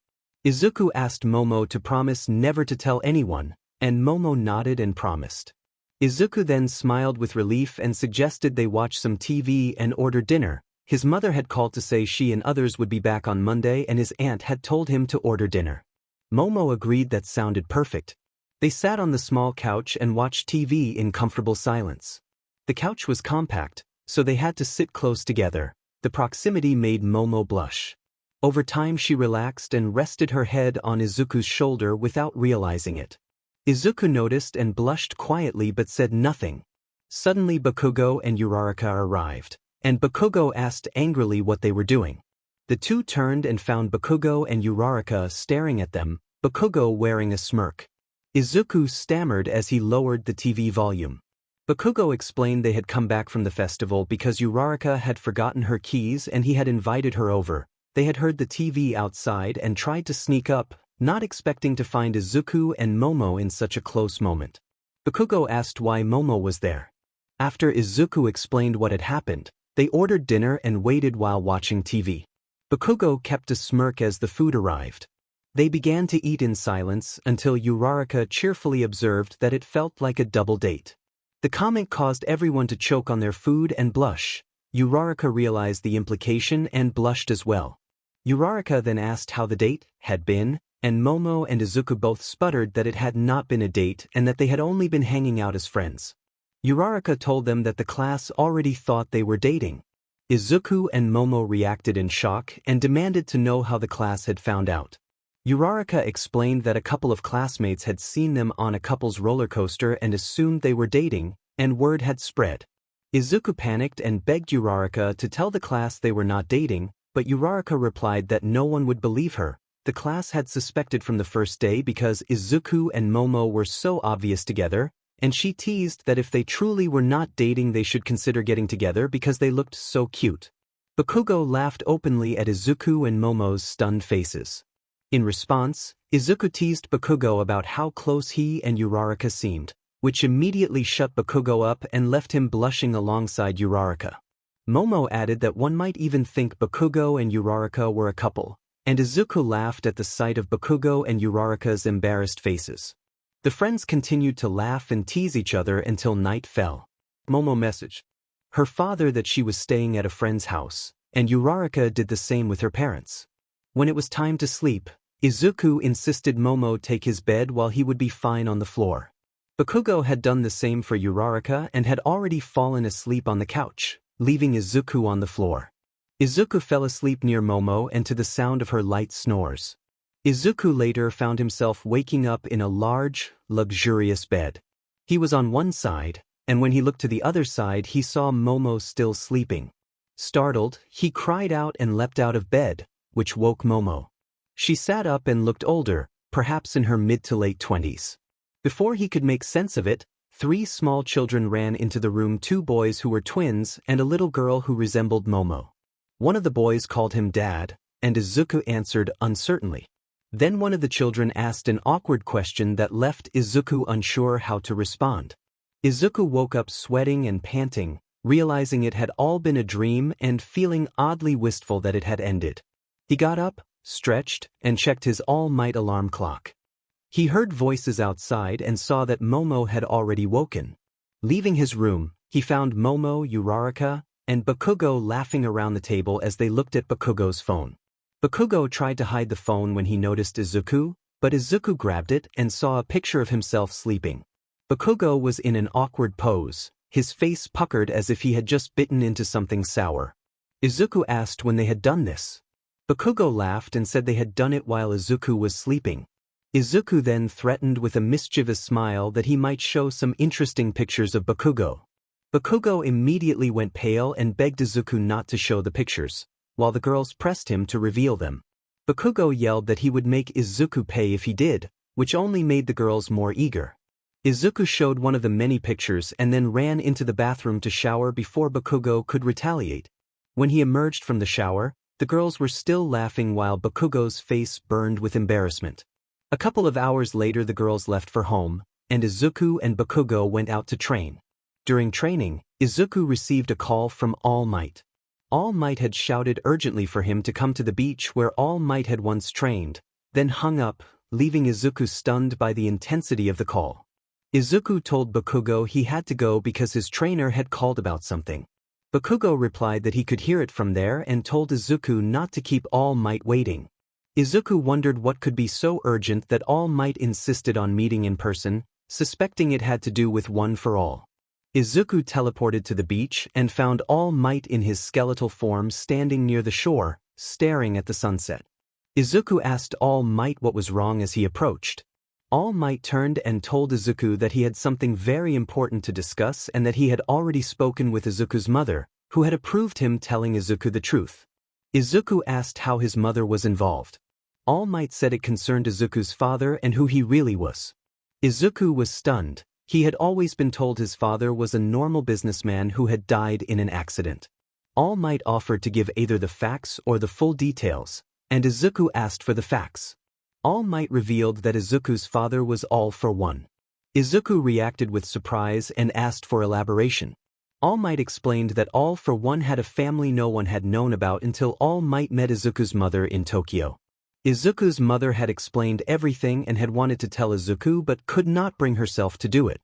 Izuku asked Momo to promise never to tell anyone, and Momo nodded and promised. Izuku then smiled with relief and suggested they watch some TV and order dinner. His mother had called to say she and others would be back on Monday and his aunt had told him to order dinner. Momo agreed that sounded perfect. They sat on the small couch and watched TV in comfortable silence. The couch was compact, so they had to sit close together. The proximity made Momo blush. Over time she relaxed and rested her head on Izuku's shoulder without realizing it. Izuku noticed and blushed quietly but said nothing. Suddenly Bakugo and Uraraka arrived, and Bakugo asked angrily what they were doing. The two turned and found Bakugo and Uraraka staring at them, Bakugo wearing a smirk. Izuku stammered as he lowered the TV volume. Bakugo explained they had come back from the festival because Uraraka had forgotten her keys and he had invited her over. They had heard the TV outside and tried to sneak up, not expecting to find Izuku and Momo in such a close moment. Bakugo asked why Momo was there. After Izuku explained what had happened, they ordered dinner and waited while watching TV. Bakugo kept a smirk as the food arrived. They began to eat in silence until Uraraka cheerfully observed that it felt like a double date. The comment caused everyone to choke on their food and blush. Uraraka realized the implication and blushed as well. Uraraka then asked how the date had been, and Momo and Izuku both sputtered that it had not been a date and that they had only been hanging out as friends. Uraraka told them that the class already thought they were dating. Izuku and Momo reacted in shock and demanded to know how the class had found out. Uraraka explained that a couple of classmates had seen them on a couple's roller coaster and assumed they were dating, and word had spread. Izuku panicked and begged Uraraka to tell the class they were not dating, but Uraraka replied that no one would believe her. The class had suspected from the first day because Izuku and Momo were so obvious together, and she teased that if they truly were not dating they should consider getting together because they looked so cute. Bakugo laughed openly at Izuku and Momo's stunned faces. In response, Izuku teased Bakugo about how close he and Uraraka seemed, which immediately shut Bakugo up and left him blushing alongside Uraraka. Momo added that one might even think Bakugo and Uraraka were a couple, and Izuku laughed at the sight of Bakugo and Uraraka's embarrassed faces. The friends continued to laugh and tease each other until night fell. Momo messaged her father that she was staying at a friend's house, and Uraraka did the same with her parents. When it was time to sleep, Izuku insisted Momo take his bed while he would be fine on the floor. Bakugo had done the same for Uraraka and had already fallen asleep on the couch, leaving Izuku on the floor. Izuku fell asleep near Momo and to the sound of her light snores. Izuku later found himself waking up in a large, luxurious bed. He was on one side, and when he looked to the other side he saw Momo still sleeping. Startled, he cried out and leapt out of bed, which woke Momo. She sat up and looked older, perhaps in her mid to late 20s. Before he could make sense of it, 3 small children ran into the room, 2 boys who were twins and a little girl who resembled Momo. One of the boys called him Dad, and Izuku answered uncertainly. Then one of the children asked an awkward question that left Izuku unsure how to respond. Izuku woke up sweating and panting, realizing it had all been a dream and feeling oddly wistful that it had ended. He got up, stretched, and checked his all-might alarm clock. He heard voices outside and saw that Momo had already woken. Leaving his room, he found Momo, Uraraka, and Bakugo laughing around the table as they looked at Bakugo's phone. Bakugo tried to hide the phone when he noticed Izuku, but Izuku grabbed it and saw a picture of himself sleeping. Bakugo was in an awkward pose, his face puckered as if he had just bitten into something sour. Izuku asked when they had done this. Bakugo laughed and said they had done it while Izuku was sleeping. Izuku then threatened with a mischievous smile that he might show some interesting pictures of Bakugo. Bakugo immediately went pale and begged Izuku not to show the pictures, while the girls pressed him to reveal them. Bakugo yelled that he would make Izuku pay if he did, which only made the girls more eager. Izuku showed one of the many pictures and then ran into the bathroom to shower before Bakugo could retaliate. When he emerged from the shower, the girls were still laughing while Bakugo's face burned with embarrassment. A couple of hours later the girls left for home, and Izuku and Bakugo went out to train. During training, Izuku received a call from All Might. All Might had shouted urgently for him to come to the beach where All Might had once trained, then hung up, leaving Izuku stunned by the intensity of the call. Izuku told Bakugo he had to go because his trainer had called about something. Bakugo replied that he could hear it from there and told Izuku not to keep All Might waiting. Izuku wondered what could be so urgent that All Might insisted on meeting in person, suspecting it had to do with One for All. Izuku teleported to the beach and found All Might in his skeletal form standing near the shore, staring at the sunset. Izuku asked All Might what was wrong as he approached. All Might turned and told Izuku that he had something very important to discuss and that he had already spoken with Izuku's mother, who had approved him telling Izuku the truth. Izuku asked how his mother was involved. All Might said it concerned Izuku's father and who he really was. Izuku was stunned. He had always been told his father was a normal businessman who had died in an accident. All Might offered to give either the facts or the full details, and Izuku asked for the facts. All Might revealed that Izuku's father was All for One. Izuku reacted with surprise and asked for elaboration. All Might explained that All for One had a family no one had known about until All Might met Izuku's mother in Tokyo. Izuku's mother had explained everything and had wanted to tell Izuku but could not bring herself to do it.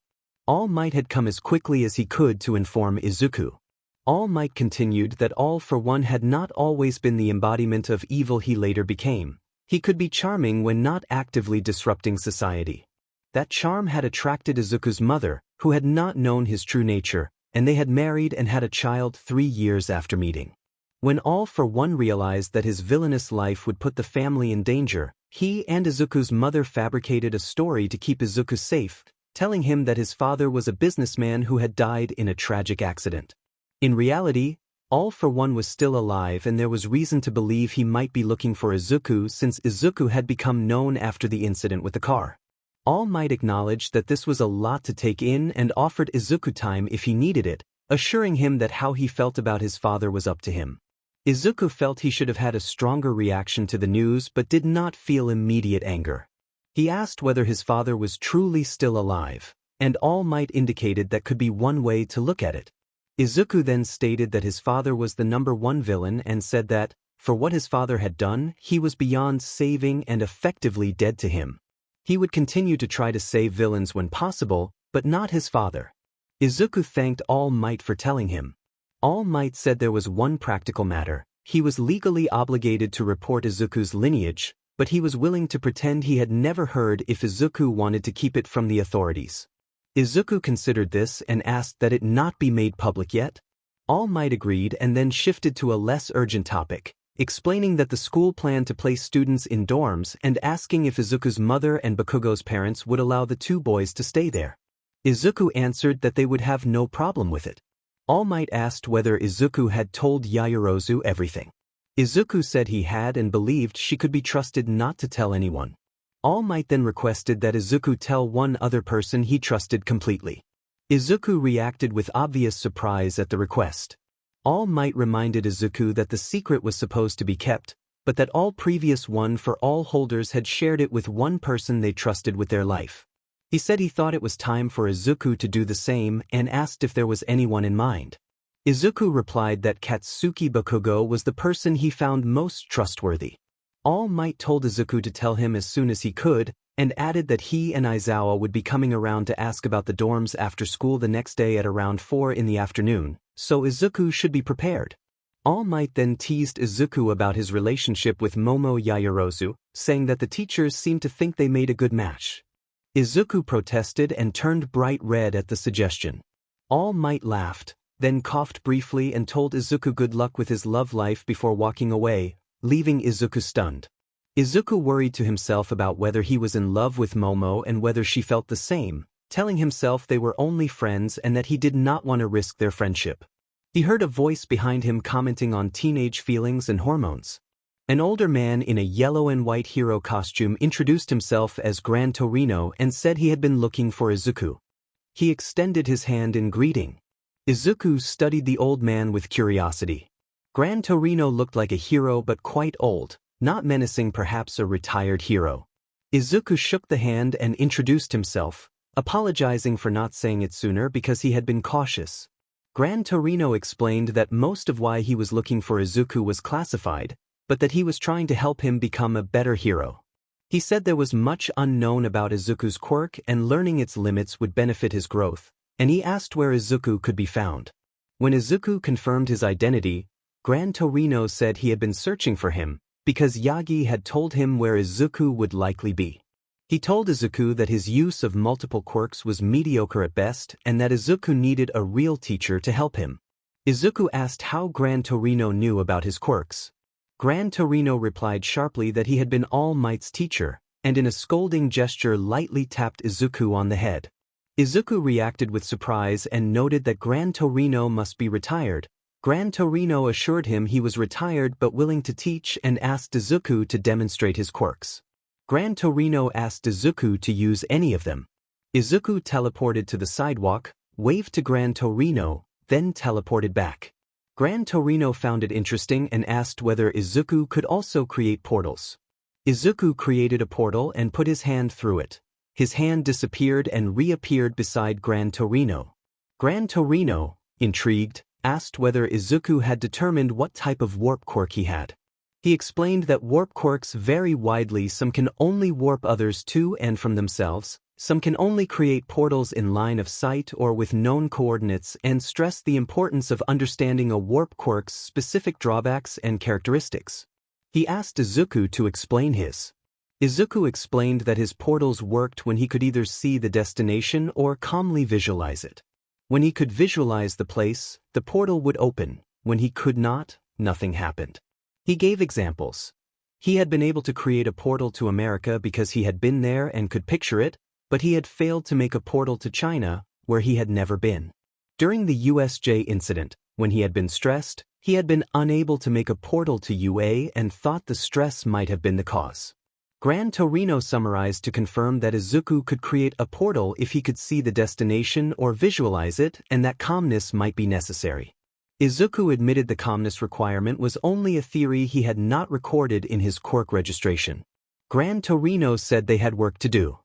All Might had come as quickly as he could to inform Izuku. All Might continued that All for One had not always been the embodiment of evil he later became. He could be charming when not actively disrupting society. That charm had attracted Izuku's mother, who had not known his true nature, and they had married and had a child 3 years after meeting. When All for One realized that his villainous life would put the family in danger, he and Izuku's mother fabricated a story to keep Izuku safe, telling him that his father was a businessman who had died in a tragic accident. In reality, All for One was still alive and there was reason to believe he might be looking for Izuku since Izuku had become known after the incident with the car. All Might acknowledged that this was a lot to take in and offered Izuku time if he needed it, assuring him that how he felt about his father was up to him. Izuku felt he should have had a stronger reaction to the news but did not feel immediate anger. He asked whether his father was truly still alive, and All Might indicated that could be one way to look at it. Izuku then stated that his father was the #1 villain and said that, for what his father had done, he was beyond saving and effectively dead to him. He would continue to try to save villains when possible, but not his father. Izuku thanked All Might for telling him. All Might said there was one practical matter. He was legally obligated to report Izuku's lineage, but he was willing to pretend he had never heard if Izuku wanted to keep it from the authorities. Izuku considered this and asked that it not be made public yet. All Might agreed and then shifted to a less urgent topic, explaining that the school planned to place students in dorms and asking if Izuku's mother and Bakugo's parents would allow the 2 boys to stay there. Izuku answered that they would have no problem with it. All Might asked whether Izuku had told Yaoyorozu everything. Izuku said he had and believed she could be trusted not to tell anyone. All Might then requested that Izuku tell one other person he trusted completely. Izuku reacted with obvious surprise at the request. All Might reminded Izuku that the secret was supposed to be kept, but that all previous One for All holders had shared it with one person they trusted with their life. He said he thought it was time for Izuku to do the same and asked if there was anyone in mind. Izuku replied that Katsuki Bakugo was the person he found most trustworthy. All Might told Izuku to tell him as soon as he could, and added that he and Aizawa would be coming around to ask about the dorms after school the next day at around 4 in the afternoon, so Izuku should be prepared. All Might then teased Izuku about his relationship with Momo Yaoyorozu, saying that the teachers seemed to think they made a good match. Izuku protested and turned bright red at the suggestion. All Might laughed, then coughed briefly and told Izuku good luck with his love life before walking away, leaving Izuku stunned. Izuku worried to himself about whether he was in love with Momo and whether she felt the same, telling himself they were only friends and that he did not want to risk their friendship. He heard a voice behind him commenting on teenage feelings and hormones. An older man in a yellow and white hero costume introduced himself as Gran Torino and said he had been looking for Izuku. He extended his hand in greeting. Izuku studied the old man with curiosity. Gran Torino looked like a hero but quite old, not menacing, perhaps a retired hero. Izuku shook the hand and introduced himself, apologizing for not saying it sooner because he had been cautious. Gran Torino explained that most of why he was looking for Izuku was classified, but that he was trying to help him become a better hero. He said there was much unknown about Izuku's quirk and learning its limits would benefit his growth, and he asked where Izuku could be found. When Izuku confirmed his identity, Gran Torino said he had been searching for him, because Yagi had told him where Izuku would likely be. He told Izuku that his use of multiple quirks was mediocre at best and that Izuku needed a real teacher to help him. Izuku asked how Gran Torino knew about his quirks. Gran Torino replied sharply that he had been All Might's teacher, and in a scolding gesture lightly tapped Izuku on the head. Izuku reacted with surprise and noted that Gran Torino must be retired. Gran Torino assured him he was retired but willing to teach and asked Izuku to demonstrate his quirks. Gran Torino asked Izuku to use any of them. Izuku teleported to the sidewalk, waved to Gran Torino, then teleported back. Gran Torino found it interesting and asked whether Izuku could also create portals. Izuku created a portal and put his hand through it. His hand disappeared and reappeared beside Gran Torino. Gran Torino, intrigued, asked whether Izuku had determined what type of warp quirk he had. He explained that warp quirks vary widely. Some can only warp others to and from themselves, some can only create portals in line of sight or with known coordinates, and stressed the importance of understanding a warp quirk's specific drawbacks and characteristics. He asked Izuku to explain his. Izuku explained that his portals worked when he could either see the destination or calmly visualize it. When he could visualize the place, the portal would open. When he could not, nothing happened. He gave examples. He had been able to create a portal to America because he had been there and could picture it, but he had failed to make a portal to China, where he had never been. During the USJ incident, when he had been stressed, he had been unable to make a portal to UA and thought the stress might have been the cause. Gran Torino summarized to confirm that Izuku could create a portal if he could see the destination or visualize it, and that calmness might be necessary. Izuku admitted the calmness requirement was only a theory he had not recorded in his quirk registration. Gran Torino said they had work to do.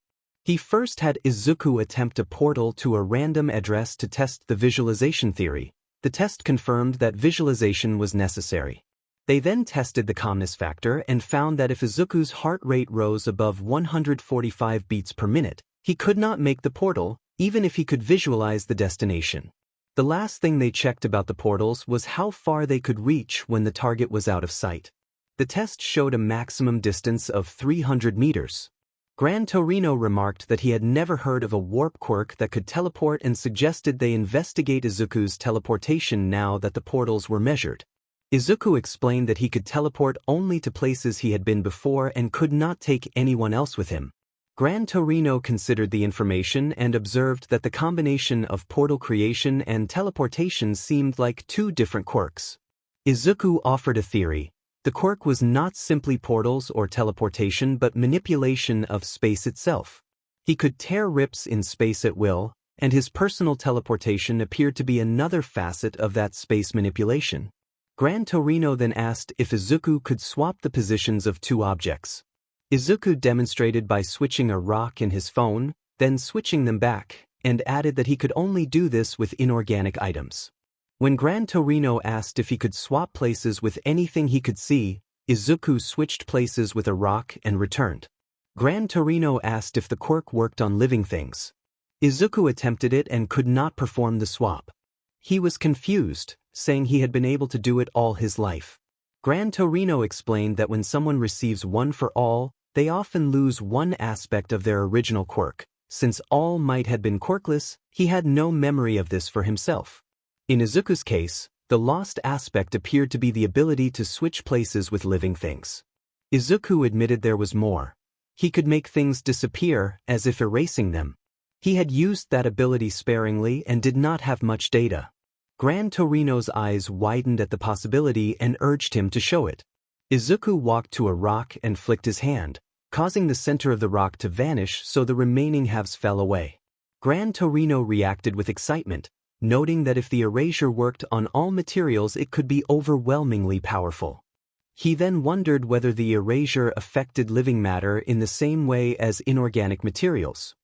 He first had Izuku attempt a portal to a random address to test the visualization theory. The test confirmed that visualization was necessary. They then tested the calmness factor and found that if Izuku's heart rate rose above 145 beats per minute, he could not make the portal, even if he could visualize the destination. The last thing they checked about the portals was how far they could reach when the target was out of sight. The test showed a maximum distance of 300 meters. Gran Torino remarked that he had never heard of a warp quirk that could teleport and suggested they investigate Izuku's teleportation now that the portals were measured. Izuku explained that he could teleport only to places he had been before and could not take anyone else with him. Gran Torino considered the information and observed that the combination of portal creation and teleportation seemed like two different quirks. Izuku offered a theory. The quirk was not simply portals or teleportation but manipulation of space itself. He could tear rips in space at will, and his personal teleportation appeared to be another facet of that space manipulation. Gran Torino then asked if Izuku could swap the positions of two objects. Izuku demonstrated by switching a rock and his phone, then switching them back, and added that he could only do this with inorganic items. When Gran Torino asked if he could swap places with anything he could see, Izuku switched places with a rock and returned. Gran Torino asked if the quirk worked on living things. Izuku attempted it and could not perform the swap. He was confused, saying he had been able to do it all his life. Gran Torino explained that when someone receives one for all, they often lose one aspect of their original quirk. Since All Might had been quirkless, he had no memory of this for himself. In Izuku's case, the lost aspect appeared to be the ability to switch places with living things. Izuku admitted there was more. He could make things disappear, as if erasing them. He had used that ability sparingly and did not have much data. Gran Torino's eyes widened at the possibility and urged him to show it. Izuku walked to a rock and flicked his hand, causing the center of the rock to vanish so the remaining halves fell away. Gran Torino reacted with excitement, noting that if the erasure worked on all materials it could be overwhelmingly powerful. He then wondered whether the erasure affected living matter in the same way as inorganic materials.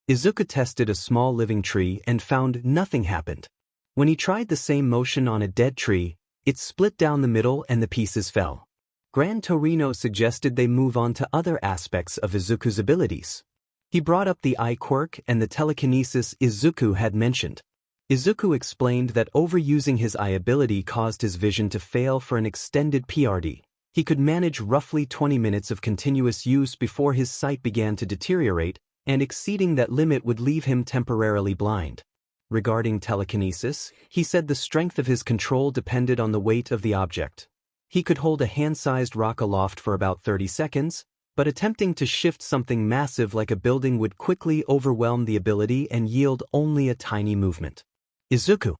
Izuku tested a small living tree and found nothing happened. When he tried the same motion on a dead tree, it split down the middle and the pieces fell. Gran Torino suggested they move on to other aspects of Izuku's abilities. He brought up the eye quirk and the telekinesis Izuku had mentioned. Izuku explained that overusing his eye ability caused his vision to fail for an extended PRD. He could manage roughly 20 minutes of continuous use before his sight began to deteriorate, and exceeding that limit would leave him temporarily blind. Regarding telekinesis, he said the strength of his control depended on the weight of the object. He could hold a hand-sized rock aloft for about 30 seconds, but attempting to shift something massive like a building would quickly overwhelm the ability and yield only a tiny movement. Izuku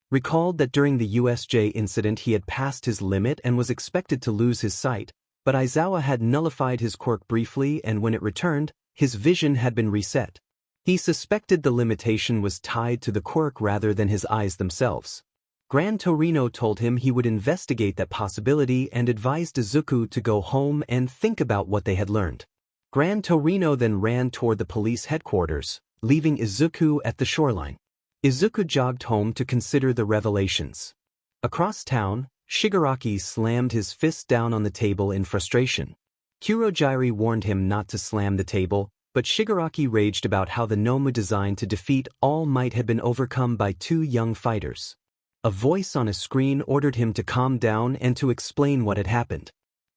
recalled that during the USJ incident he had passed his limit and was expected to lose his sight, but Aizawa had nullified his quirk briefly, and when it returned, his vision had been reset. He suspected the limitation was tied to the quirk rather than his eyes themselves. Gran Torino told him he would investigate that possibility and advised Izuku to go home and think about what they had learned. Gran Torino then ran toward the police headquarters, leaving Izuku at the shoreline. Izuku jogged home to consider the revelations. Across town, Shigaraki slammed his fist down on the table in frustration. Kurogyari warned him not to slam the table, but Shigaraki raged about how the Nomu design to defeat All Might had been overcome by two young fighters. A voice on a screen ordered him to calm down and to explain what had happened.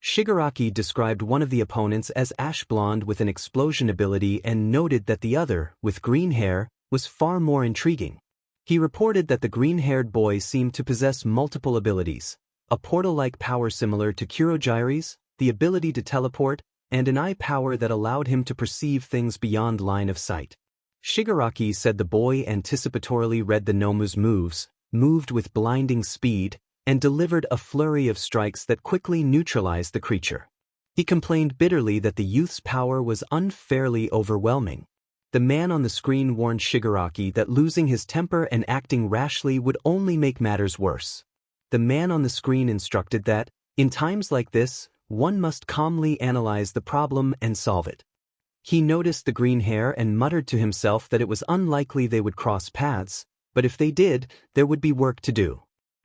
Shigaraki described one of the opponents as ash blonde with an explosion ability and noted that the other, with green hair, was far more intriguing. He reported that the green-haired boy seemed to possess multiple abilities, a portal-like power similar to Kurogyari's, the ability to teleport, and an eye power that allowed him to perceive things beyond line of sight. Shigaraki said the boy anticipatorily read the Nomu's moves, moved with blinding speed, and delivered a flurry of strikes that quickly neutralized the creature. He complained bitterly that the youth's power was unfairly overwhelming. The man on the screen warned Shigaraki that losing his temper and acting rashly would only make matters worse. The man on the screen instructed that, in times like this, one must calmly analyze the problem and solve it. He noticed the green hair and muttered to himself that it was unlikely they would cross paths, but if they did, there would be work to do.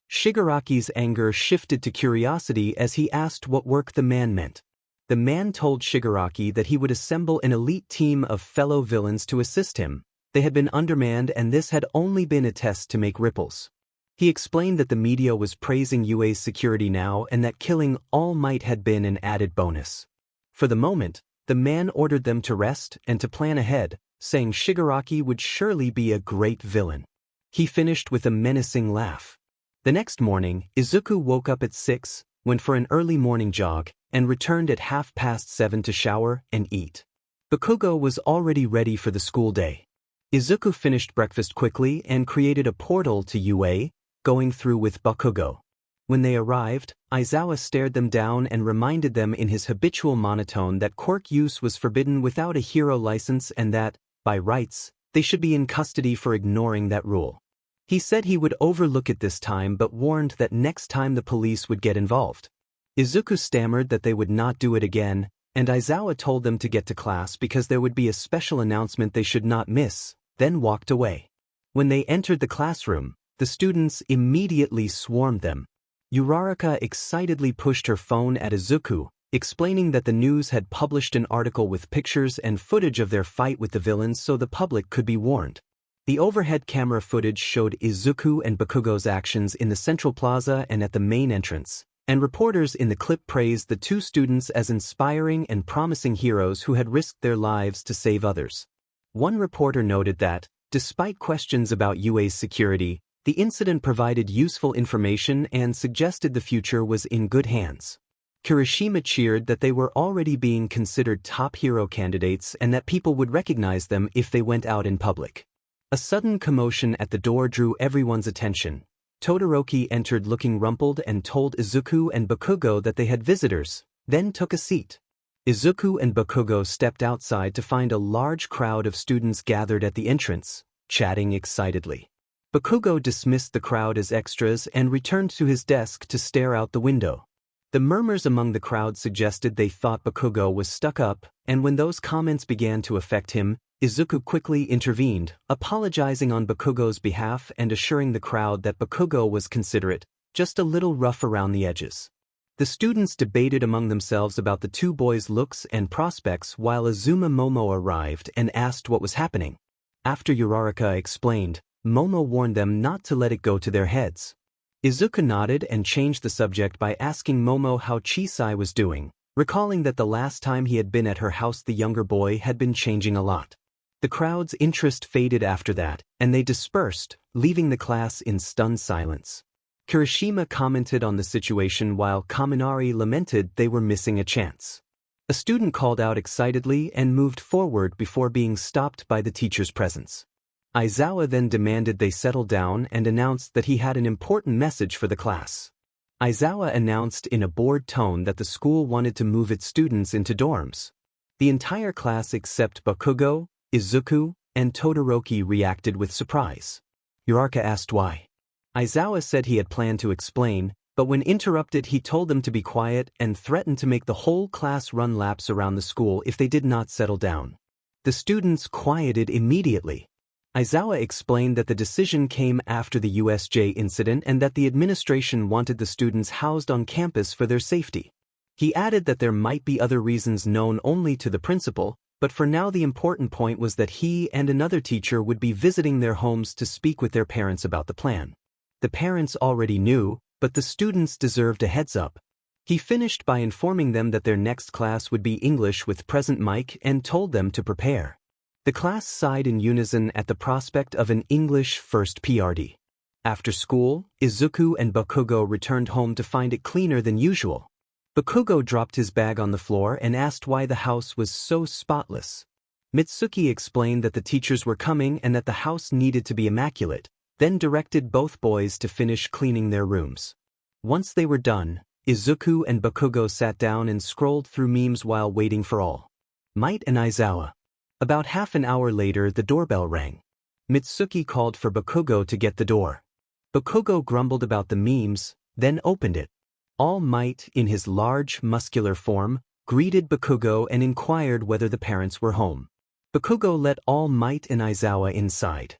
Shigaraki's anger shifted to curiosity as he asked what work the man meant. The man told Shigaraki that he would assemble an elite team of fellow villains to assist him. They had been undermanned and this had only been a test to make ripples. He explained that the media was praising UA's security now and that killing All Might had been an added bonus. For the moment, the man ordered them to rest and to plan ahead, saying Shigaraki would surely be a great villain. He finished with a menacing laugh. The next morning, Izuku woke up at 6, went for an early morning jog, and returned at 7:30 to shower and eat. Bakugo was already ready for the school day. Izuku finished breakfast quickly and created a portal to UA, going through with Bakugo. When they arrived, Aizawa stared them down and reminded them in his habitual monotone that quirk use was forbidden without a hero license and that, by rights, they should be in custody for ignoring that rule. He said he would overlook it this time but warned that next time the police would get involved. Izuku stammered that they would not do it again, and Aizawa told them to get to class because there would be a special announcement they should not miss, then walked away. When they entered the classroom, the students immediately swarmed them. Uraraka excitedly pushed her phone at Izuku, explaining that the news had published an article with pictures and footage of their fight with the villains so the public could be warned. The overhead camera footage showed Izuku and Bakugo's actions in the central plaza and at the main entrance, and reporters in the clip praised the two students as inspiring and promising heroes who had risked their lives to save others. One reporter noted that, despite questions about UA's security, the incident provided useful information and suggested the future was in good hands. Kirishima cheered that they were already being considered top hero candidates and that people would recognize them if they went out in public. A sudden commotion at the door drew everyone's attention. Todoroki entered looking rumpled and told Izuku and Bakugo that they had visitors, then took a seat. Izuku and Bakugo stepped outside to find a large crowd of students gathered at the entrance, chatting excitedly. Bakugo dismissed the crowd as extras and returned to his desk to stare out the window. The murmurs among the crowd suggested they thought Bakugo was stuck up, and when those comments began to affect him, Izuku quickly intervened, apologizing on Bakugo's behalf and assuring the crowd that Bakugo was considerate, just a little rough around the edges. The students debated among themselves about the two boys' looks and prospects while IzukuxMomo arrived and asked what was happening. After Uraraka explained, Momo warned them not to let it go to their heads. Izuku nodded and changed the subject by asking Momo how Chisai was doing, recalling that the last time he had been at her house the younger boy had been changing a lot. The crowd's interest faded after that, and they dispersed, leaving the class in stunned silence. Kirishima commented on the situation while Kaminari lamented they were missing a chance. A student called out excitedly and moved forward before being stopped by the teacher's presence. Aizawa then demanded they settle down and announced that he had an important message for the class. Aizawa announced in a bored tone that the school wanted to move its students into dorms. The entire class except Bakugo, Izuku, and Todoroki reacted with surprise. Uraraka asked why. Aizawa said he had planned to explain, but when interrupted he told them to be quiet and threatened to make the whole class run laps around the school if they did not settle down. The students quieted immediately. Aizawa explained that the decision came after the USJ incident and that the administration wanted the students housed on campus for their safety. He added that there might be other reasons known only to the principal, but for now the important point was that he and another teacher would be visiting their homes to speak with their parents about the plan. The parents already knew, but the students deserved a heads-up. He finished by informing them that their next class would be English with present mic and told them to prepare. The class sighed in unison at the prospect of an English-first PRD. After school, Izuku and Bakugo returned home to find it cleaner than usual. Bakugo dropped his bag on the floor and asked why the house was so spotless. Mitsuki explained that the teachers were coming and that the house needed to be immaculate, then directed both boys to finish cleaning their rooms. Once they were done, Izuku and Bakugo sat down and scrolled through memes while waiting for All Might and Aizawa. About half an hour later the doorbell rang. Mitsuki called for Bakugo to get the door. Bakugo grumbled about the memes, then opened it. All Might, in his large, muscular form, greeted Bakugo and inquired whether the parents were home. Bakugo let All Might and Aizawa inside.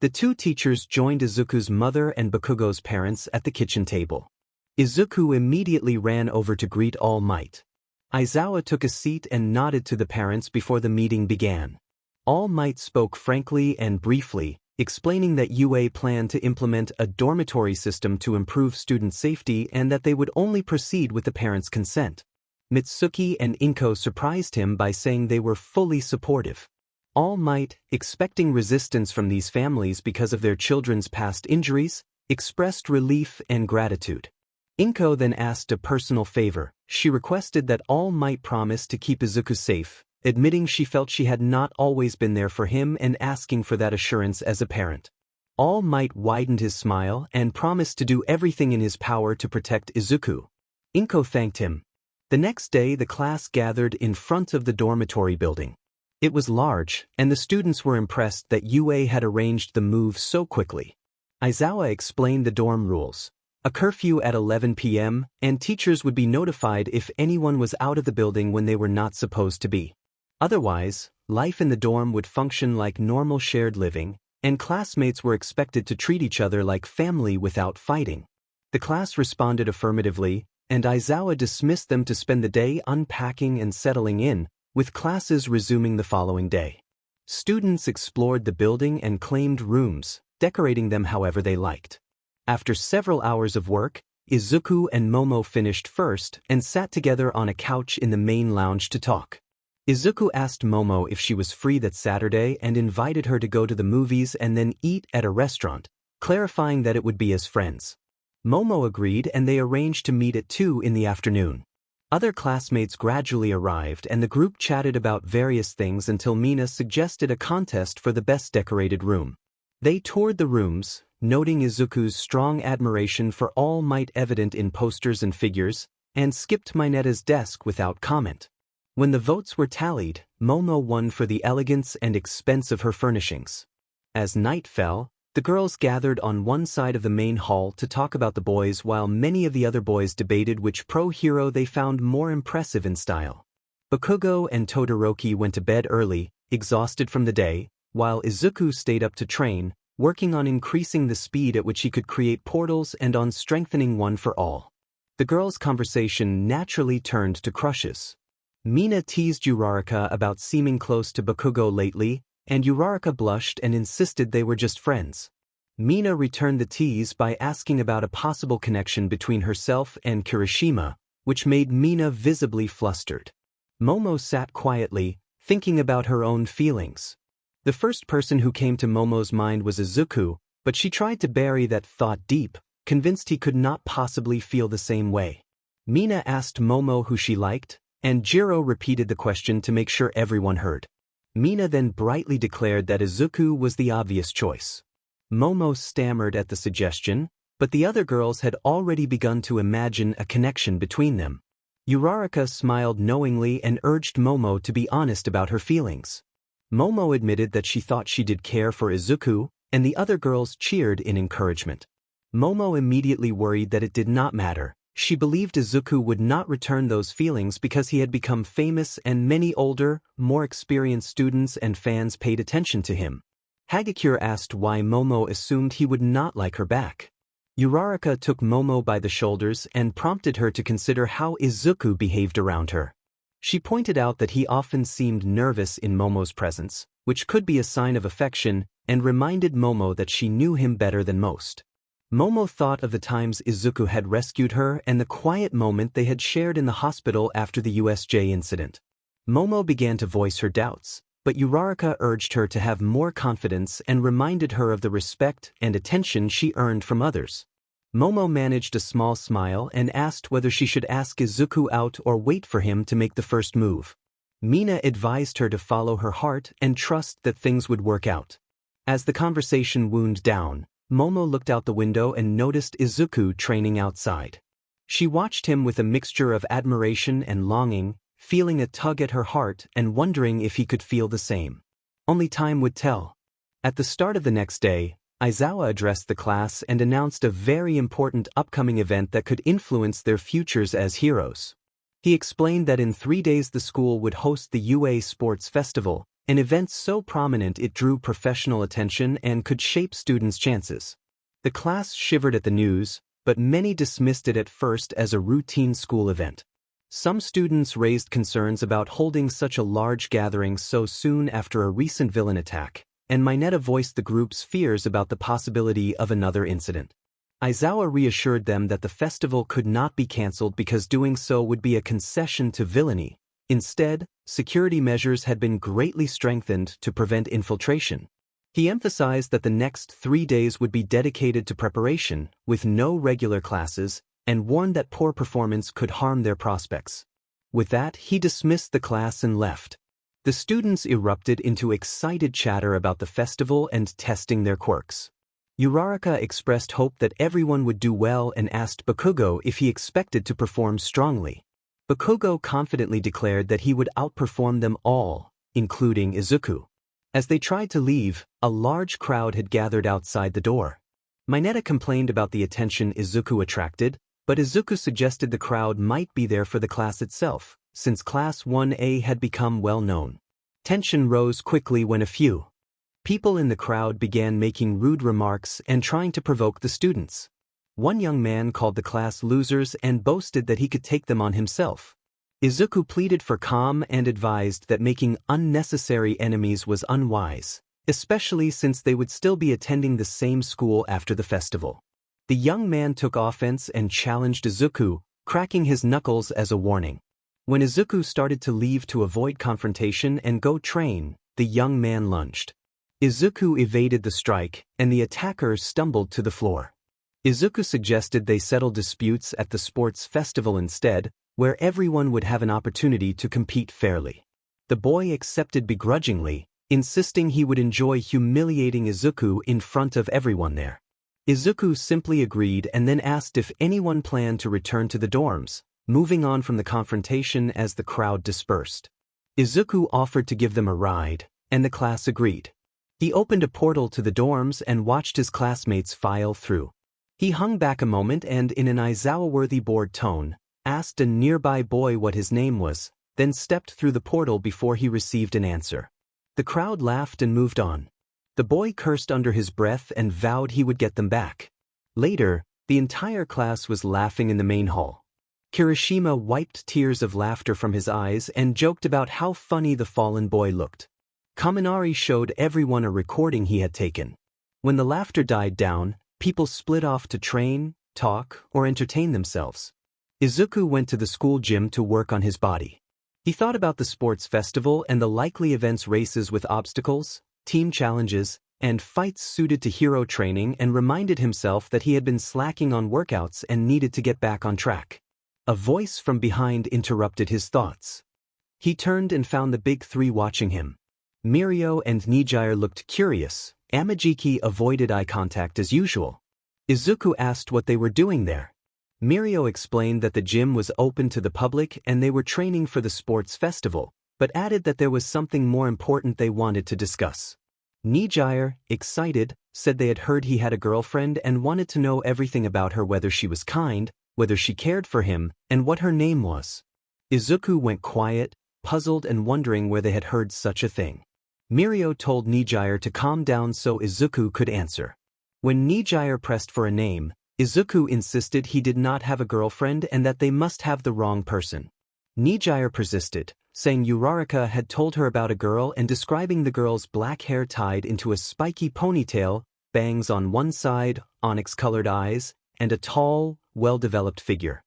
The two teachers joined Izuku's mother and Bakugo's parents at the kitchen table. Izuku immediately ran over to greet All Might. Aizawa took a seat and nodded to the parents before the meeting began. All Might spoke frankly and briefly, explaining that UA planned to implement a dormitory system to improve student safety and that they would only proceed with the parents' consent. Mitsuki and Inko surprised him by saying they were fully supportive. All Might, expecting resistance from these families because of their children's past injuries, expressed relief and gratitude. Inko then asked a personal favor. She requested that All Might promise to keep Izuku safe, admitting she felt she had not always been there for him and asking for that assurance as a parent. All Might widened his smile and promised to do everything in his power to protect Izuku. Inko thanked him. The next day the class gathered in front of the dormitory building. It was large, and the students were impressed that UA had arranged the move so quickly. Aizawa explained the dorm rules. A curfew at 11 p.m., and teachers would be notified if anyone was out of the building when they were not supposed to be. Otherwise, life in the dorm would function like normal shared living, and classmates were expected to treat each other like family without fighting. The class responded affirmatively, and Aizawa dismissed them to spend the day unpacking and settling in, with classes resuming the following day. Students explored the building and claimed rooms, decorating them however they liked. After several hours of work, Izuku and Momo finished first and sat together on a couch in the main lounge to talk. Izuku asked Momo if she was free that Saturday and invited her to go to the movies and then eat at a restaurant, clarifying that it would be as friends. Momo agreed and they arranged to meet at 2 in the afternoon. Other classmates gradually arrived and the group chatted about various things until Mina suggested a contest for the best decorated room. They toured the rooms, noting Izuku's strong admiration for All Might evident in posters and figures, and skipped Mineta's desk without comment. When the votes were tallied, Momo won for the elegance and expense of her furnishings. As night fell, the girls gathered on one side of the main hall to talk about the boys while many of the other boys debated which pro-hero they found more impressive in style. Bakugo and Todoroki went to bed early, exhausted from the day, while Izuku stayed up to train, working on increasing the speed at which he could create portals and on strengthening one for all. The girls' conversation naturally turned to crushes. Mina teased Uraraka about seeming close to Bakugo lately, and Uraraka blushed and insisted they were just friends. Mina returned the tease by asking about a possible connection between herself and Kirishima, which made Mina visibly flustered. Momo sat quietly, thinking about her own feelings. The first person who came to Momo's mind was Izuku, but she tried to bury that thought deep, convinced he could not possibly feel the same way. Mina asked Momo who she liked, and Jiro repeated the question to make sure everyone heard. Mina then brightly declared that Izuku was the obvious choice. Momo stammered at the suggestion, but the other girls had already begun to imagine a connection between them. Uraraka smiled knowingly and urged Momo to be honest about her feelings. Momo admitted that she thought she did care for Izuku, and the other girls cheered in encouragement. Momo immediately worried that it did not matter. She believed Izuku would not return those feelings because he had become famous and many older, more experienced students and fans paid attention to him. Hagakure asked why Momo assumed he would not like her back. Uraraka took Momo by the shoulders and prompted her to consider how Izuku behaved around her. She pointed out that he often seemed nervous in Momo's presence, which could be a sign of affection, and reminded Momo that she knew him better than most. Momo thought of the times Izuku had rescued her and the quiet moment they had shared in the hospital after the USJ incident. Momo began to voice her doubts, but Uraraka urged her to have more confidence and reminded her of the respect and attention she earned from others. Momo managed a small smile and asked whether she should ask Izuku out or wait for him to make the first move. Mina advised her to follow her heart and trust that things would work out. As the conversation wound down, Momo looked out the window and noticed Izuku training outside. She watched him with a mixture of admiration and longing, feeling a tug at her heart and wondering if he could feel the same. Only time would tell. At the start of the next day, Aizawa addressed the class and announced a very important upcoming event that could influence their futures as heroes. He explained that in 3 days the school would host the UA Sports Festival, an event so prominent it drew professional attention and could shape students' chances. The class shivered at the news, but many dismissed it at first as a routine school event. Some students raised concerns about holding such a large gathering so soon after a recent villain attack, and Mineta voiced the group's fears about the possibility of another incident. Aizawa reassured them that the festival could not be cancelled because doing so would be a concession to villainy. Instead, security measures had been greatly strengthened to prevent infiltration. He emphasized that the next 3 days would be dedicated to preparation, with no regular classes, and warned that poor performance could harm their prospects. With that, he dismissed the class and left. The students erupted into excited chatter about the festival and testing their quirks. Uraraka expressed hope that everyone would do well and asked Bakugo if he expected to perform strongly. Bakugo confidently declared that he would outperform them all, including Izuku. As they tried to leave, a large crowd had gathered outside the door. Mineta complained about the attention Izuku attracted, but Izuku suggested the crowd might be there for the class itself, since Class 1A had become well known. Tension rose quickly when a few people in the crowd began making rude remarks and trying to provoke the students. One young man called the class losers and boasted that he could take them on himself. Izuku pleaded for calm and advised that making unnecessary enemies was unwise, especially since they would still be attending the same school after the festival. The young man took offense and challenged Izuku, cracking his knuckles as a warning. When Izuku started to leave to avoid confrontation and go train, the young man lunged. Izuku evaded the strike, and the attacker stumbled to the floor. Izuku suggested they settle disputes at the sports festival instead, where everyone would have an opportunity to compete fairly. The boy accepted begrudgingly, insisting he would enjoy humiliating Izuku in front of everyone there. Izuku simply agreed and then asked if anyone planned to return to the dorms, moving on from the confrontation as the crowd dispersed. Izuku offered to give them a ride, and the class agreed. He opened a portal to the dorms and watched his classmates file through. He hung back a moment and, in an Aizawa-worthy bored tone, asked a nearby boy what his name was, then stepped through the portal before he received an answer. The crowd laughed and moved on. The boy cursed under his breath and vowed he would get them back. Later, the entire class was laughing in the main hall. Kirishima wiped tears of laughter from his eyes and joked about how funny the fallen boy looked. Kaminari showed everyone a recording he had taken. When the laughter died down, people split off to train, talk, or entertain themselves. Izuku went to the school gym to work on his body. He thought about the sports festival and the likely events, races with obstacles, team challenges, and fights suited to hero training, and reminded himself that he had been slacking on workouts and needed to get back on track. A voice from behind interrupted his thoughts. He turned and found the big three watching him. Mirio and Nijire looked curious. Amajiki avoided eye contact as usual. Izuku asked what they were doing there. Mirio explained that the gym was open to the public and they were training for the sports festival, but added that there was something more important they wanted to discuss. Nijire, excited, said they had heard he had a girlfriend and wanted to know everything about her, whether she was kind, whether she cared for him, and what her name was. Izuku went quiet, puzzled and wondering where they had heard such a thing. Mirio told Nijire to calm down so Izuku could answer. When Nijire pressed for a name, Izuku insisted he did not have a girlfriend and that they must have the wrong person. Nijire persisted, saying Uraraka had told her about a girl and describing the girl's black hair tied into a spiky ponytail, bangs on one side, onyx-colored eyes, and a tall, well-developed figure.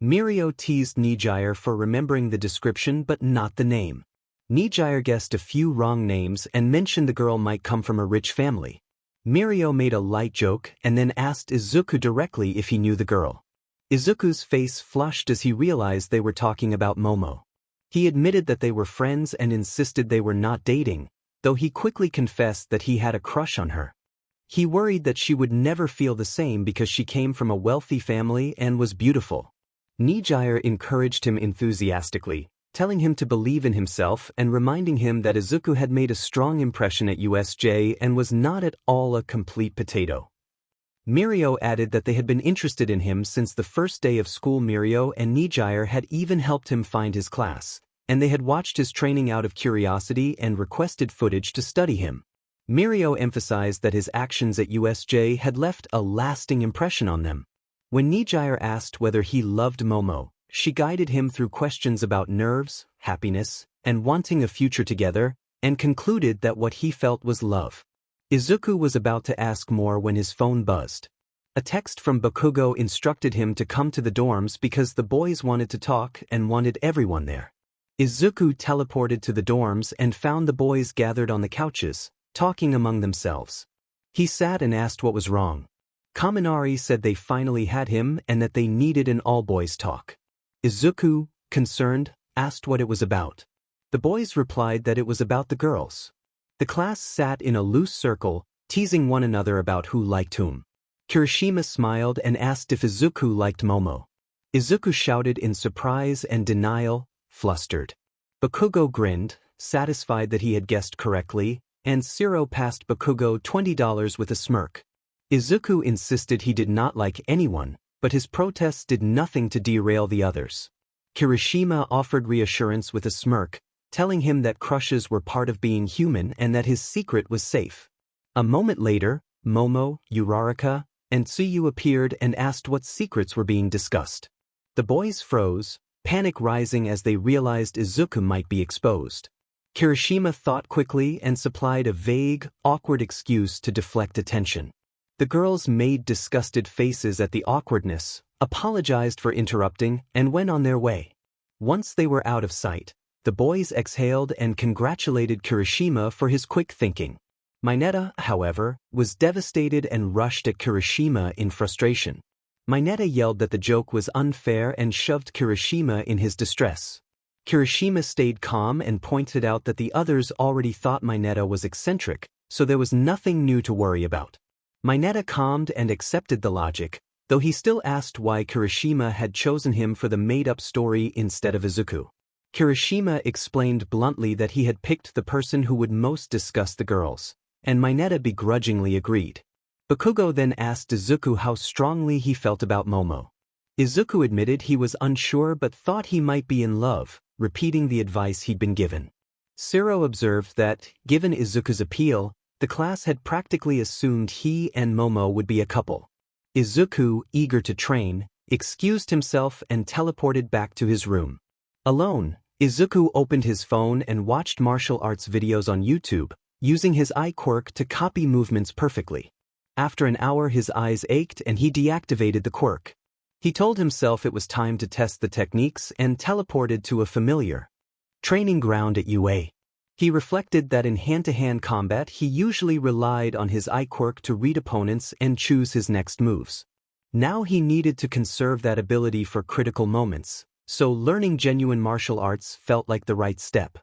Mirio teased Nijire for remembering the description but not the name. Nijire guessed a few wrong names and mentioned the girl might come from a rich family. Mirio made a light joke and then asked Izuku directly if he knew the girl. Izuku's face flushed as he realized they were talking about Momo. He admitted that they were friends and insisted they were not dating, though he quickly confessed that he had a crush on her. He worried that she would never feel the same because she came from a wealthy family and was beautiful. Nijire encouraged him enthusiastically, telling him to believe in himself and reminding him that Izuku had made a strong impression at USJ and was not at all a complete potato. Mirio added that they had been interested in him since the first day of school. Mirio and Nijire had even helped him find his class, and they had watched his training out of curiosity and requested footage to study him. Mirio emphasized that his actions at USJ had left a lasting impression on them. When Nijire asked whether he loved Momo, she guided him through questions about nerves, happiness, and wanting a future together, and concluded that what he felt was love. Izuku was about to ask more when his phone buzzed. A text from Bakugo instructed him to come to the dorms because the boys wanted to talk and wanted everyone there. Izuku teleported to the dorms and found the boys gathered on the couches, talking among themselves. He sat and asked what was wrong. Kaminari said they finally had him and that they needed an all-boys talk. Izuku, concerned, asked what it was about. The boys replied that it was about the girls. The class sat in a loose circle, teasing one another about who liked whom. Kirishima smiled and asked if Izuku liked Momo. Izuku shouted in surprise and denial, flustered. Bakugo grinned, satisfied that he had guessed correctly, and Siro passed Bakugo $20 with a smirk. Izuku insisted he did not like anyone, but his protests did nothing to derail the others. Kirishima offered reassurance with a smirk, telling him that crushes were part of being human and that his secret was safe. A moment later, Momo, Uraraka, and Tsuyu appeared and asked what secrets were being discussed. The boys froze, panic rising as they realized Izuku might be exposed. Kirishima thought quickly and supplied a vague, awkward excuse to deflect attention. The girls made disgusted faces at the awkwardness, apologized for interrupting, and went on their way. Once they were out of sight, the boys exhaled and congratulated Kirishima for his quick thinking. Mineta, however, was devastated and rushed at Kirishima in frustration. Mineta yelled that the joke was unfair and shoved Kirishima in his distress. Kirishima stayed calm and pointed out that the others already thought Mineta was eccentric, so there was nothing new to worry about. Mineta calmed and accepted the logic, though he still asked why Kirishima had chosen him for the made-up story instead of Izuku. Kirishima explained bluntly that he had picked the person who would most disgust the girls, and Mineta begrudgingly agreed. Bakugo then asked Izuku how strongly he felt about Momo. Izuku admitted he was unsure but thought he might be in love, repeating the advice he'd been given. Siro observed that, given Izuku's appeal, the class had practically assumed he and Momo would be a couple. Izuku, eager to train, excused himself and teleported back to his room. Alone, Izuku opened his phone and watched martial arts videos on YouTube, using his eye quirk to copy movements perfectly. After an hour his eyes ached and he deactivated the quirk. He told himself it was time to test the techniques and teleported to a familiar training ground at UA. He reflected that in hand-to-hand combat he usually relied on his eye quirk to read opponents and choose his next moves. Now he needed to conserve that ability for critical moments, so learning genuine martial arts felt like the right step.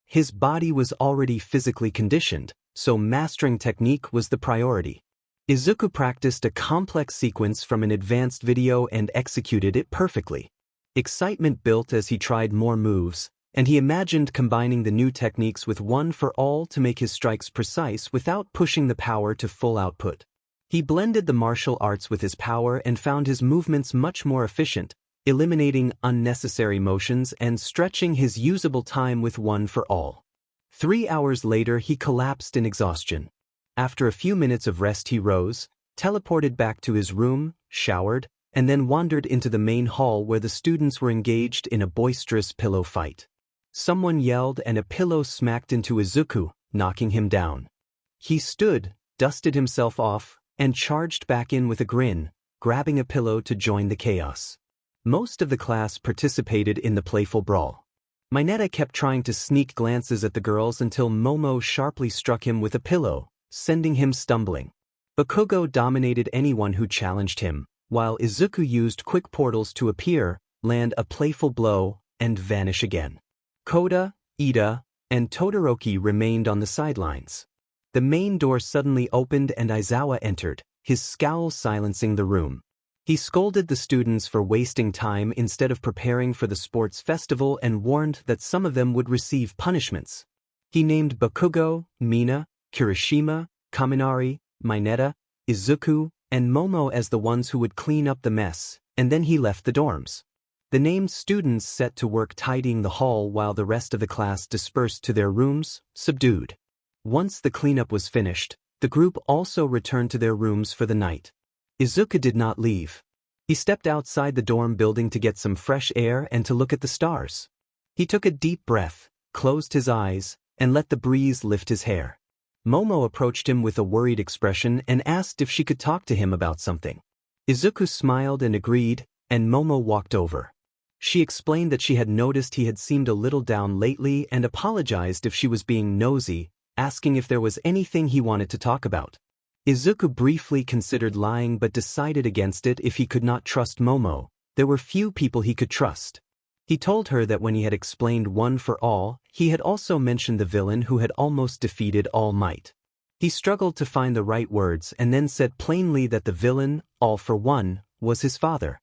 His body was already physically conditioned, so mastering technique was the priority. Izuku practiced a complex sequence from an advanced video and executed it perfectly. Excitement built as he tried more moves, and he imagined combining the new techniques with one for all to make his strikes precise without pushing the power to full output. He blended the martial arts with his power and found his movements much more efficient, eliminating unnecessary motions and stretching his usable time with one for all. 3 hours later he collapsed in exhaustion. After a few minutes of rest he rose, teleported back to his room, showered, and then wandered into the main hall where the students were engaged in a boisterous pillow fight. Someone yelled and a pillow smacked into Izuku, knocking him down. He stood, dusted himself off, and charged back in with a grin, grabbing a pillow to join the chaos. Most of the class participated in the playful brawl. Mineta kept trying to sneak glances at the girls until Momo sharply struck him with a pillow, sending him stumbling. Bakugo dominated anyone who challenged him, while Izuku used quick portals to appear, land a playful blow, and vanish again. Koda, Ida, and Todoroki remained on the sidelines. The main door suddenly opened and Aizawa entered, his scowl silencing the room. He scolded the students for wasting time instead of preparing for the sports festival and warned that some of them would receive punishments. He named Bakugo, Mina, Kirishima, Kaminari, Mineta, Izuku, and Momo as the ones who would clean up the mess, and then he left the dorms. The named students set to work tidying the hall while the rest of the class dispersed to their rooms, subdued. Once the cleanup was finished, the group also returned to their rooms for the night. Izuku did not leave. He stepped outside the dorm building to get some fresh air and to look at the stars. He took a deep breath, closed his eyes, and let the breeze lift his hair. Momo approached him with a worried expression and asked if she could talk to him about something. Izuku smiled and agreed, and Momo walked over. She explained that she had noticed he had seemed a little down lately and apologized if she was being nosy, asking if there was anything he wanted to talk about. Izuku briefly considered lying but decided against it if he could not trust Momo. There were few people he could trust. He told her that when he had explained One for All, he had also mentioned the villain who had almost defeated All Might. He struggled to find the right words and then said plainly that the villain, All for One, was his father.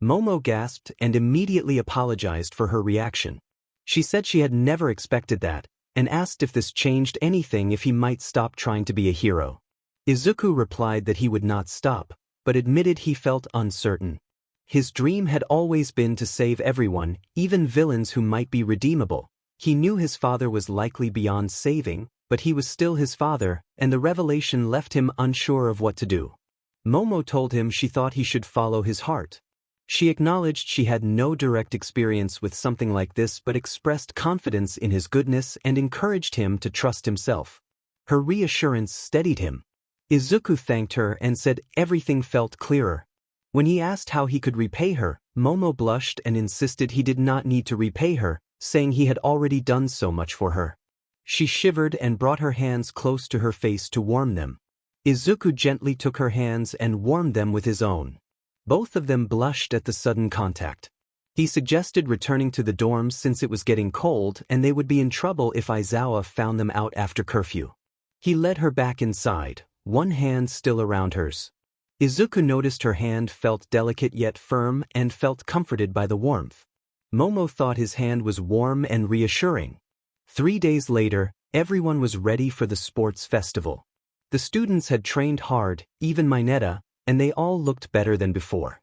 Momo gasped and immediately apologized for her reaction. She said she had never expected that, and asked if this changed anything if he might stop trying to be a hero. Izuku replied that he would not stop, but admitted he felt uncertain. His dream had always been to save everyone, even villains who might be redeemable. He knew his father was likely beyond saving, but he was still his father, and the revelation left him unsure of what to do. Momo told him she thought he should follow his heart. She acknowledged she had no direct experience with something like this but expressed confidence in his goodness and encouraged him to trust himself. Her reassurance steadied him. Izuku thanked her and said everything felt clearer. When he asked how he could repay her, Momo blushed and insisted he did not need to repay her, saying he had already done so much for her. She shivered and brought her hands close to her face to warm them. Izuku gently took her hands and warmed them with his own. Both of them blushed at the sudden contact. He suggested returning to the dorms since it was getting cold and they would be in trouble if Aizawa found them out after curfew. He led her back inside, one hand still around hers. Izuku noticed her hand felt delicate yet firm and felt comforted by the warmth. Momo thought his hand was warm and reassuring. 3 days later, everyone was ready for the sports festival. The students had trained hard, even Mineta, and they all looked better than before.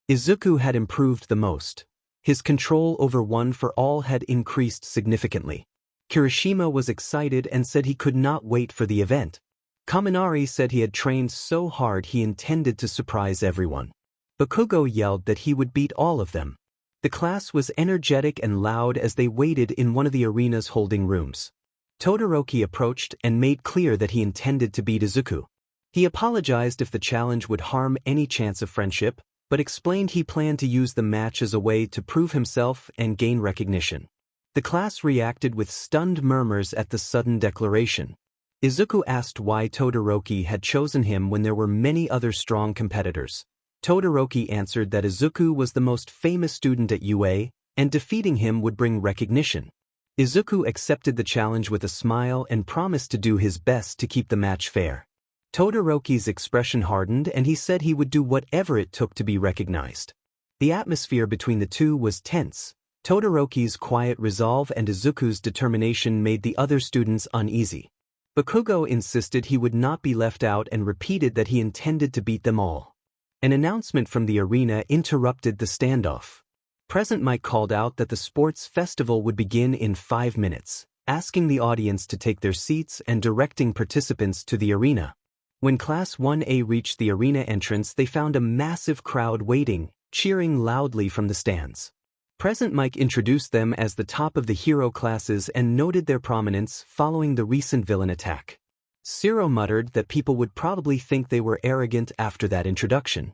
Izuku had improved the most. His control over One for All had increased significantly. Kirishima was excited and said he could not wait for the event. Kaminari said he had trained so hard he intended to surprise everyone. Bakugo yelled that he would beat all of them. The class was energetic and loud as they waited in one of the arena's holding rooms. Todoroki approached and made clear that he intended to beat Izuku. He apologized if the challenge would harm any chance of friendship, but explained he planned to use the match as a way to prove himself and gain recognition. The class reacted with stunned murmurs at the sudden declaration. Izuku asked why Todoroki had chosen him when there were many other strong competitors. Todoroki answered that Izuku was the most famous student at UA, and defeating him would bring recognition. Izuku accepted the challenge with a smile and promised to do his best to keep the match fair. Todoroki's expression hardened and he said he would do whatever it took to be recognized. The atmosphere between the two was tense. Todoroki's quiet resolve and Izuku's determination made the other students uneasy. Bakugo insisted he would not be left out and repeated that he intended to beat them all. An announcement from the arena interrupted the standoff. Present Mike called out that the sports festival would begin in 5 minutes, asking the audience to take their seats and directing participants to the arena. When Class 1A reached the arena entrance, they found a massive crowd waiting, cheering loudly from the stands. Present Mike introduced them as the top of the hero classes and noted their prominence following the recent villain attack. Zero muttered that people would probably think they were arrogant after that introduction.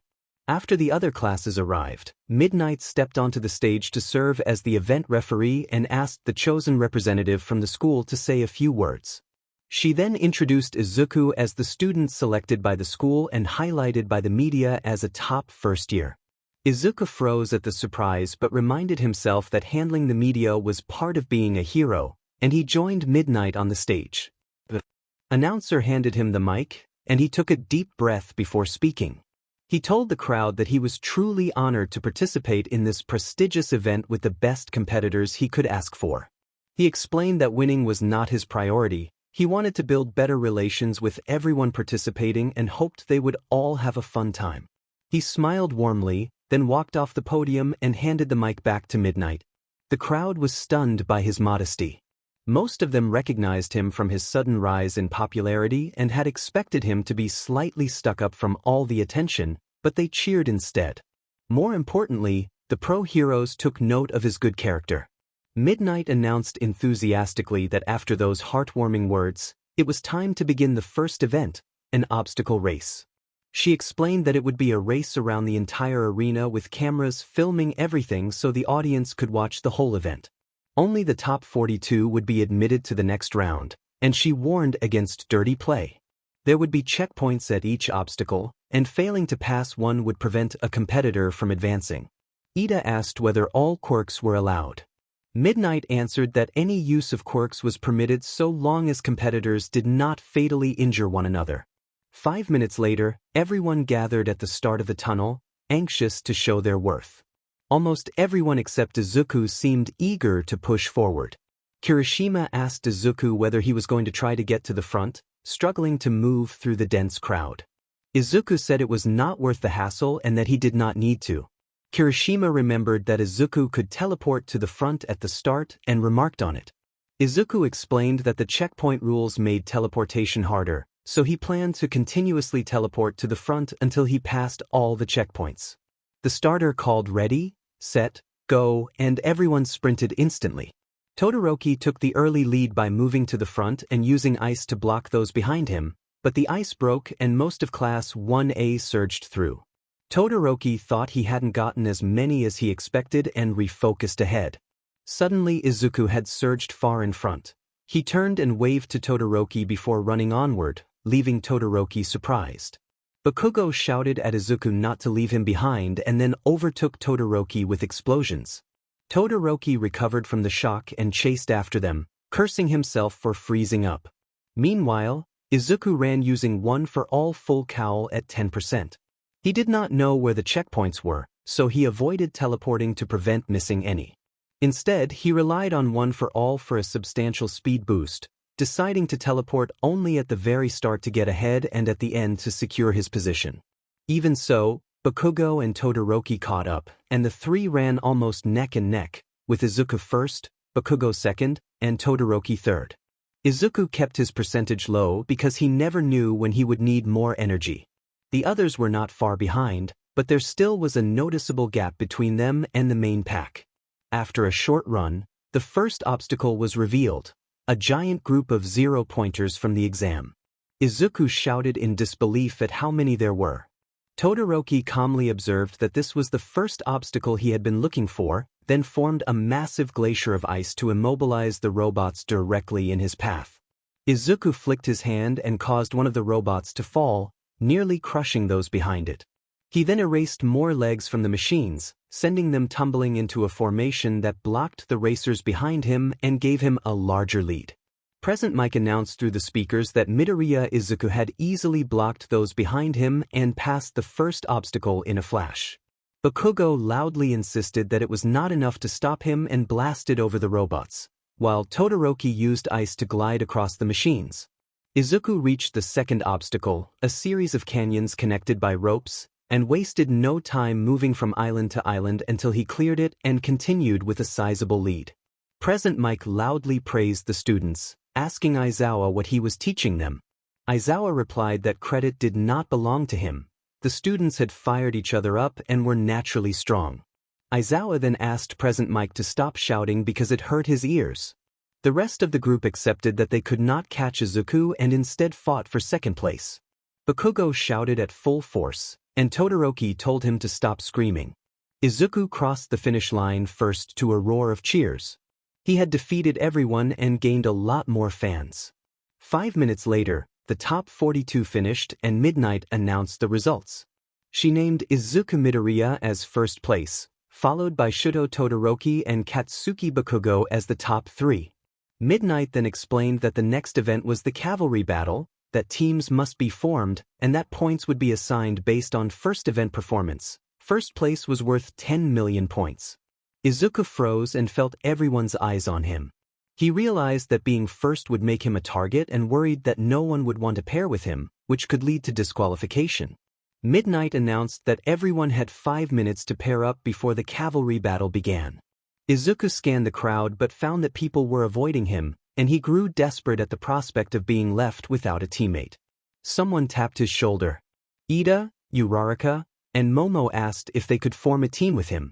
After the other classes arrived, Midnight stepped onto the stage to serve as the event referee and asked the chosen representative from the school to say a few words. She then introduced Izuku as the student selected by the school and highlighted by the media as a top first year. Izuku froze at the surprise but reminded himself that handling the media was part of being a hero, and he joined Midnight on the stage. The announcer handed him the mic, and he took a deep breath before speaking. He told the crowd that he was truly honored to participate in this prestigious event with the best competitors he could ask for. He explained that winning was not his priority. He wanted to build better relations with everyone participating and hoped they would all have a fun time. He smiled warmly, then walked off the podium and handed the mic back to Midnight. The crowd was stunned by his modesty. Most of them recognized him from his sudden rise in popularity and had expected him to be slightly stuck up from all the attention, but they cheered instead. More importantly, the pro heroes took note of his good character. Midnight announced enthusiastically that after those heartwarming words, it was time to begin the first event, an obstacle race. She explained that it would be a race around the entire arena with cameras filming everything so the audience could watch the whole event. Only the top 42 would be admitted to the next round, and she warned against dirty play. There would be checkpoints at each obstacle, and failing to pass one would prevent a competitor from advancing. Ida asked whether all quirks were allowed. Midnight answered that any use of quirks was permitted so long as competitors did not fatally injure one another. 5 minutes later, everyone gathered at the start of the tunnel, anxious to show their worth. Almost everyone except Izuku seemed eager to push forward. Kirishima asked Izuku whether he was going to try to get to the front, struggling to move through the dense crowd. Izuku said it was not worth the hassle and that he did not need to. Kirishima remembered that Izuku could teleport to the front at the start and remarked on it. Izuku explained that the checkpoint rules made teleportation harder, so he planned to continuously teleport to the front until he passed all the checkpoints. The starter called ready, set, go, and everyone sprinted instantly. Todoroki took the early lead by moving to the front and using ice to block those behind him, but the ice broke and most of Class 1A surged through. Todoroki thought he hadn't gotten as many as he expected and refocused ahead. Suddenly Izuku had surged far in front. He turned and waved to Todoroki before running onward, leaving Todoroki surprised. Bakugo shouted at Izuku not to leave him behind and then overtook Todoroki with explosions. Todoroki recovered from the shock and chased after them, cursing himself for freezing up. Meanwhile, Izuku ran using one for all full cowl at 10%. He did not know where the checkpoints were, so he avoided teleporting to prevent missing any. Instead, he relied on one for all for a substantial speed boost, deciding to teleport only at the very start to get ahead and at the end to secure his position. Even so, Bakugo and Todoroki caught up, and the three ran almost neck and neck, with Izuku first, Bakugo second, and Todoroki third. Izuku kept his percentage low because he never knew when he would need more energy. The others were not far behind, but there still was a noticeable gap between them and the main pack. After a short run, the first obstacle was revealed, a giant group of zero-pointers from the exam. Izuku shouted in disbelief at how many there were. Todoroki calmly observed that this was the first obstacle he had been looking for, then formed a massive glacier of ice to immobilize the robots directly in his path. Izuku flicked his hand and caused one of the robots to fall, nearly crushing those behind it. He then erased more legs from the machines, sending them tumbling into a formation that blocked the racers behind him and gave him a larger lead. Present Mike announced through the speakers that Midoriya Izuku had easily blocked those behind him and passed the first obstacle in a flash. Bakugo loudly insisted that it was not enough to stop him and blasted over the robots, while Todoroki used ice to glide across the machines. Izuku reached the second obstacle, a series of canyons connected by ropes, and wasted no time moving from island to island until he cleared it and continued with a sizable lead. Present Mike loudly praised the students, asking Aizawa what he was teaching them. Aizawa replied that credit did not belong to him. The students had fired each other up and were naturally strong. Aizawa then asked Present Mike to stop shouting because it hurt his ears. The rest of the group accepted that they could not catch Izuku and instead fought for second place. Bakugo shouted at full force, and Todoroki told him to stop screaming. Izuku crossed the finish line first to a roar of cheers. He had defeated everyone and gained a lot more fans. 5 minutes later, the top 42 finished and Midnight announced the results. She named Izuku Midoriya as first place, followed by Shuto Todoroki and Katsuki Bakugo as the top three. Midnight then explained that the next event was the cavalry battle, that teams must be formed, and that points would be assigned based on first event performance. First place was worth 10 million points. Izuku froze and felt everyone's eyes on him. He realized that being first would make him a target and worried that no one would want to pair with him, which could lead to disqualification. Midnight announced that everyone had 5 minutes to pair up before the cavalry battle began. Izuku scanned the crowd but found that people were avoiding him, and he grew desperate at the prospect of being left without a teammate. Someone tapped his shoulder. Ida, Uraraka, and Momo asked if they could form a team with him.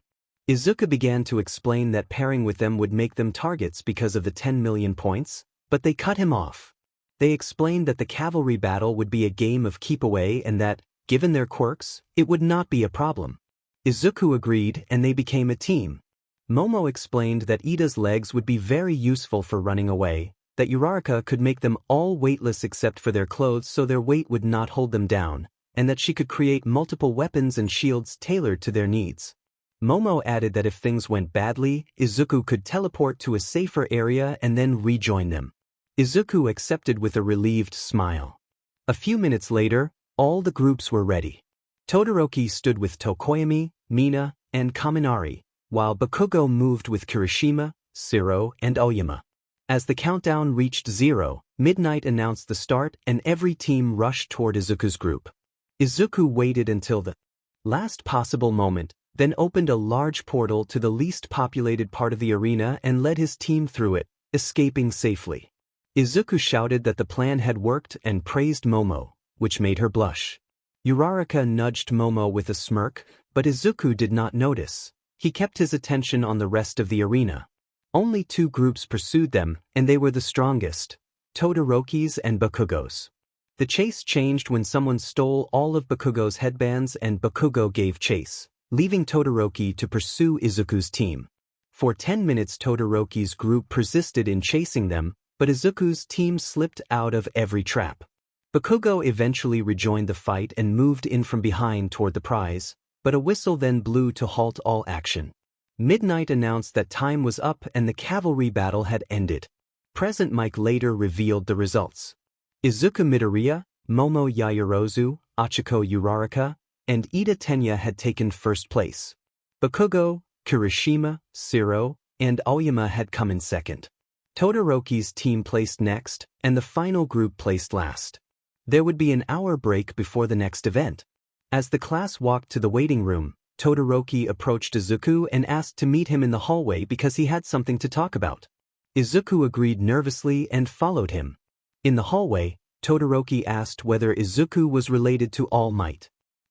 Izuku began to explain that pairing with them would make them targets because of the 10 million points, but they cut him off. They explained that the cavalry battle would be a game of keep away and that, given their quirks, it would not be a problem. Izuku agreed and they became a team. Momo explained that Ida's legs would be very useful for running away, that Uraraka could make them all weightless except for their clothes so their weight would not hold them down, and that she could create multiple weapons and shields tailored to their needs. Momo added that if things went badly, Izuku could teleport to a safer area and then rejoin them. Izuku accepted with a relieved smile. A few minutes later, all the groups were ready. Todoroki stood with Tokoyami, Mina, and Kaminari, while Bakugo moved with Kirishima, Siro, and Oyama. As the countdown reached 0, Midnight announced the start and every team rushed toward Izuku's group. Izuku waited until the last possible moment, then opened a large portal to the least populated part of the arena and led his team through it, escaping safely. Izuku shouted that the plan had worked and praised Momo, which made her blush. Uraraka nudged Momo with a smirk, but Izuku did not notice. He kept his attention on the rest of the arena. Only 2 groups pursued them, and they were the strongest, Todoroki's and Bakugo's. The chase changed when someone stole all of Bakugo's headbands and Bakugo gave chase, leaving Todoroki to pursue Izuku's team. For 10 minutes Todoroki's group persisted in chasing them, but Izuku's team slipped out of every trap. Bakugo eventually rejoined the fight and moved in from behind toward the prize, but a whistle then blew to halt all action. Midnight announced that time was up and the cavalry battle had ended. Present Mike later revealed the results. Izuku Midoriya, Momo Yaoyorozu, Achiko Uraraka, and Ida Tenya had taken first place. Bakugo, Kirishima, Siro, and Aoyama had come in second. Todoroki's team placed next, and the final group placed last. There would be an hour break before the next event. As the class walked to the waiting room, Todoroki approached Izuku and asked to meet him in the hallway because he had something to talk about. Izuku agreed nervously and followed him. In the hallway, Todoroki asked whether Izuku was related to All Might.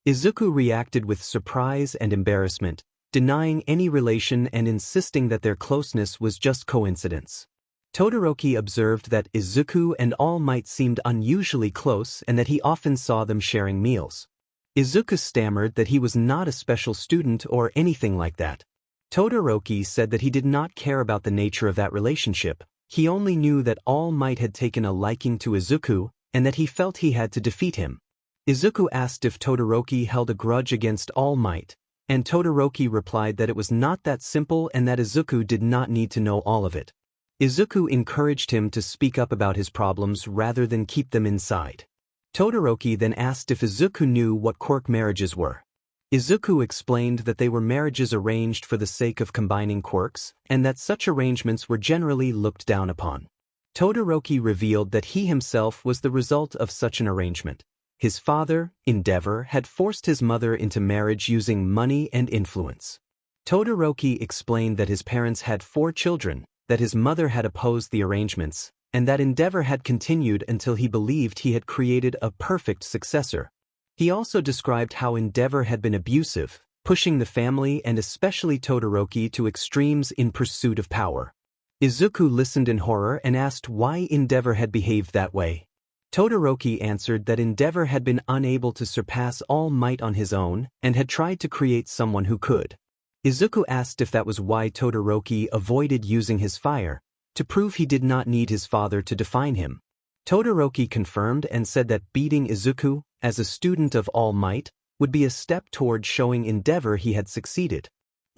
Izuku reacted with surprise and embarrassment, denying any relation and insisting that their closeness was just coincidence. Todoroki observed that Izuku and All Might seemed unusually close and that he often saw them sharing meals. Izuku stammered that he was not a special student or anything like that. Todoroki said that he did not care about the nature of that relationship, he only knew that All Might had taken a liking to Izuku and that he felt he had to defeat him. Izuku asked if Todoroki held a grudge against All Might, and Todoroki replied that it was not that simple and that Izuku did not need to know all of it. Izuku encouraged him to speak up about his problems rather than keep them inside. Todoroki then asked if Izuku knew what quirk marriages were. Izuku explained that they were marriages arranged for the sake of combining quirks, and that such arrangements were generally looked down upon. Todoroki revealed that he himself was the result of such an arrangement. His father, Endeavor, had forced his mother into marriage using money and influence. Todoroki explained that his parents had 4 children, that his mother had opposed the arrangements, and that Endeavor had continued until he believed he had created a perfect successor. He also described how Endeavor had been abusive, pushing the family and especially Todoroki to extremes in pursuit of power. Izuku listened in horror and asked why Endeavor had behaved that way. Todoroki answered that Endeavor had been unable to surpass All Might on his own and had tried to create someone who could. Izuku asked if that was why Todoroki avoided using his fire, to prove he did not need his father to define him. Todoroki confirmed and said that beating Izuku, as a student of All Might, would be a step toward showing Endeavor he had succeeded.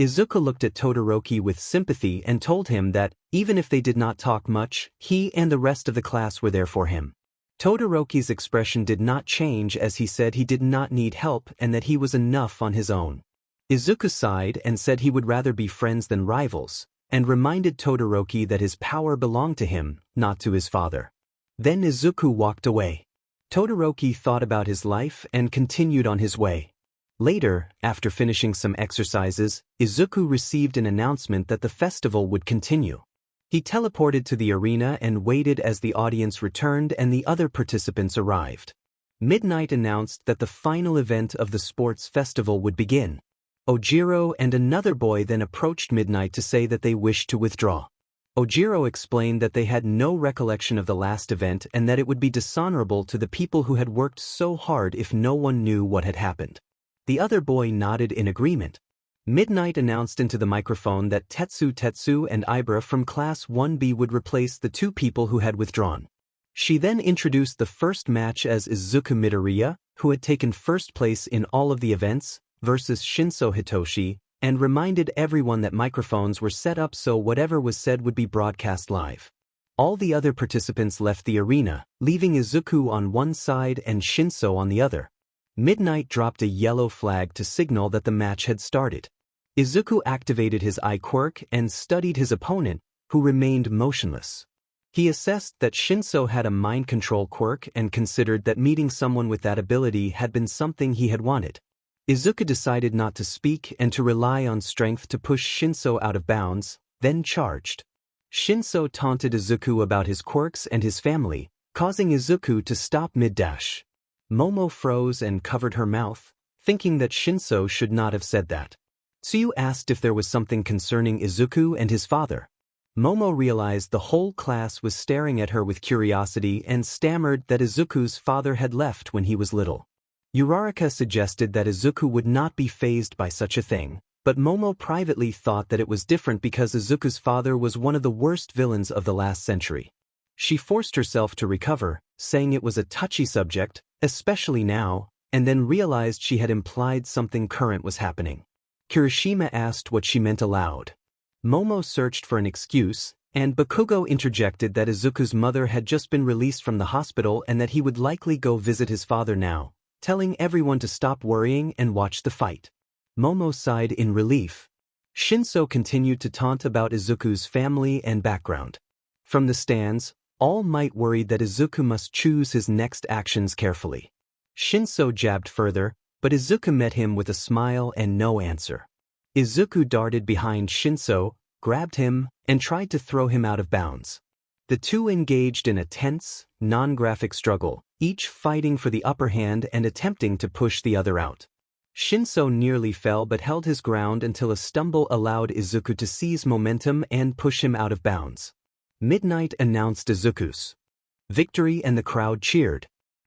Izuku looked at Todoroki with sympathy and told him that, even if they did not talk much, he and the rest of the class were there for him. Todoroki's expression did not change as he said he did not need help and that he was enough on his own. Izuku sighed and said he would rather be friends than rivals, and reminded Todoroki that his power belonged to him, not to his father. Then Izuku walked away. Todoroki thought about his life and continued on his way. Later, after finishing some exercises, Izuku received an announcement that the festival would continue. He teleported to the arena and waited as the audience returned and the other participants arrived. Midnight announced that the final event of the sports festival would begin. Ojiro and another boy then approached Midnight to say that they wished to withdraw. Ojiro explained that they had no recollection of the last event and that it would be dishonorable to the people who had worked so hard if no one knew what had happened. The other boy nodded in agreement. Midnight announced into the microphone that Tetsu and Ibra from Class 1B would replace the 2 people who had withdrawn. She then introduced the first match as Izuku Midoriya, who had taken first place in all of the events, versus Shinso Hitoshi, and reminded everyone that microphones were set up so whatever was said would be broadcast live. All the other participants left the arena, leaving Izuku on one side and Shinso on the other. Midnight dropped a yellow flag to signal that the match had started. Izuku activated his eye quirk and studied his opponent, who remained motionless. He assessed that Shinso had a mind control quirk and considered that meeting someone with that ability had been something he had wanted. Izuku decided not to speak and to rely on strength to push Shinso out of bounds, then charged. Shinso taunted Izuku about his quirks and his family, causing Izuku to stop mid-dash. Momo froze and covered her mouth, thinking that Shinso should not have said that. Tsuyu asked if there was something concerning Izuku and his father. Momo realized the whole class was staring at her with curiosity and stammered that Izuku's father had left when he was little. Uraraka suggested that Izuku would not be fazed by such a thing, but Momo privately thought that it was different because Izuku's father was one of the worst villains of the last century. She forced herself to recover, saying it was a touchy subject, especially now, and then realized she had implied something current was happening. Kirishima asked what she meant aloud. Momo searched for an excuse, and Bakugo interjected that Izuku's mother had just been released from the hospital and that he would likely go visit his father now, telling everyone to stop worrying and watch the fight. Momo sighed in relief. Shinso continued to taunt about Izuku's family and background. From the stands, All Might worried that Izuku must choose his next actions carefully. Shinso jabbed further, but Izuku met him with a smile and no answer. Izuku darted behind Shinso, grabbed him, and tried to throw him out of bounds. The two engaged in a tense, non-graphic struggle, each fighting for the upper hand and attempting to push the other out. Shinso nearly fell but held his ground until a stumble allowed Izuku to seize momentum and push him out of bounds. Midnight announced Izuku's victory and the crowd cheered.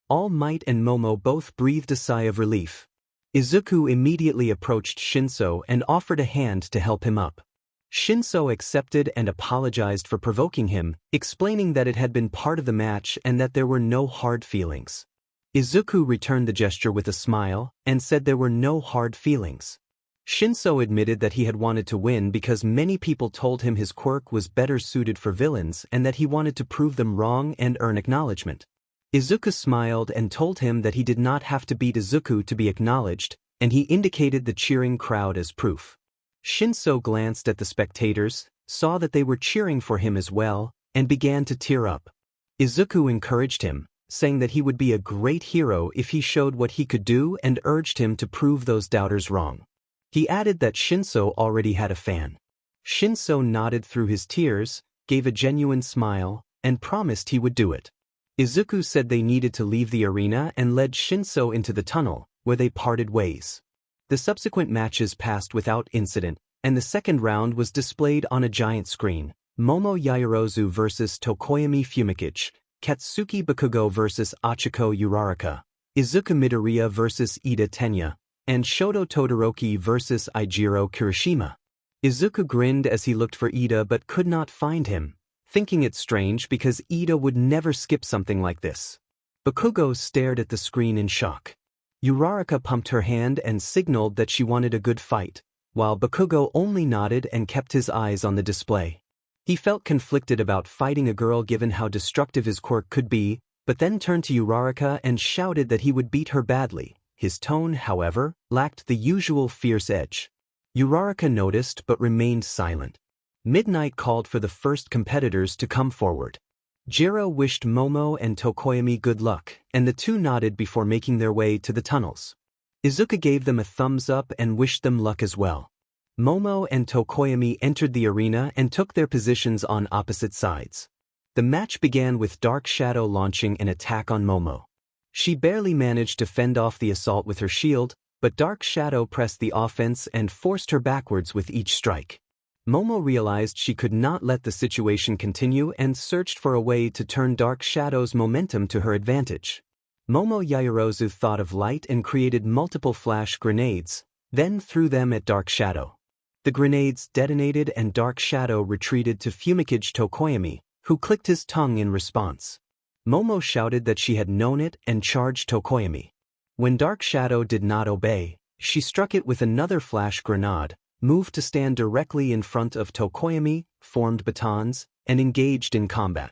All Might and Momo both breathed a sigh of relief. Izuku immediately approached Shinso and offered a hand to help him up. Shinso accepted and apologized for provoking him, explaining that it had been part of the match and that there were no hard feelings. Izuku returned the gesture with a smile and said there were no hard feelings. Shinso admitted that he had wanted to win because many people told him his quirk was better suited for villains and that he wanted to prove them wrong and earn acknowledgement. Izuku smiled and told him that he did not have to beat Izuku to be acknowledged, and he indicated the cheering crowd as proof. Shinso glanced at the spectators, saw that they were cheering for him as well, and began to tear up. Izuku encouraged him, saying that he would be a great hero if he showed what he could do and urged him to prove those doubters wrong. He added that Shinso already had a fan. Shinso nodded through his tears, gave a genuine smile, and promised he would do it. Izuku said they needed to leave the arena and led Shinso into the tunnel, where they parted ways. The subsequent matches passed without incident, and the second round was displayed on a giant screen. Momo Yaoyorozu vs Tokoyami Fumikichi, Katsuki Bakugo vs Achiko Uraraka, Izuku Midoriya vs Ida Tenya, and Shoto Todoroki vs Eijiro Kirishima. Izuku grinned as he looked for Ida but could not find him, thinking it strange because Ida would never skip something like this. Bakugo stared at the screen in shock. Uraraka pumped her hand and signaled that she wanted a good fight, while Bakugo only nodded and kept his eyes on the display. He felt conflicted about fighting a girl given how destructive his quirk could be, but then turned to Uraraka and shouted that he would beat her badly. His tone, however, lacked the usual fierce edge. Uraraka noticed but remained silent. Midnight called for the first competitors to come forward. Jiro wished Momo and Tokoyami good luck, and the two nodded before making their way to the tunnels. Izuku gave them a thumbs up and wished them luck as well. Momo and Tokoyami entered the arena and took their positions on opposite sides. The match began with Dark Shadow launching an attack on Momo. She barely managed to fend off the assault with her shield, but Dark Shadow pressed the offense and forced her backwards with each strike. Momo realized she could not let the situation continue and searched for a way to turn Dark Shadow's momentum to her advantage. Momo Yaoyorozu thought of light and created multiple flash grenades, then threw them at Dark Shadow. The grenades detonated and Dark Shadow retreated to Fumikichi Tokoyami, who clicked his tongue in response. Momo shouted that she had known it and charged Tokoyami. When Dark Shadow did not obey, she struck it with another flash grenade, moved to stand directly in front of Tokoyami, formed batons, and engaged in combat.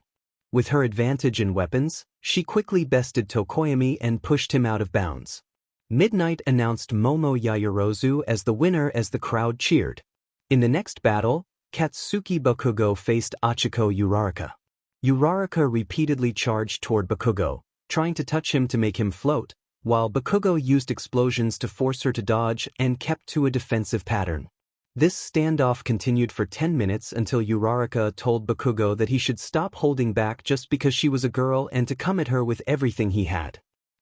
With her advantage in weapons, she quickly bested Tokoyami and pushed him out of bounds. Midnight announced Momo Yaoyorozu as the winner as the crowd cheered. In the next battle, Katsuki Bakugo faced Achiko Uraraka. Uraraka repeatedly charged toward Bakugo, trying to touch him to make him float, while Bakugo used explosions to force her to dodge and kept to a defensive pattern. This standoff continued for 10 minutes until Uraraka told Bakugo that he should stop holding back just because she was a girl and to come at her with everything he had.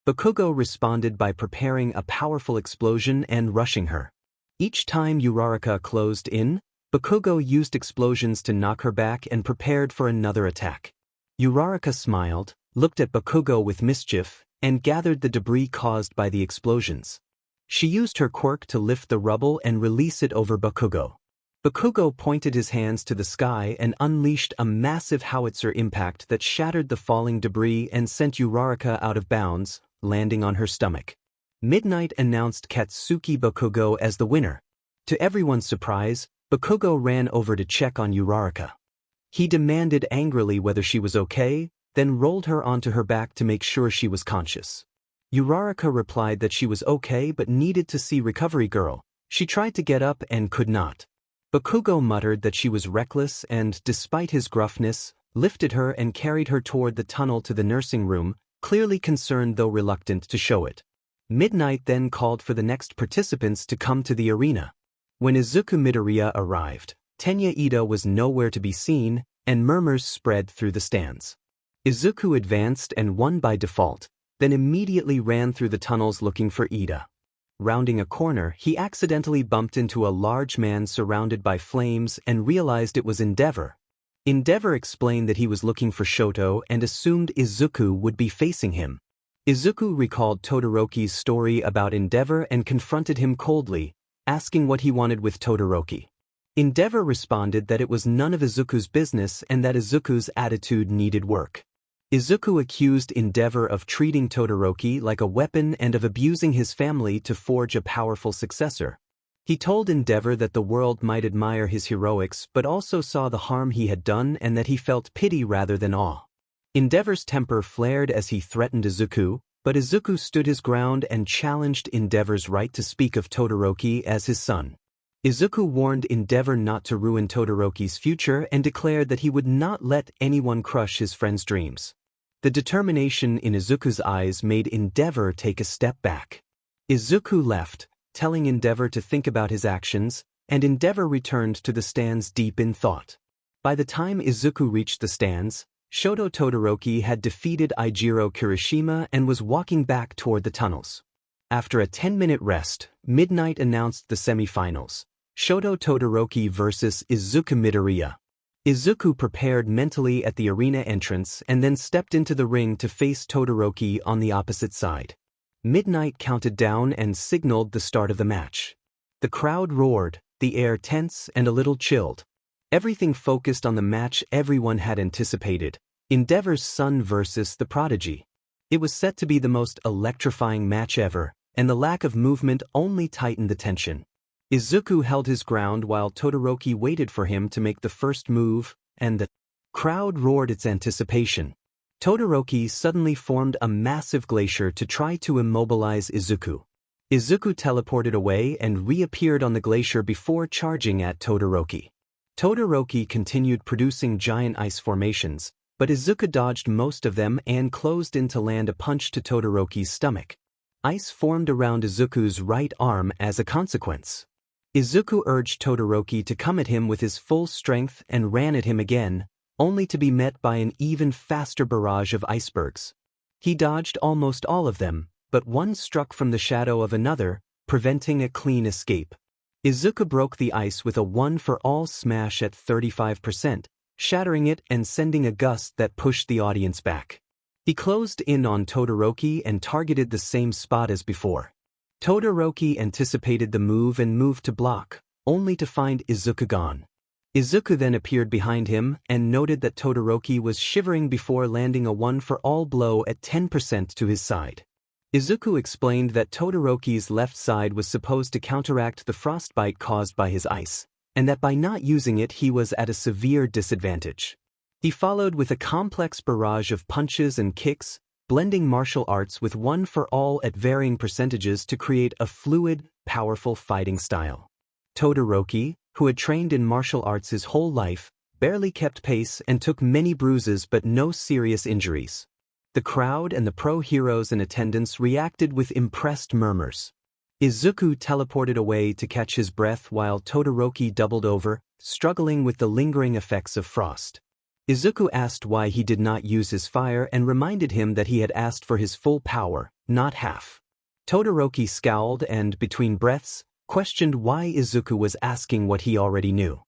Bakugo responded by preparing a powerful explosion and rushing her. Each time Uraraka closed in, Bakugo used explosions to knock her back and prepared for another attack. Uraraka smiled, looked at Bakugo with mischief, and gathered the debris caused by the explosions. She used her quirk to lift the rubble and release it over Bakugo. Bakugo pointed his hands to the sky and unleashed a massive howitzer impact that shattered the falling debris and sent Uraraka out of bounds, landing on her stomach. Midnight announced Katsuki Bakugo as the winner. To everyone's surprise, Bakugo ran over to check on Uraraka. He demanded angrily whether she was okay, then rolled her onto her back to make sure she was conscious. Uraraka replied that she was okay but needed to see Recovery Girl. She tried to get up and could not. Bakugo muttered that she was reckless and, despite his gruffness, lifted her and carried her toward the tunnel to the nursing room, clearly concerned though reluctant to show it. Midnight then called for the next participants to come to the arena. When Izuku Midoriya arrived, Tenya Ida was nowhere to be seen, and murmurs spread through the stands. Izuku advanced and won by default, then immediately ran through the tunnels looking for Ida. Rounding a corner, he accidentally bumped into a large man surrounded by flames and realized it was Endeavor. Endeavor explained that he was looking for Shoto and assumed Izuku would be facing him. Izuku recalled Todoroki's story about Endeavor and confronted him coldly, asking what he wanted with Todoroki. Endeavor responded that it was none of Izuku's business and that Izuku's attitude needed work. Izuku accused Endeavor of treating Todoroki like a weapon and of abusing his family to forge a powerful successor. He told Endeavor that the world might admire his heroics but also saw the harm he had done and that he felt pity rather than awe. Endeavor's temper flared as he threatened Izuku, but Izuku stood his ground and challenged Endeavor's right to speak of Todoroki as his son. Izuku warned Endeavor not to ruin Todoroki's future and declared that he would not let anyone crush his friend's dreams. The determination in Izuku's eyes made Endeavor take a step back. Izuku left, telling Endeavor to think about his actions, and Endeavor returned to the stands deep in thought. By the time Izuku reached the stands, Shoto Todoroki had defeated Eijiro Kirishima and was walking back toward the tunnels. After a 10-minute rest, Midnight announced the semifinals: Shoto Todoroki vs. Izuku Midoriya. Izuku prepared mentally at the arena entrance and then stepped into the ring to face Todoroki on the opposite side. Midnight counted down and signaled the start of the match. The crowd roared, the air tense and a little chilled. Everything focused on the match everyone had anticipated: Endeavor's son versus the Prodigy. It was set to be the most electrifying match ever, and the lack of movement only tightened the tension. Izuku held his ground while Todoroki waited for him to make the first move, and the crowd roared its anticipation. Todoroki suddenly formed a massive glacier to try to immobilize Izuku. Izuku teleported away and reappeared on the glacier before charging at Todoroki. Todoroki continued producing giant ice formations, but Izuku dodged most of them and closed in to land a punch to Todoroki's stomach. Ice formed around Izuku's right arm as a consequence. Izuku urged Todoroki to come at him with his full strength and ran at him again, only to be met by an even faster barrage of icebergs. He dodged almost all of them, but one struck from the shadow of another, preventing a clean escape. Izuku broke the ice with a one-for-all smash at 35%, shattering it and sending a gust that pushed the audience back. He closed in on Todoroki and targeted the same spot as before. Todoroki anticipated the move and moved to block, only to find Izuku gone. Izuku then appeared behind him and noted that Todoroki was shivering before landing a one-for-all blow at 10% to his side. Izuku explained that Todoroki's left side was supposed to counteract the frostbite caused by his ice, and that by not using it he was at a severe disadvantage. He followed with a complex barrage of punches and kicks, blending martial arts with one-for-all at varying percentages to create a fluid, powerful fighting style. Todoroki, who had trained in martial arts his whole life, barely kept pace and took many bruises but no serious injuries. The crowd and the pro heroes in attendance reacted with impressed murmurs. Izuku teleported away to catch his breath while Todoroki doubled over, struggling with the lingering effects of frost. Izuku asked why he did not use his fire and reminded him that he had asked for his full power, not half. Todoroki scowled and, between breaths, questioned why Izuku was asking what he already knew.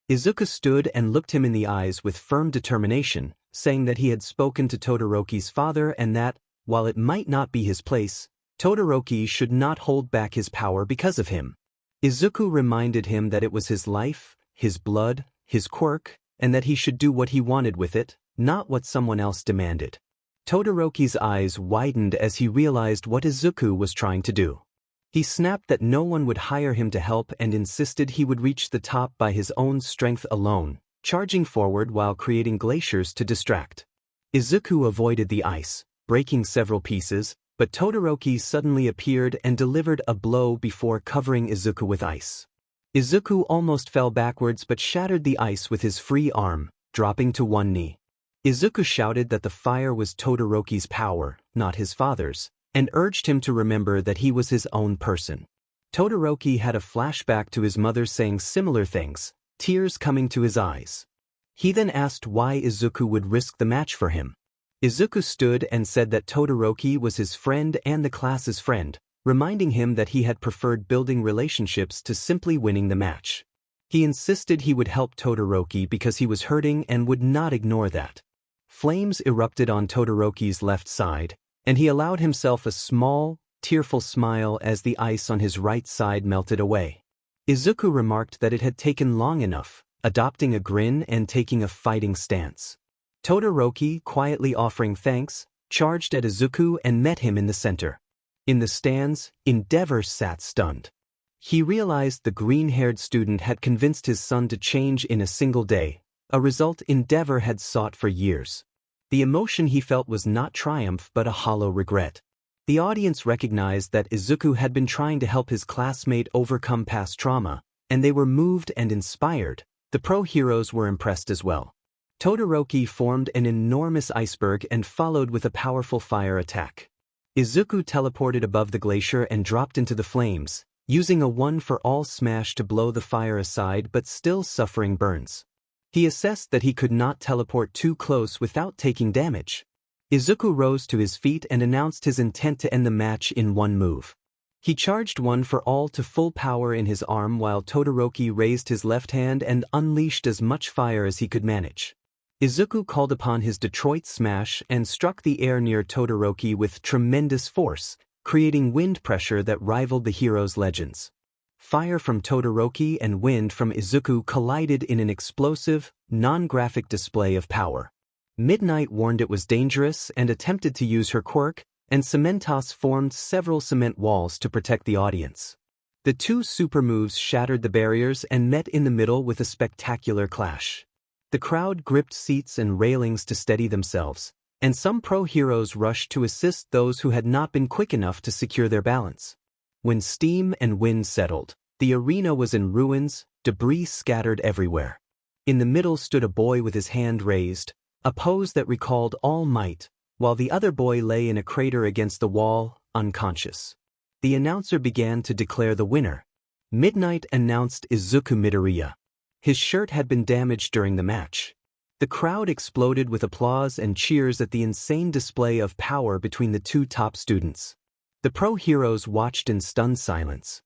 Izuku stood and looked him in the eyes with firm determination, saying that he had spoken to Todoroki's father and that, while it might not be his place, Todoroki should not hold back his power because of him. Izuku reminded him that it was his life, his blood, his quirk, and that he should do what he wanted with it, not what someone else demanded. Todoroki's eyes widened as he realized what Izuku was trying to do. He snapped that no one would hire him to help and insisted he would reach the top by his own strength alone, charging forward while creating glaciers to distract. Izuku avoided the ice, breaking several pieces, but Todoroki suddenly appeared and delivered a blow before covering Izuku with ice. Izuku almost fell backwards but shattered the ice with his free arm, dropping to one knee. Izuku shouted that the fire was Todoroki's power, not his father's, and urged him to remember that he was his own person. Todoroki had a flashback to his mother saying similar things, tears coming to his eyes. He then asked why Izuku would risk the match for him. Izuku stood and said that Todoroki was his friend and the class's friend, reminding him that he had preferred building relationships to simply winning the match. He insisted he would help Todoroki because he was hurting and would not ignore that. Flames erupted on Todoroki's left side, and he allowed himself a small, tearful smile as the ice on his right side melted away. Izuku remarked that it had taken long enough, adopting a grin and taking a fighting stance. Todoroki, quietly offering thanks, charged at Izuku and met him in the center. In the stands, Endeavor sat stunned. He realized the green-haired student had convinced his son to change in a single day, a result Endeavor had sought for years. The emotion he felt was not triumph but a hollow regret. The audience recognized that Izuku had been trying to help his classmate overcome past trauma, and they were moved and inspired. The pro-heroes were impressed as well. Todoroki formed an enormous iceberg and followed with a powerful fire attack. Izuku teleported above the glacier and dropped into the flames, using a one-for-all smash to blow the fire aside but still suffering burns. He assessed that he could not teleport too close without taking damage. Izuku rose to his feet and announced his intent to end the match in one move. He charged one for all to full power in his arm while Todoroki raised his left hand and unleashed as much fire as he could manage. Izuku called upon his Detroit Smash and struck the air near Todoroki with tremendous force, creating wind pressure that rivaled the hero's legends. Fire from Todoroki and wind from Izuku collided in an explosive, non-graphic display of power. Midnight warned it was dangerous and attempted to use her quirk, and Cementos formed several cement walls to protect the audience. The two super moves shattered the barriers and met in the middle with a spectacular clash. The crowd gripped seats and railings to steady themselves, and some pro-heroes rushed to assist those who had not been quick enough to secure their balance. When steam and wind settled, the arena was in ruins, debris scattered everywhere. In the middle stood a boy with his hand raised, a pose that recalled All Might, while the other boy lay in a crater against the wall, unconscious. The announcer began to declare the winner. Midnight announced Izuku Midoriya. His shirt had been damaged during the match. The crowd exploded with applause and cheers at the insane display of power between the two top students. The pro-heroes watched in stunned silence.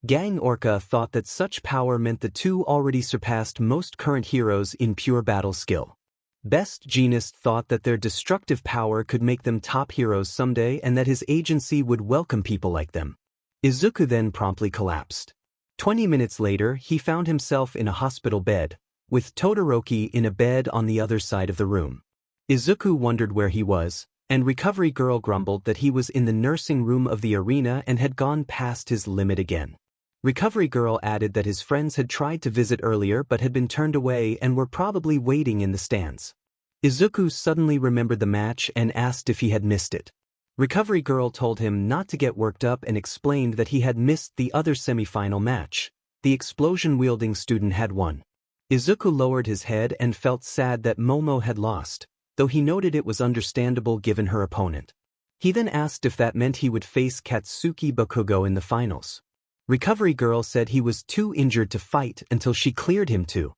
Gang Orca thought that such power meant the two already surpassed most current heroes in pure battle skill. Best Jeanist thought that their destructive power could make them top heroes someday and that his agency would welcome people like them. Izuku then promptly collapsed. 20 minutes later, he found himself in a hospital bed, with Todoroki in a bed on the other side of the room. Izuku wondered where he was, and Recovery Girl grumbled that he was in the nursing room of the arena and had gone past his limit again. Recovery Girl added that his friends had tried to visit earlier but had been turned away and were probably waiting in the stands. Izuku suddenly remembered the match and asked if he had missed it. Recovery Girl told him not to get worked up and explained that he had missed the other semi-final match. The explosion-wielding student had won. Izuku lowered his head and felt sad that Momo had lost, though he noted it was understandable given her opponent. He then asked if that meant he would face Katsuki Bakugo in the finals. Recovery Girl said he was too injured to fight until she cleared him to.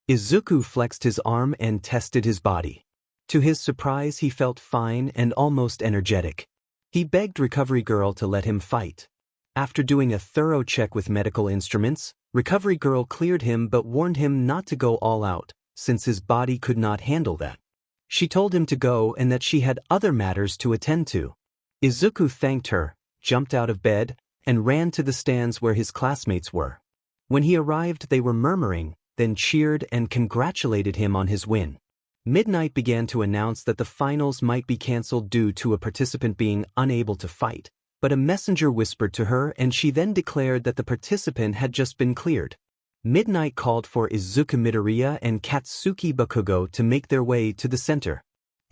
Izuku flexed his arm and tested his body. To his surprise, he felt fine and almost energetic. He begged Recovery Girl to let him fight. After doing a thorough check with medical instruments, Recovery Girl cleared him but warned him not to go all out, since his body could not handle that. She told him to go and that she had other matters to attend to. Izuku thanked her, jumped out of bed, and ran to the stands where his classmates were. When he arrived they were murmuring, then cheered and congratulated him on his win. Midnight began to announce that the finals might be cancelled due to a participant being unable to fight, but a messenger whispered to her and she then declared that the participant had just been cleared. Midnight called for Izuku Midoriya and Katsuki Bakugo to make their way to the center.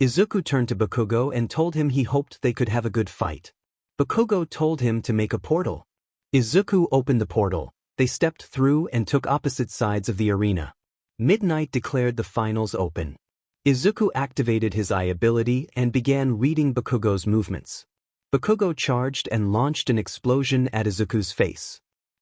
Izuku turned to Bakugo and told him he hoped they could have a good fight. Bakugo told him to make a portal. Izuku opened the portal. They stepped through and took opposite sides of the arena. Midnight declared the finals open. Izuku activated his eye ability and began reading Bakugo's movements. Bakugo charged and launched an explosion at Izuku's face.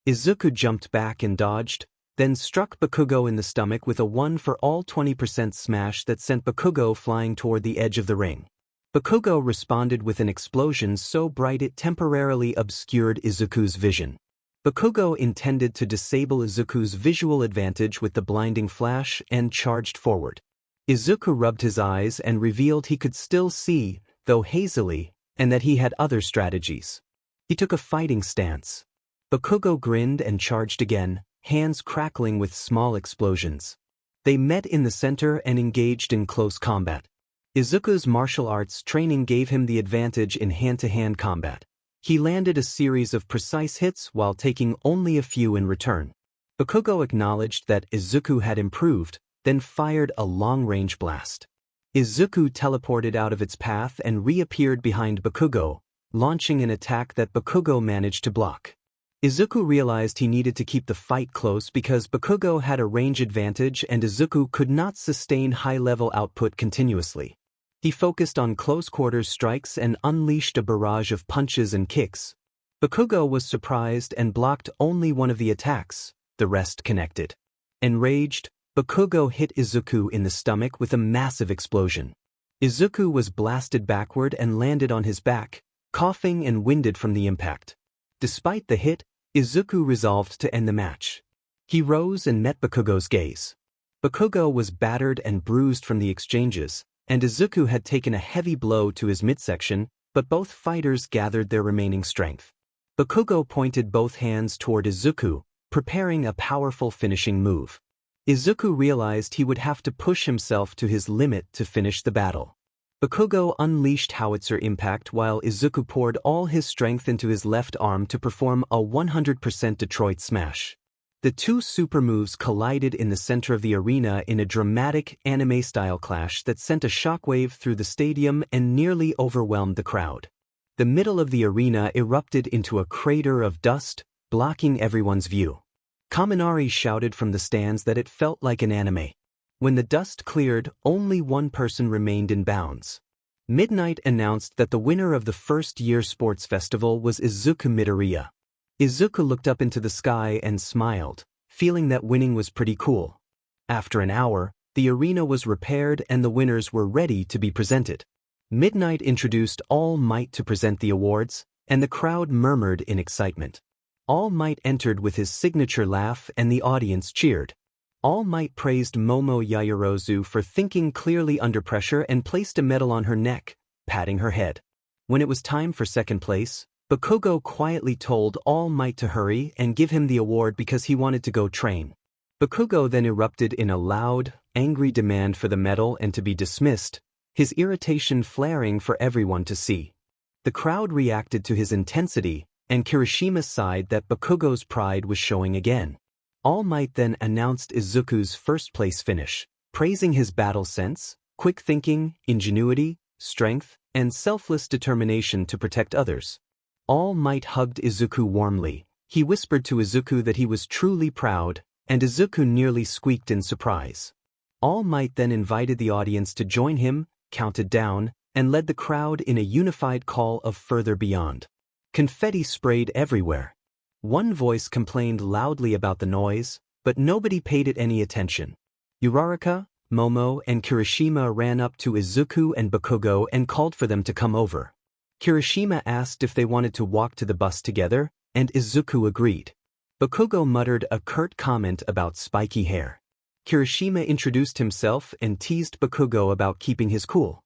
Izuku jumped back and dodged, then struck Bakugo in the stomach with a 1-for-all 20% smash that sent Bakugo flying toward the edge of the ring. Bakugo responded with an explosion so bright it temporarily obscured Izuku's vision. Bakugo intended to disable Izuku's visual advantage with the blinding flash and charged forward. Izuku rubbed his eyes and revealed he could still see, though hazily, and that he had other strategies. He took a fighting stance. Bakugo grinned and charged again, hands crackling with small explosions. They met in the center and engaged in close combat. Izuku's martial arts training gave him the advantage in hand-to-hand combat. He landed a series of precise hits while taking only a few in return. Bakugo acknowledged that Izuku had improved, then fired a long-range blast. Izuku teleported out of its path and reappeared behind Bakugo, launching an attack that Bakugo managed to block. Izuku realized he needed to keep the fight close because Bakugo had a range advantage and Izuku could not sustain high-level output continuously. He focused on close-quarters strikes and unleashed a barrage of punches and kicks. Bakugo was surprised and blocked only one of the attacks, the rest connected. Enraged, Bakugo hit Izuku in the stomach with a massive explosion. Izuku was blasted backward and landed on his back, coughing and winded from the impact. Despite the hit, Izuku resolved to end the match. He rose and met Bakugo's gaze. Bakugo was battered and bruised from the exchanges, and Izuku had taken a heavy blow to his midsection, but both fighters gathered their remaining strength. Bakugo pointed both hands toward Izuku, preparing a powerful finishing move. Izuku realized he would have to push himself to his limit to finish the battle. Bakugo unleashed howitzer impact while Izuku poured all his strength into his left arm to perform a 100% Detroit smash. The two super moves collided in the center of the arena in a dramatic anime-style clash that sent a shockwave through the stadium and nearly overwhelmed the crowd. The middle of the arena erupted into a crater of dust, blocking everyone's view. Kaminari shouted from the stands that it felt like an anime. When the dust cleared, only one person remained in bounds. Midnight announced that the winner of the first-year sports festival was Izuku Midoriya. Izuku looked up into the sky and smiled, feeling that winning was pretty cool. After an hour, the arena was repaired and the winners were ready to be presented. Midnight introduced All Might to present the awards, and the crowd murmured in excitement. All Might entered with his signature laugh and the audience cheered. All Might praised Momo Yaoyorozu for thinking clearly under pressure and placed a medal on her neck, patting her head. When it was time for second place, Bakugo quietly told All Might to hurry and give him the award because he wanted to go train. Bakugo then erupted in a loud, angry demand for the medal and to be dismissed, his irritation flaring for everyone to see. The crowd reacted to his intensity, and Kirishima sighed that Bakugo's pride was showing again. All Might then announced Izuku's first-place finish, praising his battle sense, quick thinking, ingenuity, strength, and selfless determination to protect others. All Might hugged Izuku warmly. He whispered to Izuku that he was truly proud, and Izuku nearly squeaked in surprise. All Might then invited the audience to join him, counted down, and led the crowd in a unified call of further beyond. Confetti sprayed everywhere. One voice complained loudly about the noise, but nobody paid it any attention. Uraraka, Momo, and Kirishima ran up to Izuku and Bakugo and called for them to come over. Kirishima asked if they wanted to walk to the bus together, and Izuku agreed. Bakugo muttered a curt comment about spiky hair. Kirishima introduced himself and teased Bakugo about keeping his cool.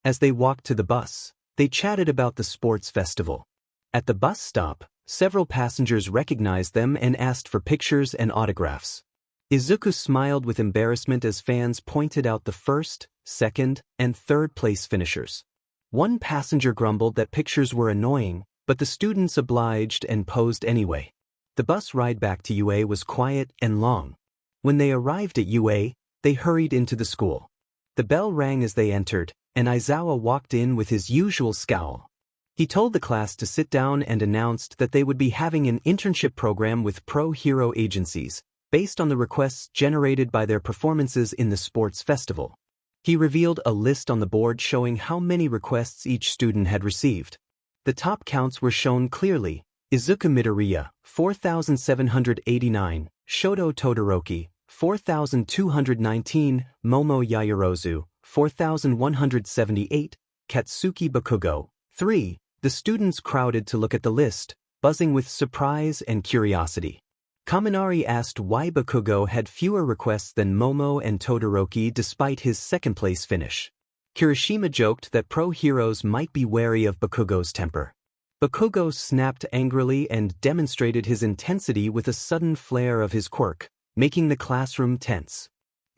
As they walked to the bus, they chatted about the sports festival. At the bus stop, several passengers recognized them and asked for pictures and autographs. Izuku smiled with embarrassment as fans pointed out the first, second, and third place finishers. One passenger grumbled that pictures were annoying, but the students obliged and posed anyway. The bus ride back to UA was quiet and long. When they arrived at UA, they hurried into the school. The bell rang as they entered, and Aizawa walked in with his usual scowl. He told the class to sit down and announced that they would be having an internship program with pro-hero agencies, based on the requests generated by their performances in the sports festival. He revealed a list on the board showing how many requests each student had received. The top counts were shown clearly: Izuku Midoriya, 4,789, Shoto Todoroki, 4,219, Momo Yaoyorozu, 4,178, Katsuki Bakugo, 3. The students crowded to look at the list, buzzing with surprise and curiosity. Kaminari asked why Bakugo had fewer requests than Momo and Todoroki despite his second-place finish. Kirishima joked that pro-heroes might be wary of Bakugo's temper. Bakugo snapped angrily and demonstrated his intensity with a sudden flare of his quirk, making the classroom tense.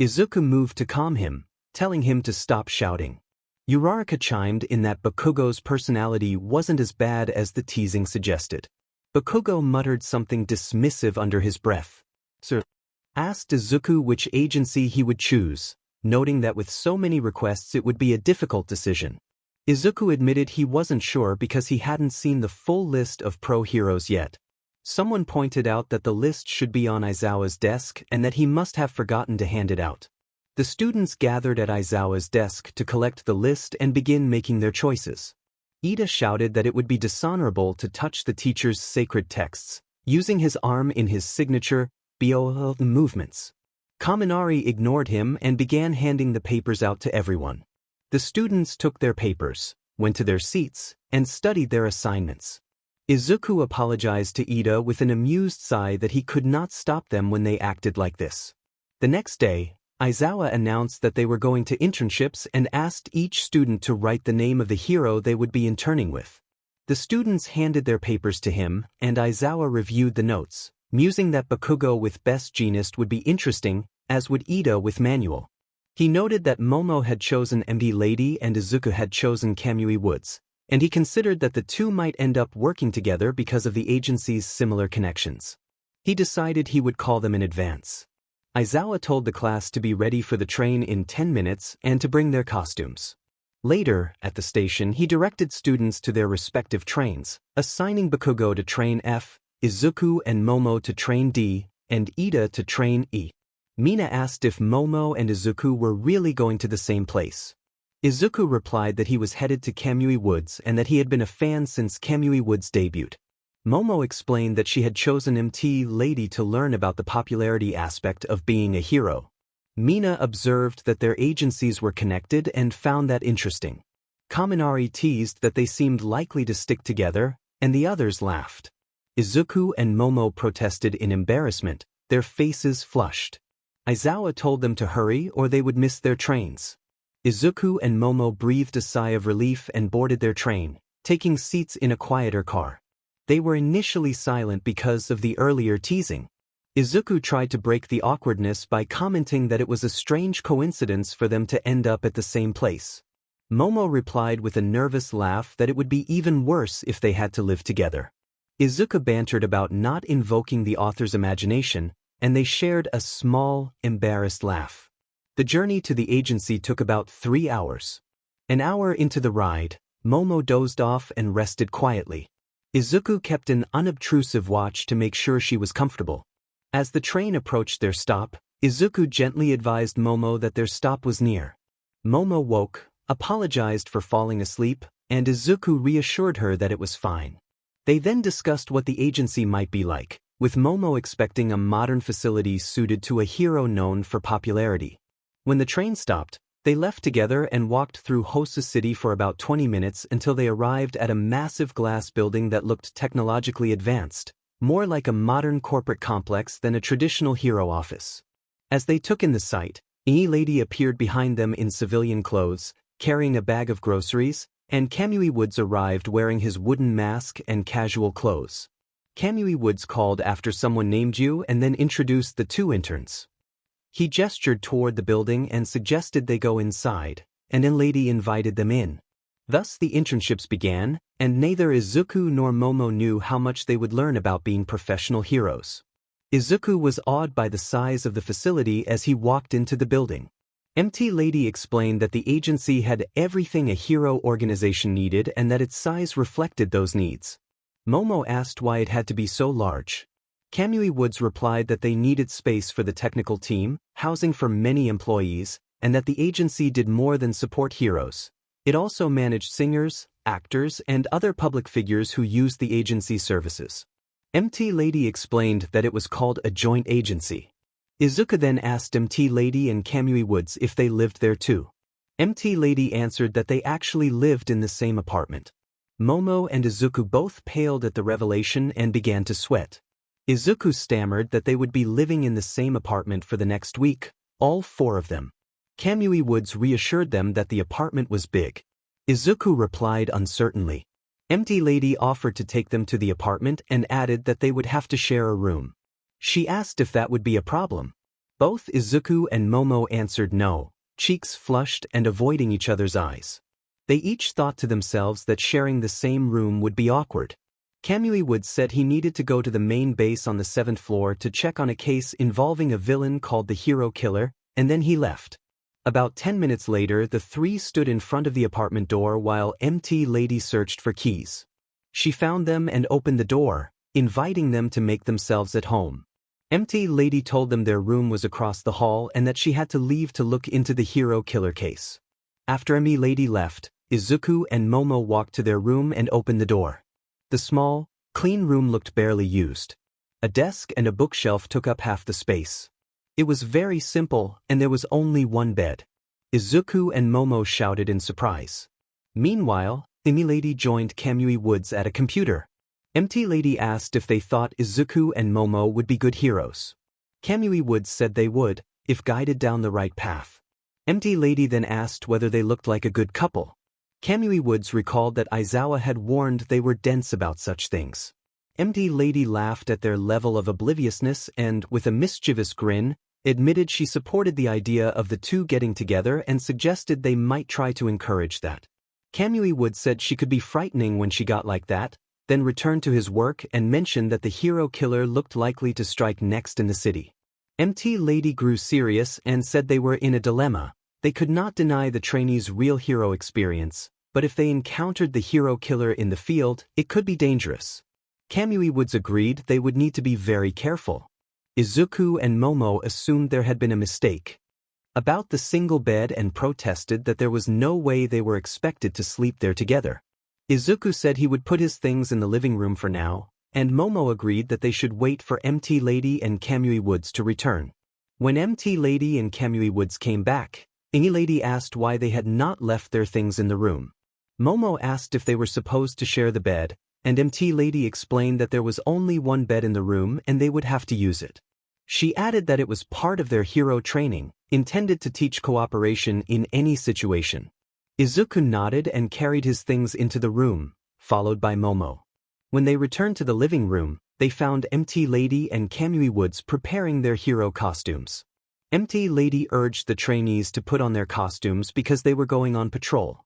Izuku moved to calm him, telling him to stop shouting. Uraraka chimed in that Bakugo's personality wasn't as bad as the teasing suggested. Bakugo muttered something dismissive under his breath. Sir, asked Izuku which agency he would choose, noting that with so many requests it would be a difficult decision. Izuku admitted he wasn't sure because he hadn't seen the full list of pro-heroes yet. Someone pointed out that the list should be on Aizawa's desk and that he must have forgotten to hand it out. The students gathered at Aizawa's desk to collect the list and begin making their choices. Ida shouted that it would be dishonorable to touch the teacher's sacred texts, using his arm in his signature bio movements. Kaminari ignored him and began handing the papers out to everyone. The students took their papers, went to their seats, and studied their assignments. Izuku apologized to Ida with an amused sigh that he could not stop them when they acted like this. The next day, Aizawa announced that they were going to internships and asked each student to write the name of the hero they would be interning with. The students handed their papers to him, and Aizawa reviewed the notes, musing that Bakugo with Best Genist would be interesting, as would Ida with Manual. He noted that Momo had chosen MD Lady and Izuku had chosen Kamui Woods, and he considered that the two might end up working together because of the agency's similar connections. He decided he would call them in advance. Aizawa told the class to be ready for the train in 10 minutes and to bring their costumes. Later, at the station, he directed students to their respective trains, assigning Bakugo to train F, Izuku and Momo to train D, and Ida to train E. Mina asked if Momo and Izuku were really going to the same place. Izuku replied that he was headed to Kamui Woods and that he had been a fan since Kamui Woods' debut. Momo explained that she had chosen MT Lady to learn about the popularity aspect of being a hero. Mina observed that their agencies were connected and found that interesting. Kaminari teased that they seemed likely to stick together, and the others laughed. Izuku and Momo protested in embarrassment, their faces flushed. Aizawa told them to hurry or they would miss their trains. Izuku and Momo breathed a sigh of relief and boarded their train, taking seats in a quieter car. They were initially silent because of the earlier teasing. Izuku tried to break the awkwardness by commenting that it was a strange coincidence for them to end up at the same place. Momo replied with a nervous laugh that it would be even worse if they had to live together. Izuku bantered about not invoking the author's imagination, and they shared a small, embarrassed laugh. The journey to the agency took about 3 hours. An hour into the ride, Momo dozed off and rested quietly. Izuku kept an unobtrusive watch to make sure she was comfortable. As the train approached their stop, Izuku gently advised Momo that their stop was near. Momo woke, apologized for falling asleep, and Izuku reassured her that it was fine. They then discussed what the agency might be like, with Momo expecting a modern facility suited to a hero known for popularity. When the train stopped, they left together and walked through Hosa City for about 20 minutes until they arrived at a massive glass building that looked technologically advanced, more like a modern corporate complex than a traditional hero office. As they took in the sight, a lady appeared behind them in civilian clothes, carrying a bag of groceries, and Kamui Woods arrived wearing his wooden mask and casual clothes. Kamui Woods called after someone named you and then introduced the two interns. He gestured toward the building and suggested they go inside, and a lady invited them in. Thus the internships began, and neither Izuku nor Momo knew how much they would learn about being professional heroes. Izuku was awed by the size of the facility as he walked into the building. MT Lady explained that the agency had everything a hero organization needed and that its size reflected those needs. Momo asked why it had to be so large. Kamui Woods replied that they needed space for the technical team, housing for many employees, and that the agency did more than support heroes. It also managed singers, actors, and other public figures who used the agency's services. MT Lady explained that it was called a joint agency. Izuku then asked MT Lady and Kamui Woods if they lived there too. MT Lady answered that they actually lived in the same apartment. Momo and Izuku both paled at the revelation and began to sweat. Izuku stammered that they would be living in the same apartment for the next week, all four of them. Kamui Woods reassured them that the apartment was big. Izuku replied uncertainly. MT Lady offered to take them to the apartment and added that they would have to share a room. She asked if that would be a problem. Both Izuku and Momo answered no, cheeks flushed and avoiding each other's eyes. They each thought to themselves that sharing the same room would be awkward. Kamui Woods said he needed to go to the main base on the 7th floor to check on a case involving a villain called the Hero Killer, and then he left. About 10 minutes later, the three stood in front of the apartment door while MT Lady searched for keys. She found them and opened the door, inviting them to make themselves at home. MT Lady told them their room was across the hall and that she had to leave to look into the Hero Killer case. After MT Lady left, Izuku and Momo walked to their room and opened the door. The small, clean room looked barely used. A desk and a bookshelf took up half the space. It was very simple, and there was only one bed. Izuku and Momo shouted in surprise. Meanwhile, MT Lady joined Kamui Woods at a computer. MT Lady asked if they thought Izuku and Momo would be good heroes. Kamui Woods said they would, if guided down the right path. MT Lady then asked whether they looked like a good couple. Kamui Woods recalled that Aizawa had warned they were dense about such things. MT Lady laughed at their level of obliviousness and, with a mischievous grin, admitted she supported the idea of the two getting together and suggested they might try to encourage that. Kamui Woods said she could be frightening when she got like that, then returned to his work and mentioned that the Hero Killer looked likely to strike next in the city. MT Lady grew serious and said they were in a dilemma. They could not deny the trainees' real hero experience, but if they encountered the Hero Killer in the field, it could be dangerous. Kamui Woods agreed they would need to be very careful. Izuku and Momo assumed there had been a mistake about the single bed and protested that there was no way they were expected to sleep there together. Izuku said he would put his things in the living room for now, and Momo agreed that they should wait for MT Lady and Kamui Woods to return. When MT Lady and Kamui Woods came back, MT Lady asked why they had not left their things in the room. Momo asked if they were supposed to share the bed, and MT Lady explained that there was only one bed in the room and they would have to use it. She added that it was part of their hero training, intended to teach cooperation in any situation. Izuku nodded and carried his things into the room, followed by Momo. When they returned to the living room, they found MT Lady and Kamui Woods preparing their hero costumes. MT Lady urged the trainees to put on their costumes because they were going on patrol.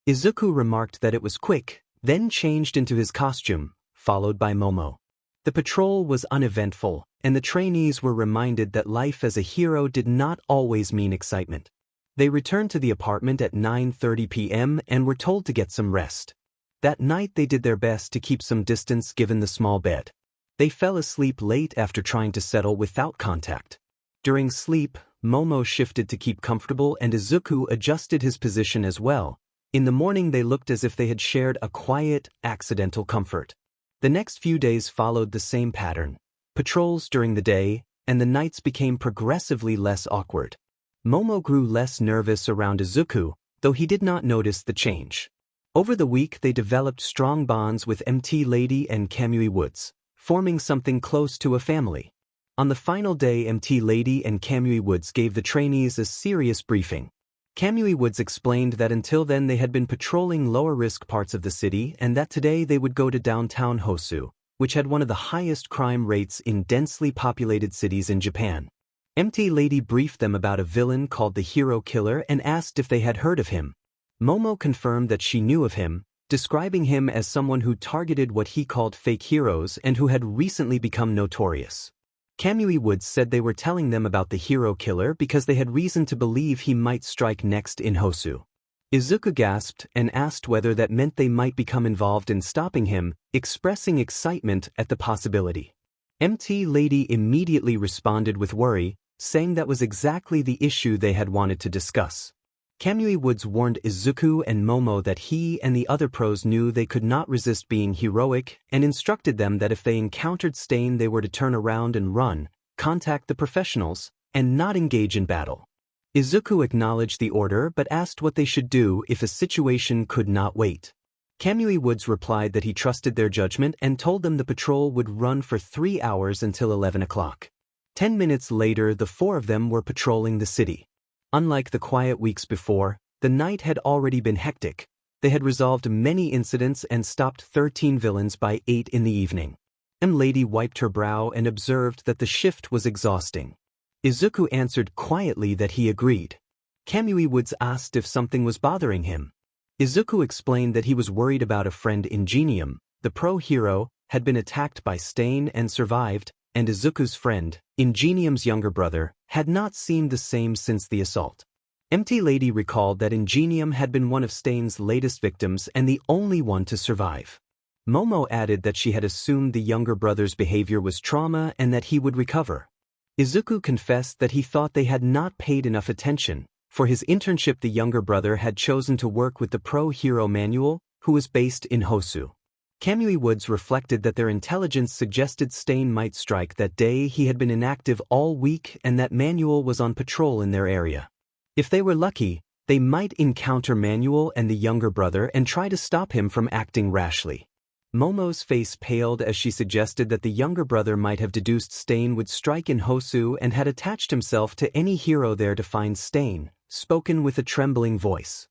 Izuku remarked that it was quick, then changed into his costume, followed by Momo. The patrol was uneventful, and the trainees were reminded that life as a hero did not always mean excitement. They returned to the apartment at 9:30 p.m. and were told to get some rest. That night they did their best to keep some distance given the small bed. They fell asleep late after trying to settle without contact. During sleep, Momo shifted to keep comfortable and Izuku adjusted his position as well. In the morning they looked as if they had shared a quiet, accidental comfort. The next few days followed the same pattern. Patrols during the day, and the nights became progressively less awkward. Momo grew less nervous around Izuku, though he did not notice the change. Over the week they developed strong bonds with MT Lady and Kamui Woods, forming something close to a family. On the final day MT Lady and Kamui Woods gave the trainees a serious briefing. Kamui Woods explained that until then they had been patrolling lower-risk parts of the city and that today they would go to downtown Hosu, which had one of the highest crime rates in densely populated cities in Japan. MT Lady briefed them about a villain called the Hero Killer and asked if they had heard of him. Momo confirmed that she knew of him, describing him as someone who targeted what he called fake heroes and who had recently become notorious. Kamui Woods said they were telling them about the Hero Killer because they had reason to believe he might strike next in Hosu. Izuku gasped and asked whether that meant they might become involved in stopping him, expressing excitement at the possibility. MT Lady immediately responded with worry, saying that was exactly the issue they had wanted to discuss. Kamui Woods warned Izuku and Momo that he and the other pros knew they could not resist being heroic and instructed them that if they encountered Stain they were to turn around and run, contact the professionals, and not engage in battle. Izuku acknowledged the order but asked what they should do if a situation could not wait. Kamui Woods replied that he trusted their judgment and told them the patrol would run for 3 hours until 11 o'clock. 10 minutes later, the four of them were patrolling the city. Unlike the quiet weeks before, the night had already been hectic. They had resolved many incidents and stopped 13 villains by 8 in the evening. Lady wiped her brow and observed that the shift was exhausting. Izuku answered quietly that he agreed. Kamui Woods asked if something was bothering him. Izuku explained that he was worried about a friend Ingenium, the pro hero, had been attacked by Stain and survived, and Izuku's friend, Ingenium's younger brother, had not seemed the same since the assault. MT Lady recalled that Ingenium had been one of Stain's latest victims and the only one to survive. Momo added that she had assumed the younger brother's behavior was trauma and that he would recover. Izuku confessed that he thought they had not paid enough attention. For his internship, the younger brother had chosen to work with the Pro Hero Manual, who was based in Hosu. Kamui Woods reflected that their intelligence suggested Stain might strike that day. He had been inactive all week and that Manual was on patrol in their area. If they were lucky, they might encounter Manual and the younger brother and try to stop him from acting rashly. Momo's face paled as she suggested that the younger brother might have deduced Stain would strike in Hosu and had attached himself to any hero there to find Stain, spoken with a trembling voice.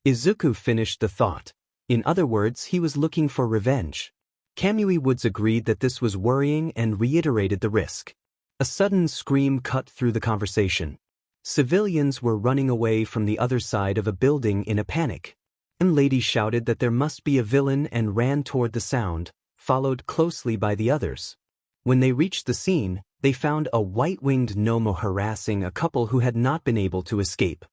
Izuku finished the thought. In other words, he was looking for revenge. Kamui Woods agreed that this was worrying and reiterated the risk. A sudden scream cut through the conversation. Civilians were running away from the other side of a building in a panic. Lady shouted that there must be a villain and ran toward the sound, followed closely by the others. When they reached the scene, they found a white-winged Nomo harassing a couple who had not been able to escape.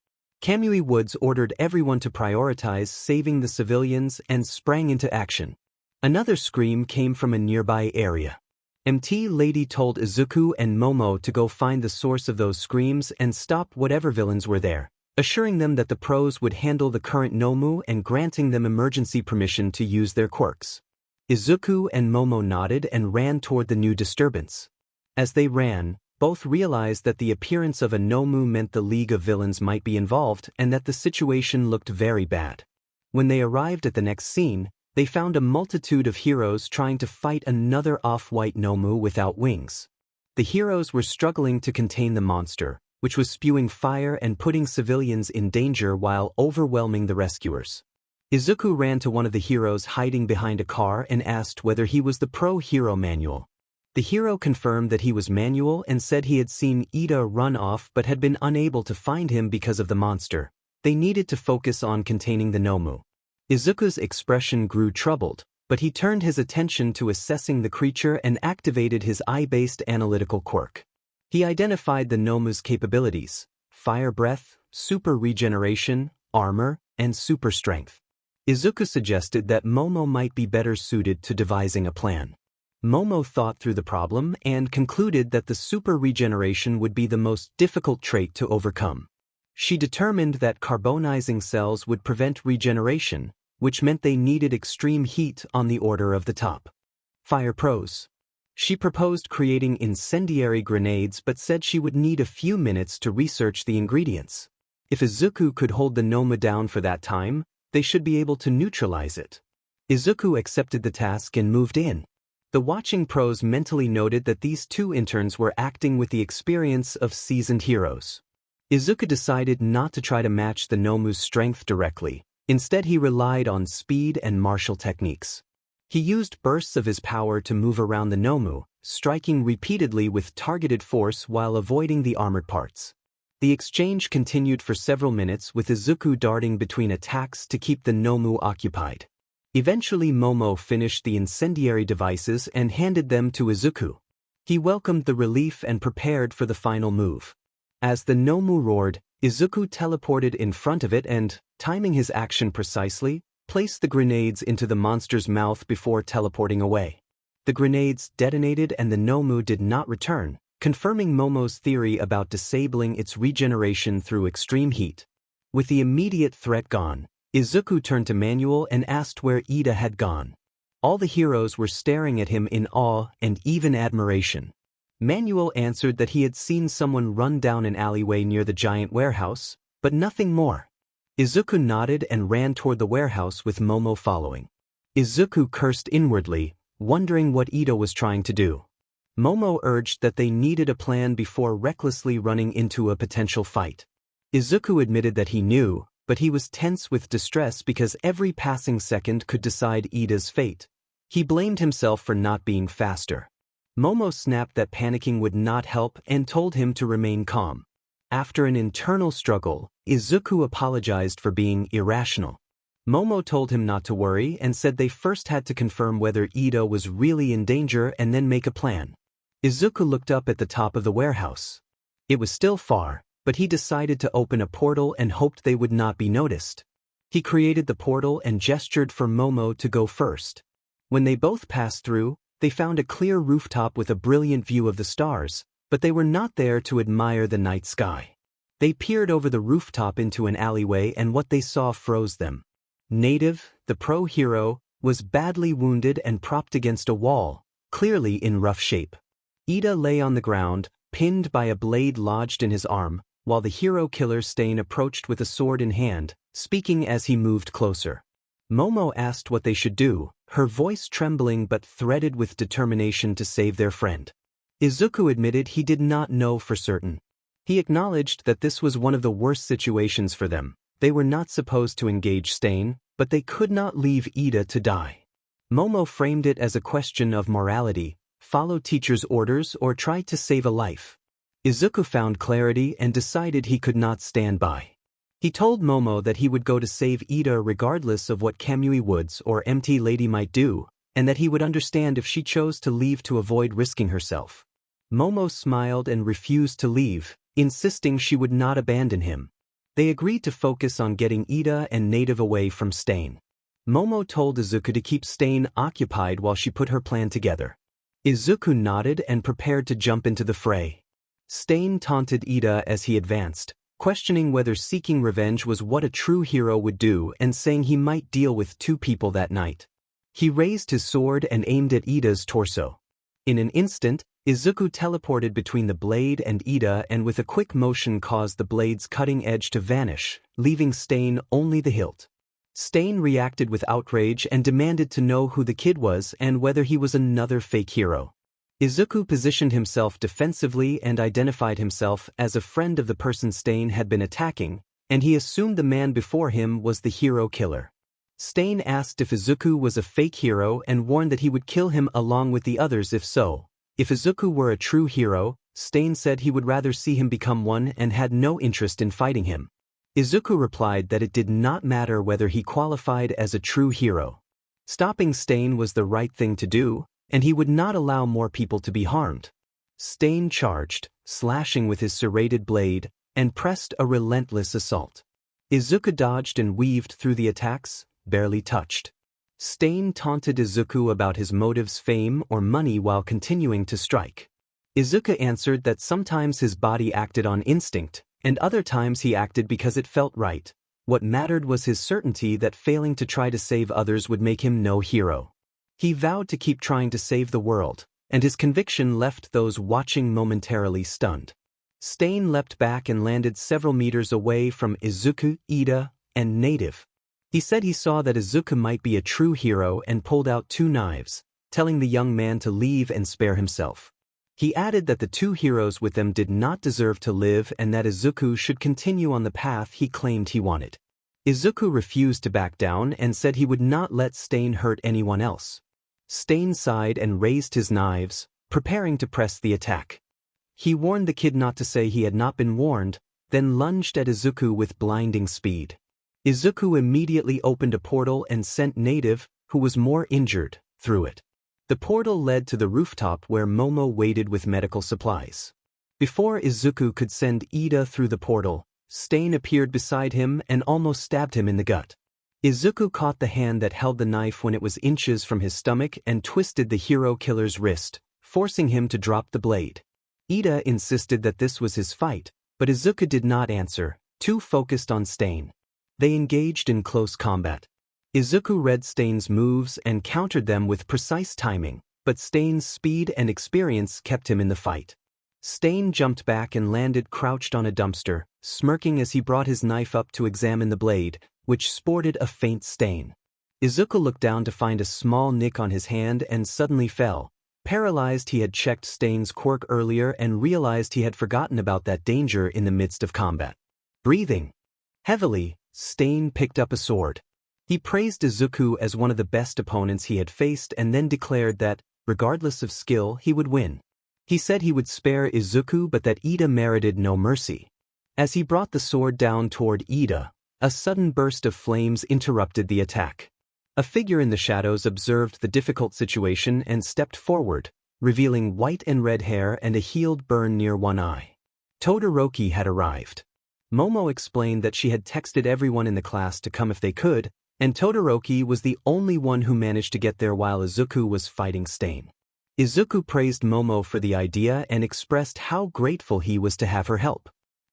Kamui Woods ordered everyone to prioritize saving the civilians and sprang into action. Another scream came from a nearby area. MT Lady told Izuku and Momo to go find the source of those screams and stop whatever villains were there, assuring them that the pros would handle the current Nomu and granting them emergency permission to use their quirks. Izuku and Momo nodded and ran toward the new disturbance. As they ran, both realized that the appearance of a Nomu meant the League of Villains might be involved and that the situation looked very bad. When they arrived at the next scene, they found a multitude of heroes trying to fight another off-white Nomu without wings. The heroes were struggling to contain the monster, which was spewing fire and putting civilians in danger while overwhelming the rescuers. Izuku ran to one of the heroes hiding behind a car and asked whether he was the Pro Hero Manual. The hero confirmed that he was Manual and said he had seen Ida run off but had been unable to find him because of the monster. They needed to focus on containing the Nomu. Izuku's expression grew troubled, but he turned his attention to assessing the creature and activated his eye-based analytical quirk. He identified the Nomu's capabilities: fire breath, super regeneration, armor, and super strength. Izuku suggested that Momo might be better suited to devising a plan. Momo thought through the problem and concluded that the super regeneration would be the most difficult trait to overcome. She determined that carbonizing cells would prevent regeneration, which meant they needed extreme heat on the order of the top. Fire pros. She proposed creating incendiary grenades but said she would need a few minutes to research the ingredients. If Izuku could hold the Noma down for that time, they should be able to neutralize it. Izuku accepted the task and moved in. The watching pros mentally noted that these two interns were acting with the experience of seasoned heroes. Izuku decided not to try to match the Nomu's strength directly. Instead, he relied on speed and martial techniques. He used bursts of his power to move around the Nomu, striking repeatedly with targeted force while avoiding the armored parts. The exchange continued for several minutes, with Izuku darting between attacks to keep the Nomu occupied. Eventually, Momo finished the incendiary devices and handed them to Izuku. He welcomed the relief and prepared for the final move. As the Nomu roared, Izuku teleported in front of it and, timing his action precisely, placed the grenades into the monster's mouth before teleporting away. The grenades detonated and the Nomu did not return, confirming Momo's theory about disabling its regeneration through extreme heat. With the immediate threat gone, Izuku turned to Manuel and asked where Ida had gone. All the heroes were staring at him in awe and even admiration. Manuel answered that he had seen someone run down an alleyway near the giant warehouse, but nothing more. Izuku nodded and ran toward the warehouse with Momo following. Izuku cursed inwardly, wondering what Ida was trying to do. Momo urged that they needed a plan before recklessly running into a potential fight. Izuku admitted that he knew, but he was tense with distress because every passing second could decide Ida's fate. He blamed himself for not being faster. Momo snapped that panicking would not help and told him to remain calm. After an internal struggle, Izuku apologized for being irrational. Momo told him not to worry and said they first had to confirm whether Ida was really in danger and then make a plan. Izuku looked up at the top of the warehouse. It was still far, but he decided to open a portal and hoped they would not be noticed. He created the portal and gestured for Momo to go first. When they both passed through, they found a clear rooftop with a brilliant view of the stars, but they were not there to admire the night sky. They peered over the rooftop into an alleyway and what they saw froze them. Native, the pro hero, was badly wounded and propped against a wall, clearly in rough shape. Ida lay on the ground, pinned by a blade lodged in his arm, while the hero killer Stain approached with a sword in hand, speaking as he moved closer. Momo asked what they should do, her voice trembling but threaded with determination to save their friend. Izuku admitted he did not know for certain. He acknowledged that this was one of the worst situations for them. They were not supposed to engage Stain, but they could not leave Ida to die. Momo framed it as a question of morality: follow teacher's orders or try to save a life. Izuku found clarity and decided he could not stand by. He told Momo that he would go to save Ida regardless of what Kamui Woods or MT Lady might do, and that he would understand if she chose to leave to avoid risking herself. Momo smiled and refused to leave, insisting she would not abandon him. They agreed to focus on getting Ida and Native away from Stain. Momo told Izuku to keep Stain occupied while she put her plan together. Izuku nodded and prepared to jump into the fray. Stain taunted Ida as he advanced, questioning whether seeking revenge was what a true hero would do and saying he might deal with two people that night. He raised his sword and aimed at Ida's torso. In an instant, Izuku teleported between the blade and Ida and with a quick motion caused the blade's cutting edge to vanish, leaving Stain only the hilt. Stain reacted with outrage and demanded to know who the kid was and whether he was another fake hero. Izuku positioned himself defensively and identified himself as a friend of the person Stain had been attacking, and he assumed the man before him was the hero killer. Stain asked if Izuku was a fake hero and warned that he would kill him along with the others if so. If Izuku were a true hero, Stain said he would rather see him become one and had no interest in fighting him. Izuku replied that it did not matter whether he qualified as a true hero. Stopping Stain was the right thing to do, and he would not allow more people to be harmed. Stain charged, slashing with his serrated blade, and pressed a relentless assault. Izuku dodged and weaved through the attacks, barely touched. Stain taunted Izuku about his motives, fame or money, while continuing to strike. Izuku answered that sometimes his body acted on instinct, and other times he acted because it felt right. What mattered was his certainty that failing to try to save others would make him no hero. He vowed to keep trying to save the world, and his conviction left those watching momentarily stunned. Stain leapt back and landed several meters away from Izuku, Ida, and Native. He said he saw that Izuku might be a true hero and pulled out two knives, telling the young man to leave and spare himself. He added that the two heroes with them did not deserve to live and that Izuku should continue on the path he claimed he wanted. Izuku refused to back down and said he would not let Stain hurt anyone else. Stain sighed and raised his knives, preparing to press the attack. He warned the kid not to say he had not been warned, then lunged at Izuku with blinding speed. Izuku immediately opened a portal and sent Native, who was more injured, through it. The portal led to the rooftop where Momo waited with medical supplies. Before Izuku could send Ida through the portal, Stain appeared beside him and almost stabbed him in the gut. Izuku caught the hand that held the knife when it was inches from his stomach and twisted the hero killer's wrist, forcing him to drop the blade. Ida insisted that this was his fight, but Izuku did not answer, too focused on Stain. They engaged in close combat. Izuku read Stain's moves and countered them with precise timing, but Stain's speed and experience kept him in the fight. Stain jumped back and landed crouched on a dumpster, smirking as he brought his knife up to examine the blade, which sported a faint stain. Izuku looked down to find a small nick on his hand and suddenly fell. Paralyzed, he had checked Stain's quirk earlier and realized he had forgotten about that danger in the midst of combat. Breathing heavily, Stain picked up a sword. He praised Izuku as one of the best opponents he had faced and then declared that, regardless of skill, he would win. He said he would spare Izuku but that Ida merited no mercy. As he brought the sword down toward Ida, a sudden burst of flames interrupted the attack. A figure in the shadows observed the difficult situation and stepped forward, revealing white and red hair and a healed burn near one eye. Todoroki had arrived. Momo explained that she had texted everyone in the class to come if they could, and Todoroki was the only one who managed to get there while Izuku was fighting Stain. Izuku praised Momo for the idea and expressed how grateful he was to have her help.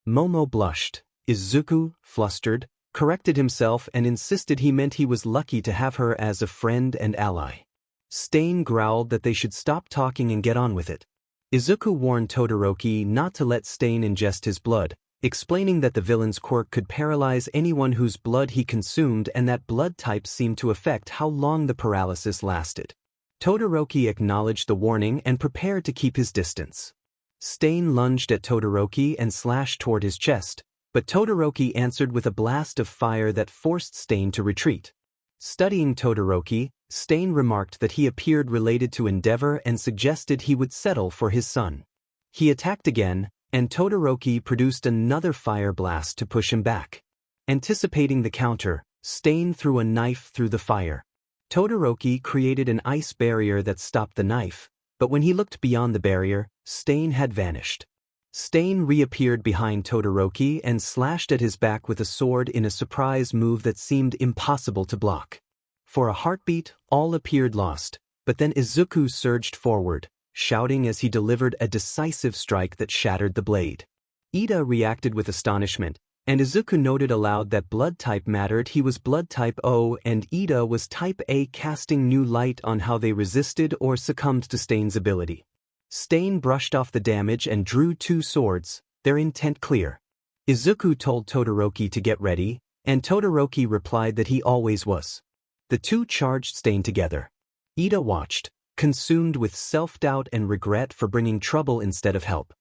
Momo blushed. Izuku, flustered, corrected himself and insisted he meant he was lucky to have her as a friend and ally. Stain growled that they should stop talking and get on with it. Izuku warned Todoroki not to let Stain ingest his blood, explaining that the villain's quirk could paralyze anyone whose blood he consumed and that blood types seemed to affect how long the paralysis lasted. Todoroki acknowledged the warning and prepared to keep his distance. Stain lunged at Todoroki and slashed toward his chest, but Todoroki answered with a blast of fire that forced Stain to retreat. Studying Todoroki, Stain remarked that he appeared related to Endeavor and suggested he would settle for his son. He attacked again, and Todoroki produced another fire blast to push him back. Anticipating the counter, Stain threw a knife through the fire. Todoroki created an ice barrier that stopped the knife, but when he looked beyond the barrier, Stain had vanished. Stain reappeared behind Todoroki and slashed at his back with a sword in a surprise move that seemed impossible to block. For a heartbeat, all appeared lost, but then Izuku surged forward, shouting as he delivered a decisive strike that shattered the blade. Ida reacted with astonishment, and Izuku noted aloud that blood type mattered. He was blood type O and Ida was type A, casting new light on how they resisted or succumbed to Stain's ability. Stain brushed off the damage and drew two swords, their intent clear. Izuku told Todoroki to get ready, and Todoroki replied that he always was. The two charged Stain together. Ida watched, consumed with self-doubt and regret for bringing trouble instead of help.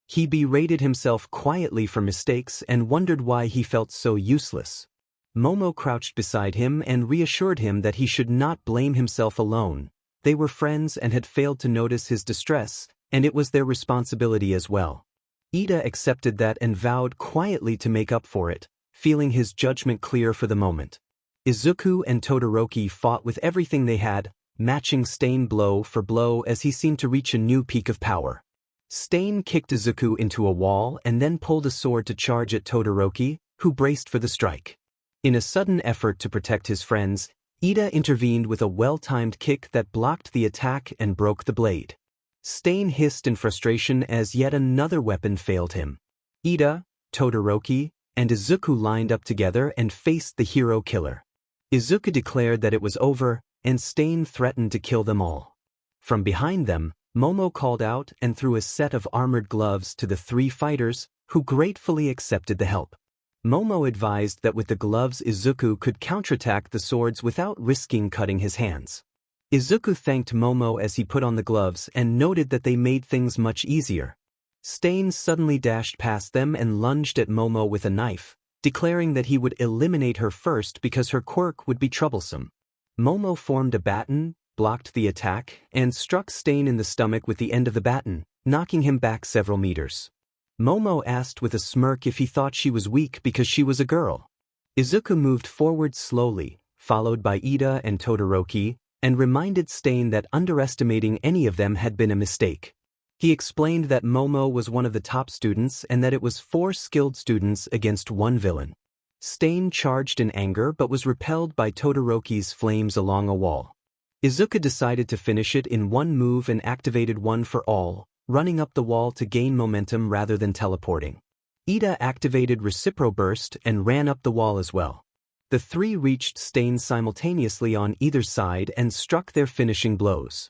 He berated himself quietly for mistakes and wondered why he felt so useless. Momo crouched beside him and reassured him that he should not blame himself alone. They were friends and had failed to notice his distress, and it was their responsibility as well. Ida accepted that and vowed quietly to make up for it, feeling his judgment clear for the moment. Izuku and Todoroki fought with everything they had, matching Stain blow for blow as he seemed to reach a new peak of power. Stain kicked Izuku into a wall and then pulled a sword to charge at Todoroki, who braced for the strike. In a sudden effort to protect his friends, Ida intervened with a well-timed kick that blocked the attack and broke the blade. Stain hissed in frustration as yet another weapon failed him. Ida, Todoroki, and Izuku lined up together and faced the hero killer. Izuku declared that it was over, and Stain threatened to kill them all. From behind them, Momo called out and threw a set of armored gloves to the three fighters, who gratefully accepted the help. Momo advised that with the gloves Izuku could counterattack the swords without risking cutting his hands. Izuku thanked Momo as he put on the gloves and noted that they made things much easier. Stain suddenly dashed past them and lunged at Momo with a knife, declaring that he would eliminate her first because her quirk would be troublesome. Momo formed a baton, blocked the attack, and struck Stain in the stomach with the end of the baton, knocking him back several meters. Momo asked with a smirk if he thought she was weak because she was a girl. Izuku moved forward slowly, followed by Ida and Todoroki, and reminded Stain that underestimating any of them had been a mistake. He explained that Momo was one of the top students and that it was 4 skilled students against 1 villain. Stain charged in anger but was repelled by Todoroki's flames along a wall. Izuku decided to finish it in one move and activated One for All, running up the wall to gain momentum rather than teleporting. Ida activated Recipro Burst and ran up the wall as well. The 3 reached Stain simultaneously on either side and struck their finishing blows.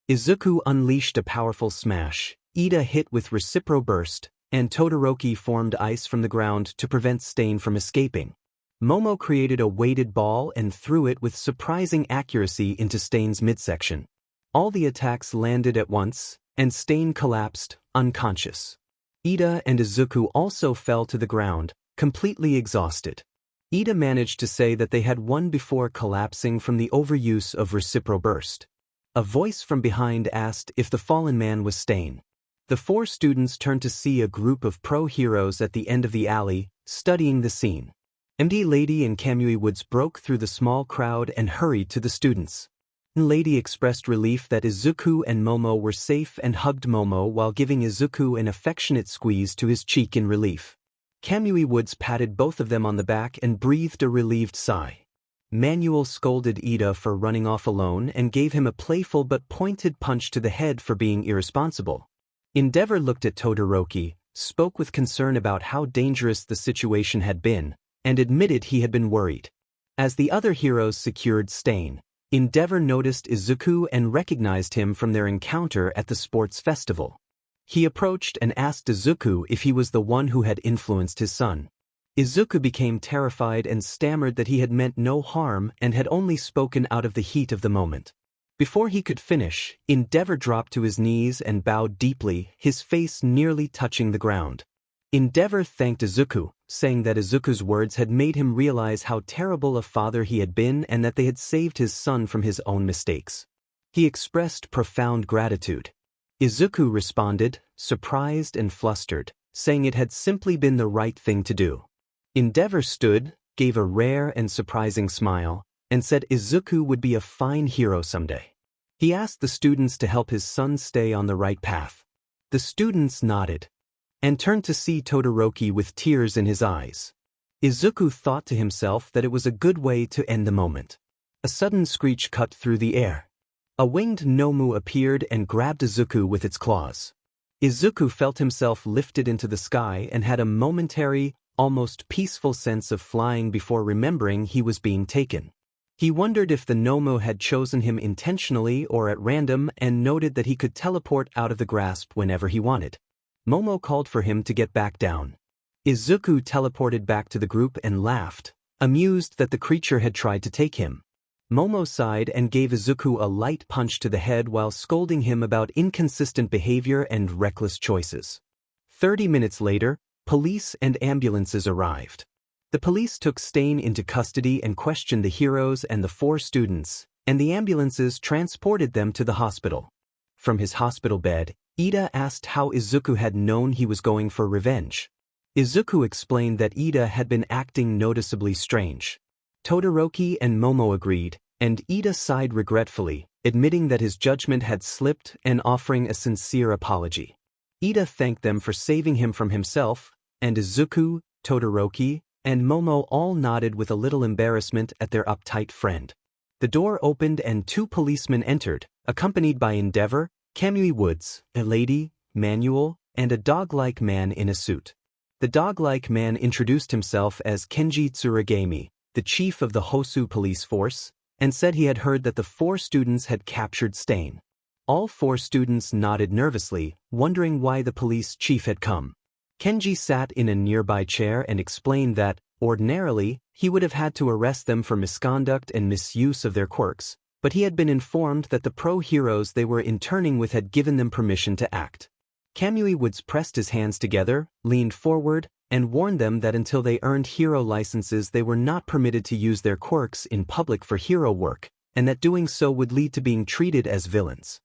Izuku unleashed a powerful smash, Ida hit with Recipro Burst, and Todoroki formed ice from the ground to prevent Stain from escaping. Momo created a weighted ball and threw it with surprising accuracy into Stain's midsection. All the attacks landed at once, and Stain collapsed, unconscious. Ida and Izuku also fell to the ground, completely exhausted. Ida managed to say that they had won before collapsing from the overuse of Recipro Burst. A voice from behind asked if the fallen man was Stain. The 4 students turned to see a group of pro-heroes at the end of the alley, studying the scene. MD Lady and Kamui Woods broke through the small crowd and hurried to the students. Lady expressed relief that Izuku and Momo were safe and hugged Momo while giving Izuku an affectionate squeeze to his cheek in relief. Kamui Woods patted both of them on the back and breathed a relieved sigh. Manuel scolded Ida for running off alone and gave him a playful but pointed punch to the head for being irresponsible. Endeavor looked at Todoroki, spoke with concern about how dangerous the situation had been, and admitted he had been worried. As the other heroes secured Stain, Endeavor noticed Izuku and recognized him from their encounter at the sports festival. He approached and asked Izuku if he was the one who had influenced his son. Izuku became terrified and stammered that he had meant no harm and had only spoken out of the heat of the moment. Before he could finish, Endeavor dropped to his knees and bowed deeply, his face nearly touching the ground. Endeavor thanked Izuku, saying that Izuku's words had made him realize how terrible a father he had been and that they had saved his son from his own mistakes. He expressed profound gratitude. Izuku responded, surprised and flustered, saying it had simply been the right thing to do. Endeavor stood, gave a rare and surprising smile, and said Izuku would be a fine hero someday. He asked the students to help his son stay on the right path. The students nodded, and turned to see Todoroki with tears in his eyes. Izuku thought to himself that it was a good way to end the moment. A sudden screech cut through the air. A winged Nomu appeared and grabbed Izuku with its claws. Izuku felt himself lifted into the sky and had a momentary, almost peaceful sense of flying before remembering he was being taken. He wondered if the Nomu had chosen him intentionally or at random and noted that he could teleport out of the grasp whenever he wanted. Momo called for him to get back down. Izuku teleported back to the group and laughed, amused that the creature had tried to take him. Momo sighed and gave Izuku a light punch to the head while scolding him about inconsistent behavior and reckless choices. 30 minutes later, police and ambulances arrived. The police took Stain into custody and questioned the heroes and the 4 students, and the ambulances transported them to the hospital. From his hospital bed, Ida asked how Izuku had known he was going for revenge. Izuku explained that Ida had been acting noticeably strange. Todoroki and Momo agreed, and Ida sighed regretfully, admitting that his judgment had slipped and offering a sincere apology. Ida thanked them for saving him from himself, and Izuku, Todoroki, and Momo all nodded with a little embarrassment at their uptight friend. The door opened and 2 policemen entered, accompanied by Endeavor, Kamui Woods, a lady, Manuel, and a dog-like man in a suit. The dog-like man introduced himself as Kenji Tsuragami, the chief of the Hosu police force, and said he had heard that the 4 students had captured Stain. All 4 students nodded nervously, wondering why the police chief had come. Kenji sat in a nearby chair and explained that, ordinarily, he would have had to arrest them for misconduct and misuse of their quirks, but he had been informed that the pro-heroes they were interning with had given them permission to act. Kamui Woods pressed his hands together, leaned forward, and warned them that until they earned hero licenses they were not permitted to use their quirks in public for hero work, and that doing so would lead to being treated as villains.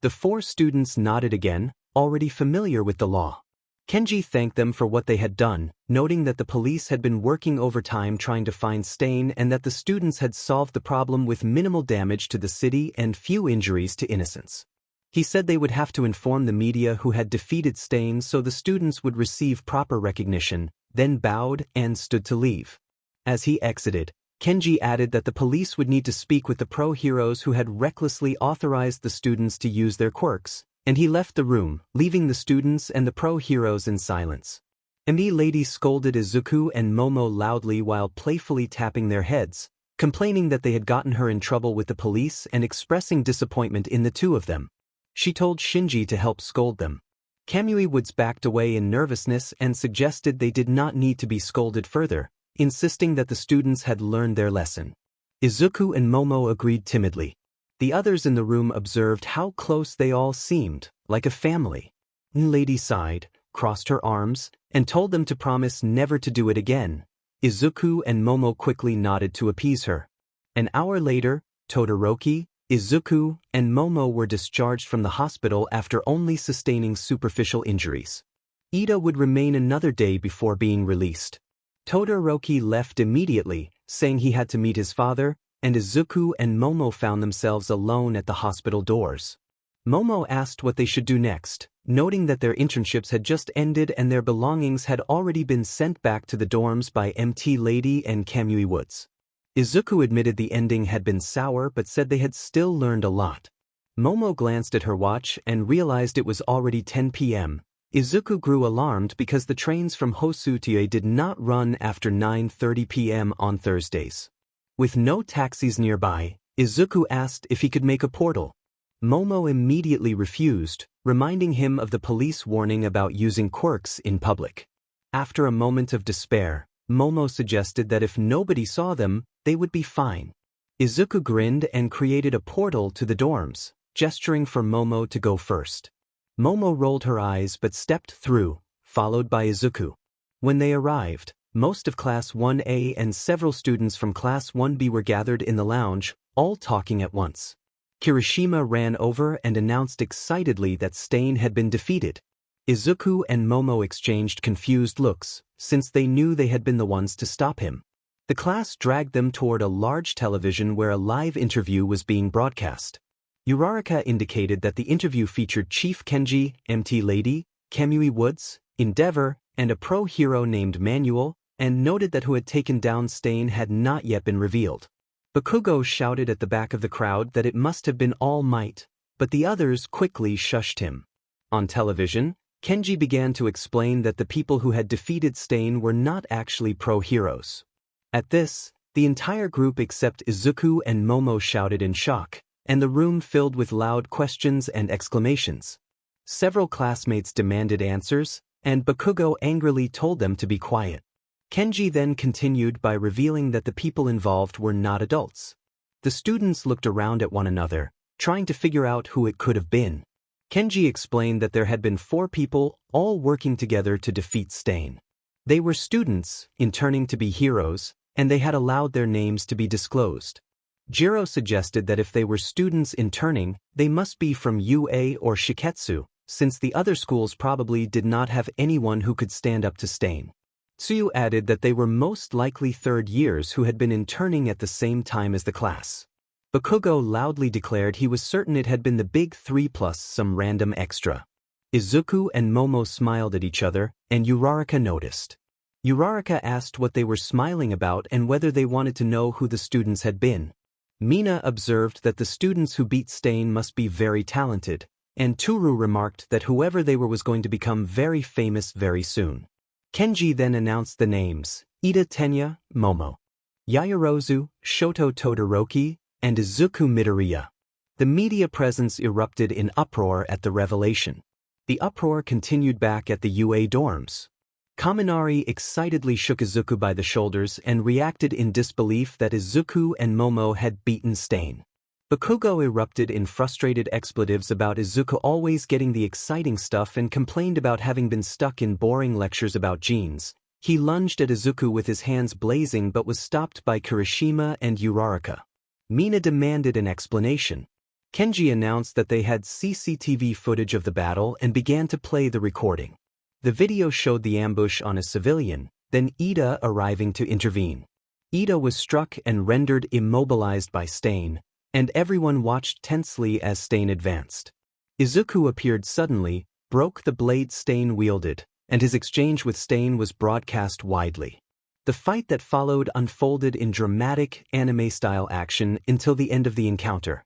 The 4 students nodded again, already familiar with the law. Kenji thanked them for what they had done, noting that the police had been working overtime trying to find Stain and that the students had solved the problem with minimal damage to the city and few injuries to innocents. He said they would have to inform the media who had defeated Stain so the students would receive proper recognition, then bowed and stood to leave. As he exited, Kenji added that the police would need to speak with the pro-heroes who had recklessly authorized the students to use their quirks, and he left the room, leaving the students and the pro-heroes in silence. The lady scolded Izuku and Momo loudly while playfully tapping their heads, complaining that they had gotten her in trouble with the police and expressing disappointment in the two of them. She told Shinji to help scold them. Kamui Woods backed away in nervousness and suggested they did not need to be scolded further, insisting that the students had learned their lesson. Izuku and Momo agreed timidly. The others in the room observed how close they all seemed, like a family. The lady sighed, crossed her arms, and told them to promise never to do it again. Izuku and Momo quickly nodded to appease her. An hour later, Todoroki, Izuku, and Momo were discharged from the hospital after only sustaining superficial injuries. Ida would remain another day before being released. Todoroki left immediately, saying he had to meet his father, and Izuku and Momo found themselves alone at the hospital doors. Momo asked what they should do next, noting that their internships had just ended and their belongings had already been sent back to the dorms by MT Lady and Kamui Woods. Izuku admitted the ending had been sour but said they had still learned a lot. Momo glanced at her watch and realized it was already 10 p.m. Izuku grew alarmed because the trains from Hosutie did not run after 9:30 p.m. on Thursdays. With no taxis nearby, Izuku asked if he could make a portal. Momo immediately refused, reminding him of the police warning about using quirks in public. After a moment of despair, Momo suggested that if nobody saw them, they would be fine. Izuku grinned and created a portal to the dorms, gesturing for Momo to go first. Momo rolled her eyes but stepped through, followed by Izuku. When they arrived, most of Class 1A and several students from Class 1B were gathered in the lounge, all talking at once. Kirishima ran over and announced excitedly that Stain had been defeated. Izuku and Momo exchanged confused looks, since they knew they had been the ones to stop him. The class dragged them toward a large television where a live interview was being broadcast. Uraraka indicated that the interview featured Chief Kenji, MT Lady, Kamui Woods, Endeavor, and a pro-hero named Manuel, and noted that who had taken down Stain had not yet been revealed. Bakugo shouted at the back of the crowd that it must have been All Might, but the others quickly shushed him. On television, Kenji began to explain that the people who had defeated Stain were not actually pro-heroes. At this, the entire group except Izuku and Momo shouted in shock, and the room filled with loud questions and exclamations. Several classmates demanded answers, and Bakugo angrily told them to be quiet. Kenji then continued by revealing that the people involved were not adults. The students looked around at one another, trying to figure out who it could have been. Kenji explained that there had been 4 people, all working together to defeat Stain. They were students, interning to be heroes, and they had allowed their names to be disclosed. Jiro suggested that if they were students interning, they must be from UA or Shiketsu, since the other schools probably did not have anyone who could stand up to Stain. Tsuyu added that they were most likely third years who had been interning at the same time as the class. Bakugo loudly declared he was certain it had been the big 3 plus some random extra. Izuku and Momo smiled at each other, and Uraraka noticed. Uraraka asked what they were smiling about and whether they wanted to know who the students had been. Mina observed that the students who beat Stain must be very talented, and Toru remarked that whoever they were was going to become very famous very soon. Kenji then announced the names: Ida Tenya, Momo, Yaoyorozu, Shoto Todoroki, and Izuku Midoriya. The media presence erupted in uproar at the revelation. The uproar continued back at the UA dorms. Kaminari excitedly shook Izuku by the shoulders and reacted in disbelief that Izuku and Momo had beaten Stain. Bakugo erupted in frustrated expletives about Izuku always getting the exciting stuff and complained about having been stuck in boring lectures about genes. He lunged at Izuku with his hands blazing but was stopped by Kirishima and Uraraka. Mina demanded an explanation. Kenji announced that they had CCTV footage of the battle and began to play the recording. The video showed the ambush on a civilian, then Ida arriving to intervene. Ida was struck and rendered immobilized by Stain, and everyone watched tensely as Stain advanced. Izuku appeared suddenly, broke the blade Stain wielded, and his exchange with Stain was broadcast widely. The fight that followed unfolded in dramatic, anime-style action until the end of the encounter.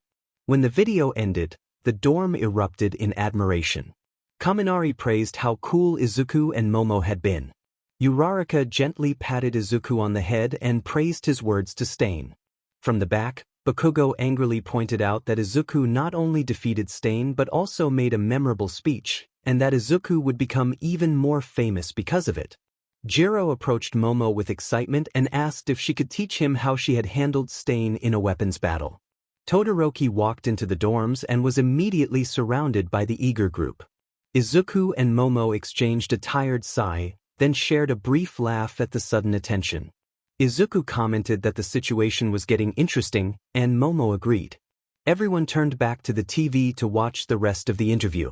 When the video ended, the dorm erupted in admiration. Kaminari praised how cool Izuku and Momo had been. Uraraka gently patted Izuku on the head and praised his words to Stain. From the back, Bakugo angrily pointed out that Izuku not only defeated Stain but also made a memorable speech, and that Izuku would become even more famous because of it. Jiro approached Momo with excitement and asked if she could teach him how she had handled Stain in a weapons battle. Todoroki walked into the dorms and was immediately surrounded by the eager group. Izuku and Momo exchanged a tired sigh, then shared a brief laugh at the sudden attention. Izuku commented that the situation was getting interesting, and Momo agreed. Everyone turned back to the TV to watch the rest of the interview.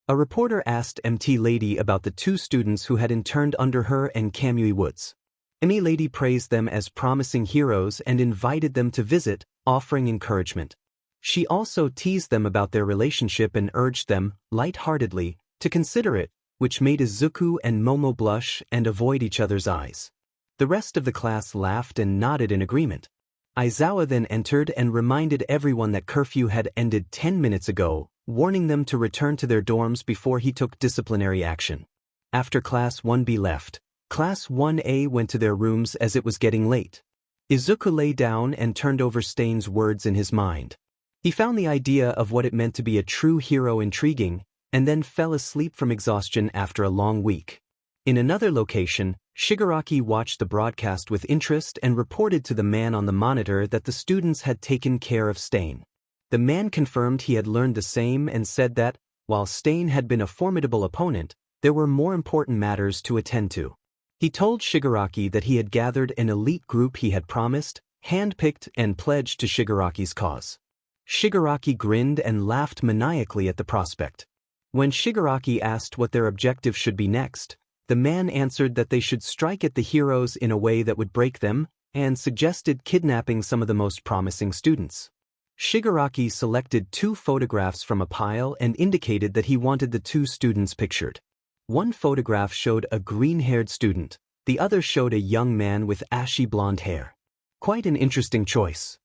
A reporter asked MT Lady about the two students who had interned under her and Kamui Woods. MT Lady praised them as promising heroes and invited them to visit, offering encouragement. She also teased them about their relationship and urged them, light-heartedly, to consider it, which made Izuku and Momo blush and avoid each other's eyes. The rest of the class laughed and nodded in agreement. Aizawa then entered and reminded everyone that curfew had ended 10 minutes ago, warning them to return to their dorms before he took disciplinary action. After Class 1B left, Class 1A went to their rooms as it was getting late. Izuku lay down and turned over Stain's words in his mind. He found the idea of what it meant to be a true hero intriguing, and then fell asleep from exhaustion after a long week. In another location, Shigaraki watched the broadcast with interest and reported to the man on the monitor that the students had taken care of Stain. The man confirmed he had learned the same and said that, while Stain had been a formidable opponent, there were more important matters to attend to. He told Shigaraki that he had gathered an elite group he had promised, handpicked and pledged to Shigaraki's cause. Shigaraki grinned and laughed maniacally at the prospect. When Shigaraki asked what their objective should be next, the man answered that they should strike at the heroes in a way that would break them, and suggested kidnapping some of the most promising students. Shigaraki selected 2 photographs from a pile and indicated that he wanted the 2 students pictured. One photograph showed a green-haired student, the other showed a young man with ashy blonde hair. Quite an interesting choice.